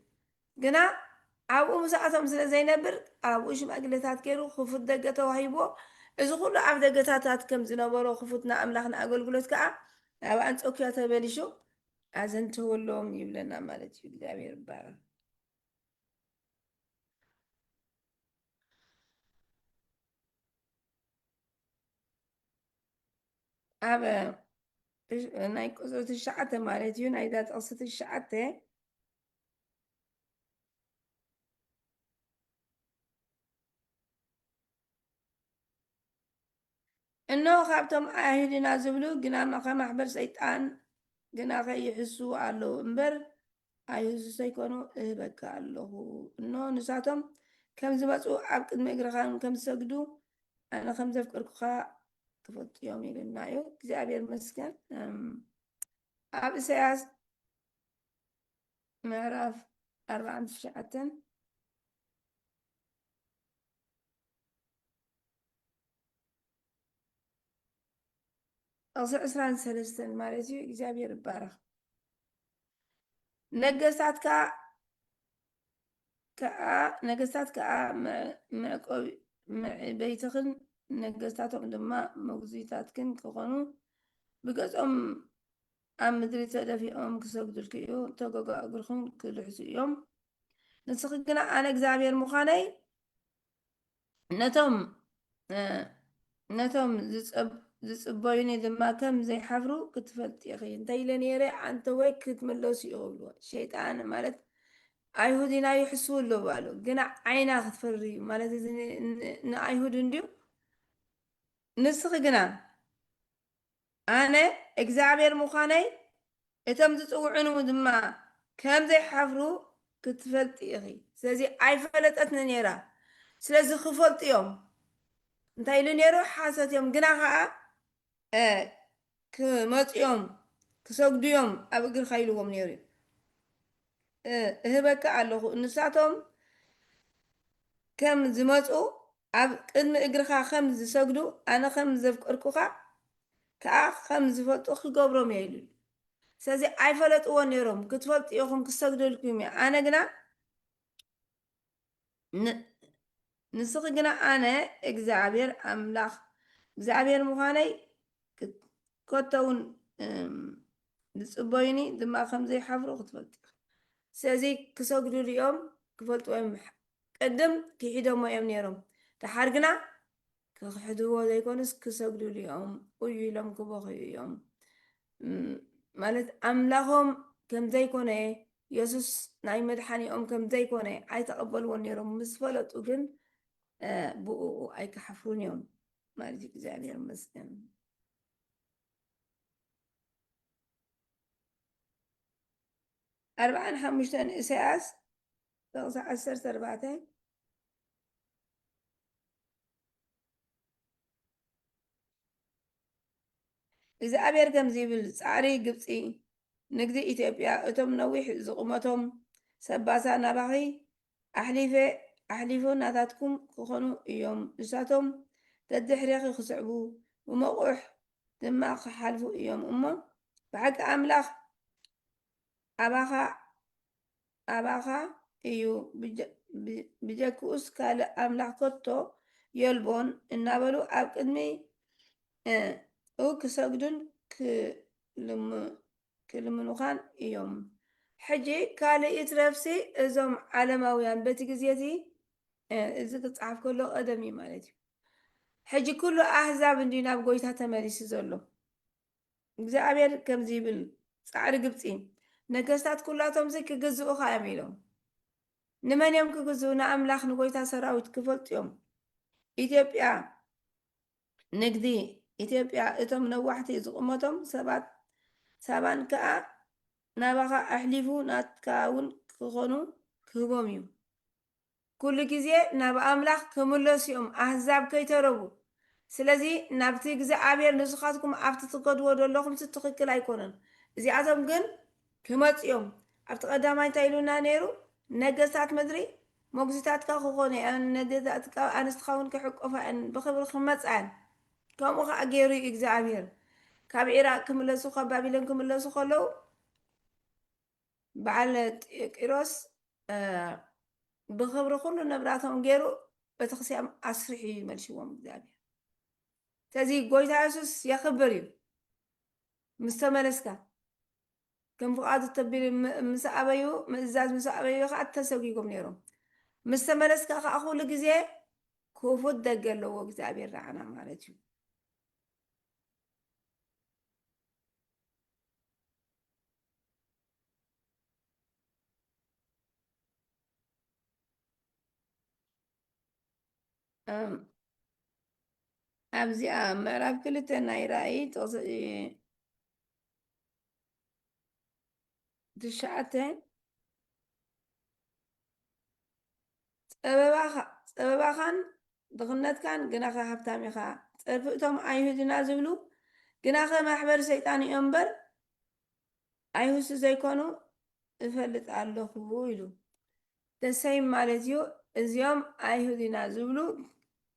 قنا أبو مساعتهم سنة زينبر أبو إيش مأقلتات كيرو خفت دقة وهيبو إذا كل عبد دقتات كم زنبرو خفتنا أملاخنا أقول قلت كأ أبو أنت أوكي تبالي شو أزنت هو اللوم يبلنا مالتي እግዚአብሔር ይባላል أب ناي قصة الشعتة مالتي نايدات قصة الشعتة إنه خابتم أهلنا زبلو قنا ما خا محبر سيطان قنا خا يحسوا على إمبر أيهزو سيكونوا بكا الله إنه نساتهم كم زبطوا عبد مقرخان كم سجدوا أنا خم زفكركوا تفوت يومي للنايو እግዚአብሔር ይመስገን ኣብ ኢሳያስ ምዕራፍ 49 أصل 23 ማለት እዩ እግዚአብሔር ይባረክ ነገስታት ከዓ ምዕቆብ በይትኽን ነገስታቶም ድማ መጉዚታትክን ክኾኑ ብገጾም ኣብ ምድሪ ተደፊኦም ክሰግዱልክ እዩ ተጎጋግርኹም ክልሕሱ እዮም ንስኺ ግና ኣነ እግዚኣብሔር ምዃነይ ነቶም ዝፅበዩኒ ድማ ከም ዘይሓፍሩ ክትፈልጥ ኢኺ እንታይ ኢለ ነይረ ኣንተ ወይ ክትምለሱ ይኽብልዎ ሸይጣን ማለት ኣይሁድና ይሕስቡ ኣለዎ ኣሉ ግና ዓይና ክትፈሪ ማለት ንኣይሁድ እንድዩ ንስኺ ግና ኣነ እግዚኣብሔር ምዃነይ እቶም ዝፅውዕኑ ድማ ከም ዘይሓፍሩ ክትፈልጥ ኢኺ ስለዚ ኣይፈለጠትኒ ነይራ ስለዚ ክፈልጡ እዮም እንታይ ኢሉ ነይሩ ሓሰት እዮም ግና ከዓ ክመፅኦም ክሰግዱ እዮም ኣብ እግርካ ኢልዎም ነይሩ እህበካ ኣለኹ ንሳቶም ከም ዝመፁ ኣብ ቅድሚ እግርካ ከም ዝሰግዱ ኣነ ከም ዘፍቀርኩኻ ከዓ ከም ዝፈልጡ ክገብሮም እየ ኢሉ ስለዚ ኣይፈለጥዎ ነይሮም ክትፈልጡ ኢኹም ክሰግደልኩም እየ ኣነ ግና ንስኺ ግና ኣነ እግዚኣብሔር ኣምላኽ እግዚኣብሔር ምዃነይ ኮተውን ዝፅበዩኒ ድማ ከም ዘይሓፍሩ ክትፈልጡ ስለዚ ክሰግዱሉ እዮም ክፈልጡ እዮም ቅድም ክሒዶሞ እዮም ነይሮም ድሓር ግና ክሕድዎ ዘይኮኑስ ክሰግዱሉ እዮም እዩ ኢሎም ክበኽዩ እዮም ማለት ኣምላኾም ከም ዘይኮነ ኢየሱስ ናይ መድሓኒኦም ከም ዘይኮነ ኣይተቐበልዎን ነይሮም ምስ ፈለጡ ግን ብኡ ኣይክሓፍሩን እዮም ማለት እግዚኣብሔር ይመስገን 45 ኢሳያስ 14 እግዚኣብሔር ከምዚ ይብል ፃዕሪ ግብፂ ንግዲ ኢትዮጵያ እቶም ነዊሕ ዝቕመቶም ሰባሳ ናባኺ ኣሕሊፎ ናታትኩም ክኾኑ እዮም ንሳቶም ደድሕሪኺ ክስዕቡ ብመቑሕ ድማ ክሓልፉ እዮም እሞ ብሓቂ ኣምላኽ ኣባኻ እዩ ብጀክኡስ ካልእ ኣምላኽ ከቶ የልቦን እናበሉ ኣብ ቅድሚ ክሰግዱን ክልምኑኻን እዮም ሕጂ ካልእት ረፍሲ እዞም ዓለማውያን በቲ ግዜቲ እዚ ክፀሓፍ ከሎ ቀደም እዩ ማለት እዩ ሕጂ ኩሉ ኣሕዛብ እንዲ ናብ ጎይታ ተመሊሱ ዘሎ እግዚኣብሔር ከምዚ ይብል ፃዕሪ ግብፂ ነገስታት ኩላቶም ክግዝኡኻ እዮም ኢሎም ንመን እዮም ክግዝኡ ንኣምላኽ ንጎይታ ሰራዊት ክፈልጡ እዮም ኢትዮጵያ ንግዲ ኢትዮጵያ እቶም ነዋሕቲ ዝቕመቶም ሰባን ከዓ ናባኻ ኣሕሊፉ ናትካ እውን ክኾኑ ክህቦም እዩ ኩሉ ግዜ ናብ ኣምላኽ ክምለሱ እዮም ኣሕዛብ ከይተረቡ ስለዚ ናብቲ እግዚኣብሔር ንስኻትኩም ኣብቲ ትከድዎ ዘለኹም ትክክል ኣይኮነን እዚኣቶም ግን ክመፅኦም ኣብቲ ቀዳማይ እንታይ ኢሉና ነይሩ ነገስታት ምድሪ ሞግዚታትካ ክኾኑ እየን ነገስታትካ ኣንስትኻ እውን ክሕቆፋ እየን ብክብሪ ክመፅአን ከምኡ ከዓ ገይሩ እዩ እግዚኣብሔር ካብ ኢራቅ ክምለሱ ካብ ባቢሎን ክምለሱ ከለዉ በዓል ቂሮስ ብክብሪ ኩሉ ንብራቶም ገይሩ ቤተክርስትያን ኣስሪሑ ይመልሽዎም እግዚኣብሔር ስለዚ ጎይታ የሱስ የኽብር እዩ ምስ ተመለስካ ከም ፍቓዱ ተቢሉ ምስ ኣበዩ ምእዛዝ ምስ ኣበዩ ከዓ ተሰጊጎም ነይሮም ምስ ተመለስካ ከዓ ኩሉ ግዜ ክፉት ደገ ኣለዎ እግዚኣብሔር ዳዓና ማለት እዩ ኣብዚኣ ምዕራፍ 2 ናይ ራእይ ትሽዓተ ፀበባኻን ድኽነትካን ግናኸ ሃብታም ኢኻ ፀርፊ እቶም ኣይሁድና ዝብሉ ግናኸ ማሕበር ሰይጣን እዮም እምበር ኣይሁድ ዘይኮኑ እፈልጥ ኣለኹ ኢሉ ደሰይ ማለት እዩ እዚኦም ኣይሁድና ዝብሉ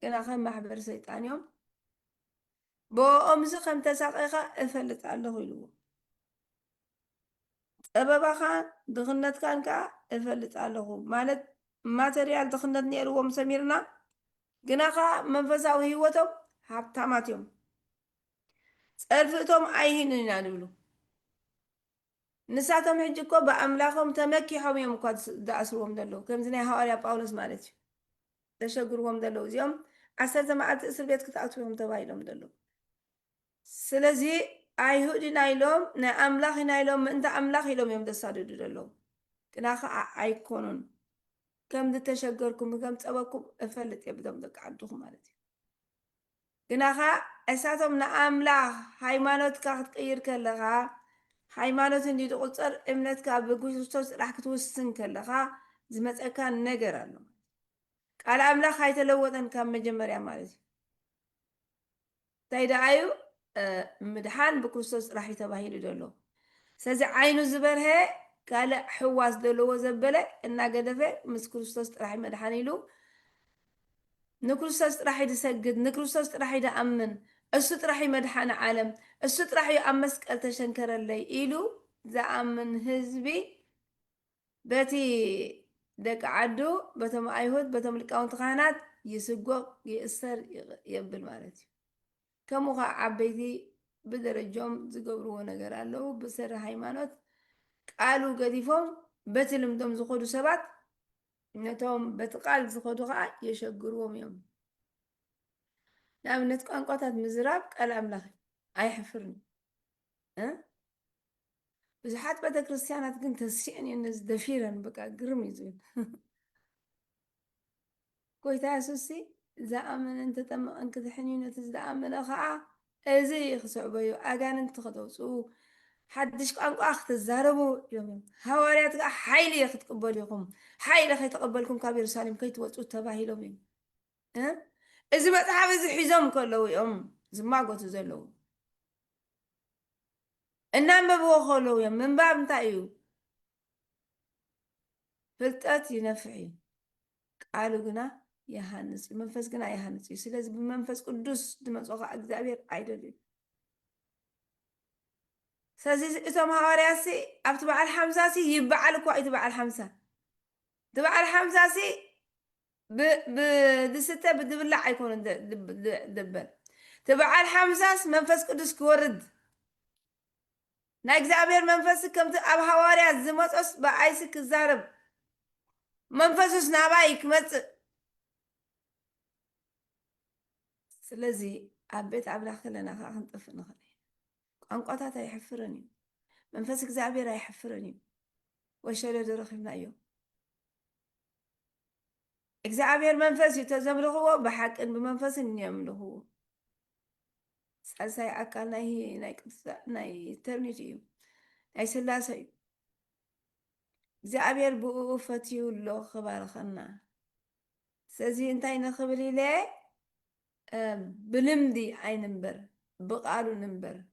ግናኸ ማሕበር ሰይጣን እዮም ብኦምዚ ከም ተሳቂኻ እፈልጥ ኣለኹ ኢልዎ ፀበባኻ ድኽነትካን ከዓ እፈልጥ ኣለኹ ማለት ማተርያል ድኽነት ነይርዎም ሰሚርና ግናኻ መንፈሳዊ ሂወቶም ሃብታማት እዮም ፀርፊ እቶም ኣይሂን ኢና ንብሉ ንሳቶም ሕጂ እኮ ብኣምላኾም ተመኪሖም እዮም እኳ ዝኣስርዎም ዘለዉ ከምዚ ናይ ሃዋርያ ጳውሎስ ማለት እዩ ተሸግርዎም ዘለዉ እዚኦም 10 መዓልቲ እስር ቤት ክተኣትዎም ተባሂሎም ዘለዉ ስለዚ ኣይሁድ ኢና ኢሎም ናይ ኣምላኽ ኢና ኢሎም ምእንተ ኣምላኽ ኢሎም እዮም ዘሳድዱ ዘለዉ ግና ከዓ ኣይኮኑን ከም ዝተሸገርኩም ከም ፀበኩም እፈልጥ እየ ብቶም ደቂ ዓድኹም ማለት እዩ ግና ከዓ እሳቶም ንኣምላኽ ሃይማኖትካ ክትቅይር ከለኻ ሃይማኖት እንዲ ዝቁፀር እምነትካ ብክርስቶስ ጥራሕ ክትውስን ከለኻ ዝመፀካ ነገር ኣሎ ቃል ኣምላኽ ኣይተለወጠን ካብ መጀመርያ ማለት እዩ እንታይ ደኣ እዩ ምድሓን ብክርስቶስ ጥራሕ እዩ ተባሂሉ ዘሎ ስለዚ ዓይኑ ዝበርሀ ካልእ ሕዋስ ዘለዎ ዘበለ እናገደፈ ምስ ክርስቶስ ጥራሕ መድሓን ኢሉ ንክርስቶስ ጥራሕ ዝሰግድ ንክርስቶስ ጥራሕ ዝኣምን እሱ ጥራሕ መድሓኒ ዓለም እሱ ጥራሕ እዩ ኣብ መስቀል ተሸንከረለይ ኢሉ ዝኣምን ህዝቢ በቲ ደቂ ዓዱ በቶም ኣይሁድ በቶም ሊቃውንቲ ካህናት ይስጎቕ ይእሰር የብል ማለት እዩ ከምኡ ከዓ ዓበይቲ ብደረጆም ዝገብርዎ ነገር ኣለዉ ብሰሪ ሃይማኖት ቃሉ ገዲፎም በቲ ልምዶም ዝኸዱ ሰባት ነቶም በቲ ቃል ዝኸዱ ከዓ የሸግርዎም እዮም ንኣብነት ቋንቋታት ምዝራብ ቃል ኣምላኽ ኣይሕፍርን ብዙሓት ቤተ ክርስቲያናት ግን ተስዕን እየን ደፊረን በቃ ግርም እዩ ዝብል ጎይታ የሱስ ዝኣመነ እንተጠመቐን ክትሕን እዩ ነቲ ዝኣመነ ከዓ እዚ ክስዕበዩ ኣጋንንቲ ክተውፅኡ ሓድሽ ቋንቋ ክትዛረቡ እዮም ሃዋርያት ከዓ ሓይሊ ክትቅበሉ ኢኹም ሓይሊ ከይተቐበልኩም ካብ ኢየሩሳሌም ከይትወፁ ተባሂሎም እዮም እዚ መፅሓፍ እዚ ሒዞም ከለዉ እዮም ዝማጎቱ ዘለዉ እናንበብዎ ከለዉ እዮም ምንባብ እንታይ እዩ ፍልጠት ይነፍዕ እዩ ቃሉ ግና ይሃንፅ እዩ መንፈስ ግና ይሃንፅ እዩ ስለዚ ብመንፈስ ቅዱስ ዝመፅኦ ከዓ እግዚኣብሔር ኣይደልዩ ስለዚ እቶም ሃዋርያት ኣብቲ በዓል ሓምሳ ይበዓል እኳ እቲ በዓል ሓምሳ እቲ በዓል ሓምሳ ብዝስተ ብዝብላዕ ኣይኮነን ደበል እቲ በዓል ሓምሳስ መንፈስ ቅዱስ ክወርድ ናይ እግዚኣብሔር መንፈስ ከምቲ ኣብ ሃዋርያት ዝመፆስ ብኣይሲ ክዛረብ መንፈሱስ ናባይ ክመፅእ ስለዚ ኣብ ቤት ኣምላኽ ከለና ከዓ ክንጠፍእ ንኽእል ቋንቋታት ኣይሕፍርን እዩ መንፈስ እግዚኣብሔር ኣይሕፍርን እዩ ወሸለዶ ረኺብና እዮም እግዚኣብሔር መንፈስ እዩ ተዘምልኽዎ ብሓቅን ብመንፈስን የምልኽዎ ሳልሳይ ኣካል ናይ ኢተርኒቲ እዩ ናይ ስላሴ እዩ እግዚኣብሔር ብኡ ፈትዩ ኣሎ ክባርኸና ስለዚ እንታይ ንኽብል ኢለ بلمدي عين نمبر بقالو نمبر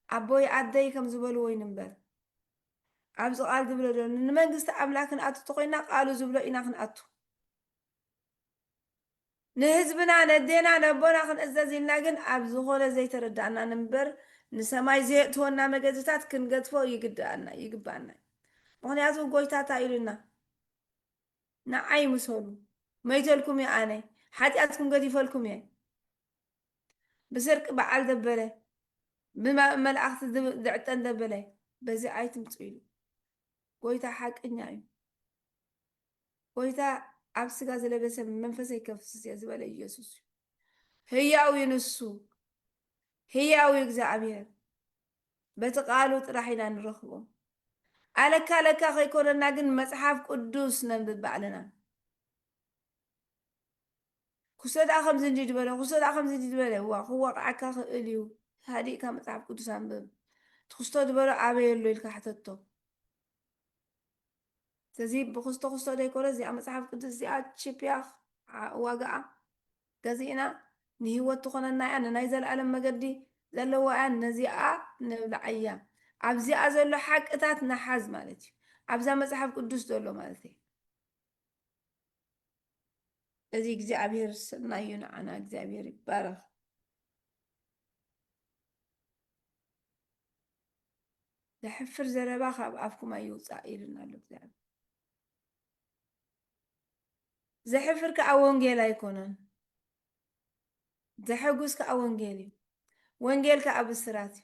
عبوي عدي كم زبلو وين نمبر عبز قال دبلو دون نمنجست أملاكن أتو تقينا قالوا زبلو إنا خن أتو نهزبنا ندينا نبونا خن أزازينا جن عبز غولا زي تردعنا نمبر نسماي زيت هو نعمل جزتات كن قد فوق يقدرنا يقبلنا مغنياتو قويتا تايلنا نعي مسولو ما يتلكم يا أنا حتى أتكم قد يفلكم يا بسرك بعال دبله بما ملأخت دعتن دبله بزي عيتم تقيلو قويتا حق إنيايو قويتا عبس غاز لبسه منفسي كفسس يزبله يسوس هياو ينسو هياو يجزع عبير بتقالو تراحينا نرخبو على كا خيكون الناقن مصحف قدوس ننبب بعلنا كسد أخم زنجي دبله كسد أخم زنجي دبله هو عكا خيليو هادي كان مصحف قدوس ننبب تخستو دبله عبير له الكحتتو تزيب بخستو ديكورا زي مصحف قدوس زي تشيبياخ واقع غزينا نهيوت تخوننا أنا نايزل العالم مجدي زلوا أن نزيعة نبلعيا عبزي أزلوا حق إتات نحاز مالتي عبزا مصحف قدوس دولو مالتي الذي እግዚአብሔር سنايون أنا እግዚአብሔር يبارك زحفر زربا خاب أفكم أيوصا إلنا له እግዚአብሔር زحفر كأونجيل أيكونن زحجوز كأونجيلي وانجيل كأبسراتي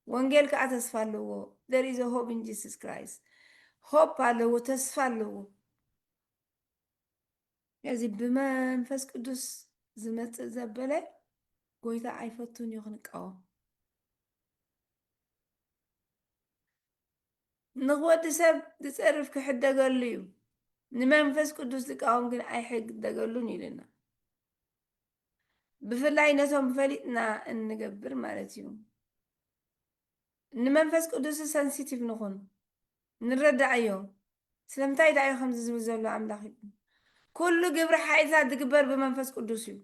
وانجيل كأتسفالو there is a hope in Jesus Christ hope አለው ተስፋ አለው የዚህ በመንፈስ ቅዱስ ዝመጽእ ዘበለ ጎይታ አይፈቱን ይኽንቃው ንወዲ ሰብ ዝጸርፍ ክሕደገሉ እዩ ንመንፈስ ቅዱስ ዝቃወም ግን ኣይሕግደገሉን ይልና ብፍላይ ነቶም ፈሊጥና እንገብር ማለት እዩ ንመንፈስ ቅዱስ ሰንሲቲቭ ንኹን ንረዳዕዮ ስለምንታይ ዳዩ ከምዚ ዝብል ዘሎ ኣምላኽ እዩ ኩሉ ግብሪ ሓይልታት ዝግበር ብመንፈስ ቅዱስ እዩ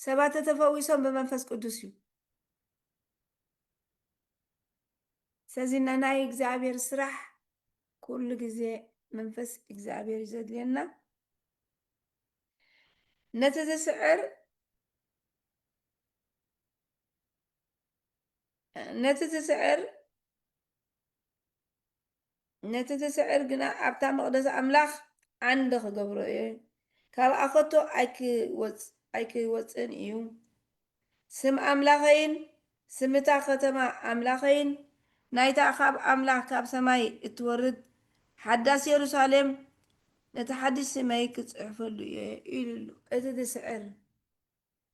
ሰባት ተፈዊሶም ብመንፈስ ቅዱስ እዩ ስለዚ ናይ እግዚአብሔር ስራሕ ኩሉ ግዜ መንፈስ እግዚአብሔር ይዘድልየና ነቲ ትስዕር ግና ኣብታ መቕደስ ኣምላኽ ዓንዲ ክገብሮ እየ ካብ ኣኸቶ ኣይክወፅን እዩ ስም ኣምላኸይን ስምታ ከተማ ኣምላኸይን ናይታ ካብ ኣምላኽ ካብ ሰማይ እትወርድ ሓዳስ ኢየሩሳሌም ነቲ ሓድሽ ሰማይ ክፅሕፈሉ እየ ኢሉሉ እቲ ትስዕር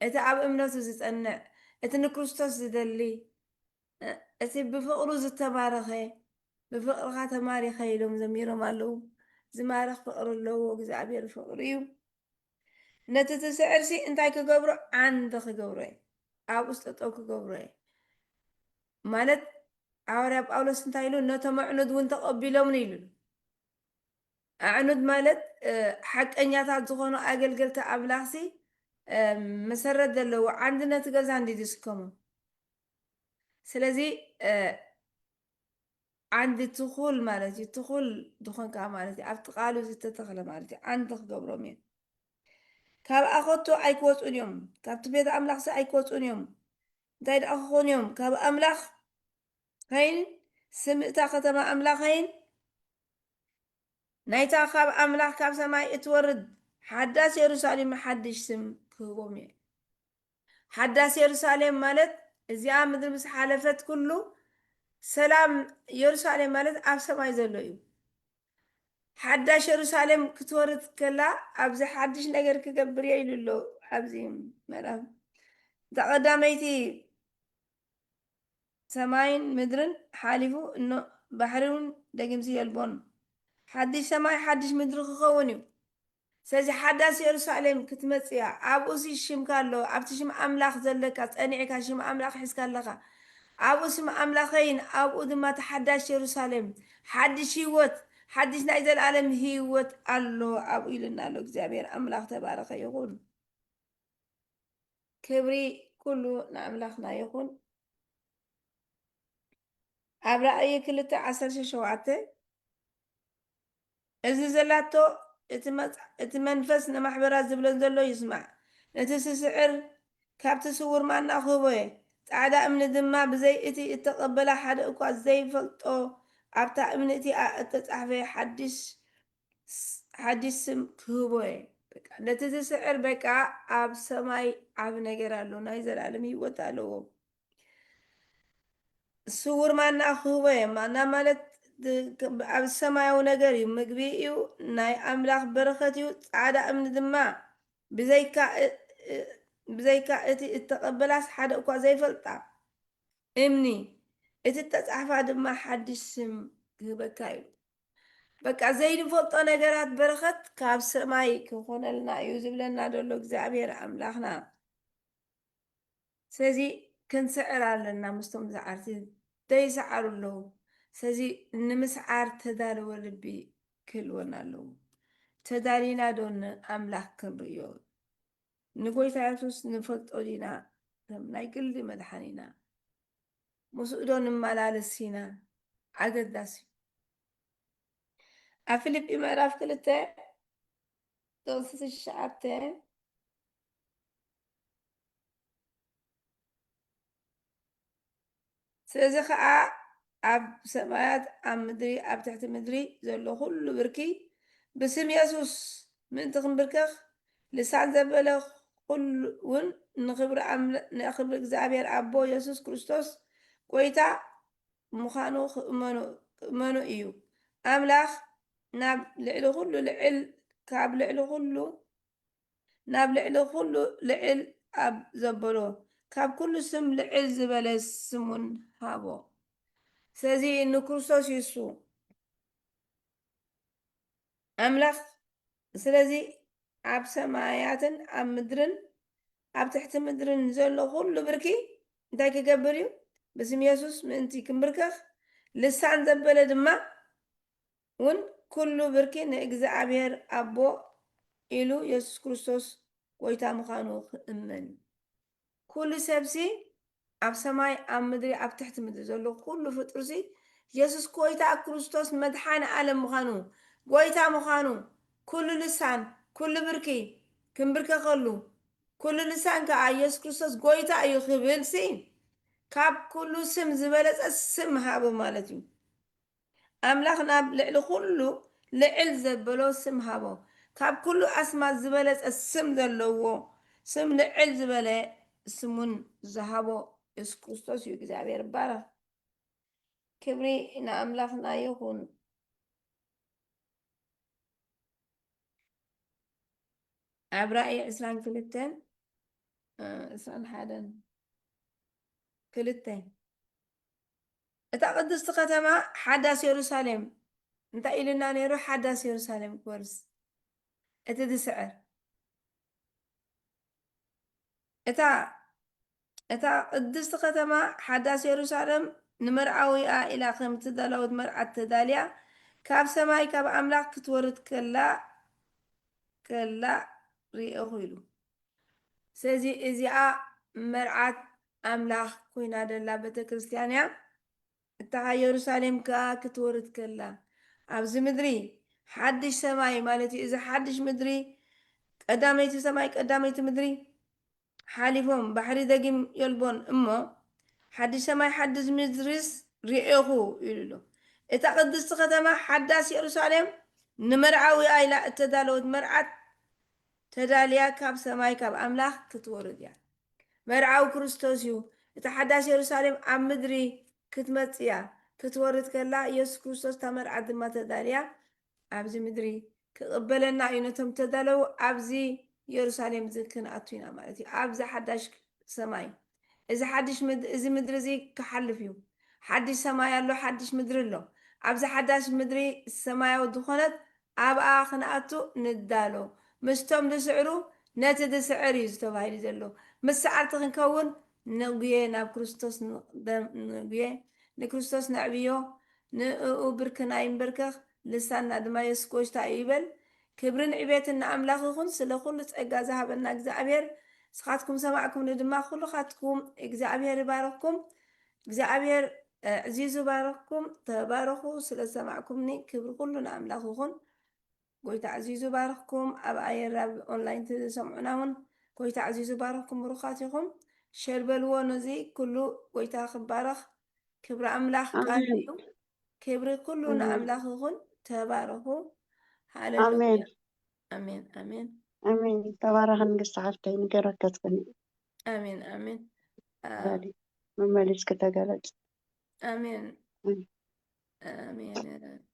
እቲ ኣብ እምነቱ ዝጸንዕ እቲ ንክርስቶስ ዝደሊ እቲ ብፍቕሩ ዝተባረኸ ብፍቕርኻ ተማሪኸ ኢሎም ዘሚሮም ኣለዉ ዝማረኽ ፍቕሪ ኣለዎ እግዚኣብሔር ፍቕሪ እዩ ነቲ ትስዕርሲ እንታይ ክገብሮ ዓንዲ ክገብሮ እየ ኣብኡ ጠጠው ክገብሮ እየ ማለት ሐዋርያ ጳውሎስ እንታይ ኢሉ ነቶም ኣዕኑድ እውን ተቐቢሎምን ኢሉ ኣዕኑድ ማለት ሓቀኛታት ዝኾኑ ኣገልገልቲ ኣምላኽሲ መሰረት ዘለዎ ዓንድነት ገዛ እንዲድስከሙ ስለዚ ዓንዲ ትኹል ማለት እዩ ትኹል ድኾንካ ማለት እዩ ኣብቲ ቃሉ ዝተተኽለ ማለት እዩ ዓንዲ ክገብሮም እዮም ካብ ኣኸቶ ኣይክወፁን እዮም ካብቲ ቤተ ኣምላኽሲ ኣይክወፁን እዮም እንታይ ደኣ ክኾኑ እዮም ካብ ኣምላኽ ኸይን ስምእታ ከተማ ኣምላኸይን ናይታ ካብ ኣምላኽ ካብ ሰማይ እትወርድ ሓዳስ ኢየሩሳሌም ሓድሽ ስም ክህቦም እየ ሓዳስ ኢየሩሳሌም ማለት እዚኣ ምድሪ ምስ ሓለፈት ኩሉ ሰላም ኢየሩሳሌም ማለት ኣብ ሰማይ ዘሎ እዩ ሓዳሽ ኢየሩሳሌም ክትወርድ ከላ ኣብዚ ሓድሽ ነገር ክገብር እየ ኢሉ ኣሎ ኣብዚ ምዕራፍ ተቐዳመይቲ ሰማይን ምድርን ሓሊፉ እኖ ባሕሪ እውን ደጊምሲ የልቦን ሓድሽ ሰማይ ሓድሽ ምድሪ ክኸውን እዩ ስለዚ ሓዳስ ኢየሩሳሌም ክትመጽእ እያ ኣብኡ ሽምካ ኣሎ ኣብቲ ሽም ኣምላኽ ዘለካ ፀኒዕካ ሽም ኣምላኽ ሒዝካ ኣለኻ ኣብኡ ስም ኣምላኸይን ኣብኡ ድማ ተሓዳሽ ኢየሩሳሌም ሓድሽ ህይወት حدش نايز العالم هيوت الله أبو إلنا له እግዚአብሔር أملاك تبارك يقول كبري كله نأملاخنا يقول أبرأ أي كلتا عسر شوعته إذا زلاتو اتمنفس نمحبرا زبلن زلو يسمع نتسسعر كابت سور ما ناخوه تعدا من دما بزي اتي اتقبل حد اكو زي فلطو ابتا من اتي اتتصحفي حدش سم كوبوه نتسسعر بقى اب سماي اب نجر አለው ናይ ዘላለም ህይወት አለው ስውር ማና ክህቦ ማና ማለት ኣብ ሰማያዊ ነገር እዩ ምግቢ እዩ ናይ ኣምላኽ በረኸት እዩ ፃዕዳ እምኒ ድማ ብዘይካ እቲ እተቐበላስ ሓደ እኳ ዘይፈልጣ እምኒ እቲ ተፃሕፋ ድማ ሓድሽ ስም ክህበካ እዩ በቃ ዘይንፈልጦ ነገራት በረኸት ካብ ሰማይ ክኾነልና እዩ ዝብለና ደሎ እግዚኣብሔር ኣምላኽና ስለዚ ክንስዕር ኣለና ምስቶም ዝዓርቲ ደይሰዓሩ ኣለዉ ስለዚ ንምስዓር ተዳለወ ልቢ ክህልወና ኣለዉ ተዳሊና ዶ ንኣምላኽ ክንርእዮ ንጎይታ የሱስ ንፈልጦ ዲና ናይ ግሊ መድሓኒና ምስኡ ዶ ንመላለስ ኢና ኣገዳሲ እዩ ኣብ ፊልጵ ምዕራፍ 2 ጥቕሲ 9 ስለዚ ከዓ ኣብ ሰማያት ኣብ ምድሪ ኣብ ትሕቲ ምድሪ ዘሎ ኩሉ ብርኪ ብስም የሱስ ምእንቲ ክንብርከኽ ልሳን ዘበለ ኩሉ እውን ንክብሪ እግዚኣብሔር ኣቦ የሱስ ክርስቶስ ጎይታ ምዃኑ ክእመኑ እዩ ኣምላኽ ናብ ልዕሊ ኩሉ ልዕል ካብ ልዕሊ ኩሉ ናብ ልዕሊ ኩሉ ልዕል ኣብ ዘበሎ ካብ ኩሉ ስም ልዕል ዝበለ ስሙን ሃቦ ስለዚ ንክርስቶስ የሱ ኣምላኽ ስለዚ ኣብ ሰማያትን ኣብ ምድርን ኣብ ትሕቲ ምድርን ዘሎ ኩሉ ብርኪ እንታይ ክገብር እዩ ብስም የሱስ ምእንቲ ክንብርከኽ ልሳን ዘበለ ድማ እውን ኩሉ ብርኪ ንእግዚኣብሔር ኣቦ ኢሉ የሱስ ክርስቶስ ጎይታ ምዃኑ ክእመን ኩሉ ሰብሲ ኣብ ሰማይ ኣብ ምድሪ ኣብ ትሕቲ ምድሪ ዘሎ ኩሉ ፍጡርሲ የሱስ ጎይታ ክርስቶስ መድሓኒ ዓለም ምዃኑ ጎይታ ምዃኑ ኩሉ ልሳን ኩሉ ብርኪ ክንብርከኸሉ ኩሉ ልሳን ከዓ ኢየሱስ ክርስቶስ ጎይታ እዩ ክብል ሲ ካብ ኩሉ ስም ዝበለፀ ስም ሃቦ ማለት እዩ ኣምላኽ ናብ ልዕሊ ኩሉ ልዕል ዘበሎ ስም ሃቦ ካብ ኩሉ ኣስማት ዝበለፀ ስም ዘለዎ ስም ልዕል ዝበለ ስሙን ዝሃቦ ኢየሱስ ክርስቶስ እዩ እግዚኣብሔር ይባረኽ ክብሪ ንኣምላኽና ይኹን ኣብ ራእይ 22 21 2 እታ ቅድስቲ ከተማ ሓዳስ የሩሳሌም እንታይ ኢልና ነይሩ ሓዳስ የሩሳሌም ክወርስ እቲ ዝስዕር እታ ቅድስቲ ከተማ ሓዳስ የሩሳሌም ንመርዓዊኣ ኢላ ከም ትዳለወት መርዓት ተዳልያ ካብ ሰማይ ካብ ኣምላኽ ክትወርድ ከላ ሪኢኹ ኢሉ ስለዚ እዚኣ መርዓት ኣምላኽ ኮይና ደላ ቤተክርስትያን እያ እታ የሩሳሌም ከዓ ክትወርድ ከላ ኣብዚ ምድሪ ሓድሽ ሰማይ ማለት እዩ እዚ ሓድሽ ምድሪ ቀዳመይቲ ሰማይ ቀዳመይቲ ምድሪ ሓሊፎም ባሕሪ ደጊም የልቦን እሞ ሓድሽ ሰማይ ሓድሽ ምድሪስ ሪኢኹ ኢሉ እታ ቅድስቲ ከተማ ሓዳስ የሩሳሌም ንመርዓዊኣ ኢላ እተዳለወት መርዓት ተዳልያ ካብ ሰማይ ካብ ኣምላኽ ክትወርድ እያ መርዓዊ ክርስቶስ እዩ እታ ሓዳስ የሩሳሌም ኣብ ምድሪ ክትመጽ እያ ክትወርድ ከላ ኢየሱስ ክርስቶስ እታ መርዓት ድማ ተዳልያ ኣብዚ ምድሪ ክቕበለና እዩ ነቶም ተዳለዉ ኣብዚ የሩሳሌም ክንኣቱ ኢና ማለት እዩ ኣብዚ ሓዳሽ ሰማይ እዚ ምድሪ እዚ ክሓልፍ እዩ ሓድሽ ሰማይ ኣሎ ሓድሽ ምድሪ ኣሎ ኣብዚ ሓዳሽ ምድሪ ሰማያዊ ዝኾነት ኣብኣ ክንኣቱ ንዳሎ ምስቶም ዝስዕሩ ነቲ ዝስዕር እዩ ዝተባሂሉ ዘሎ ምስ ሰዓርቲ ክንከውን ንጉየ ናብ ክርስቶስ ንጉየ ንክርስቶስ ነዕብዮ ንኡ ብርክና ይንበርከኽ لسانا دما يسكوش تايبل كبرن عبيتنا أملاخكم سلخل تأجاز هبنا إجزابير سخاتكم سمعكم ندما خلو خاتكم إجزابير باركم إجزابير عزيزو باركم تباركوا سلسمعكم ني كبر كلنا أملاخكم قويت عزيزو باركم أبا راب أونلاين تسمعوناون قويت عزيزو باركم بروخاتكم شربلو نزي كله قويت أخبارك كبر أملاخ قاليو كبر كلنا أملاخكم تباركوا هاللويا آمين آمين آمين آمين تبارك نقص عرتين قركتكني آمين آمين غالي مما ليش كتقالت آمين آمين. آمين يا رب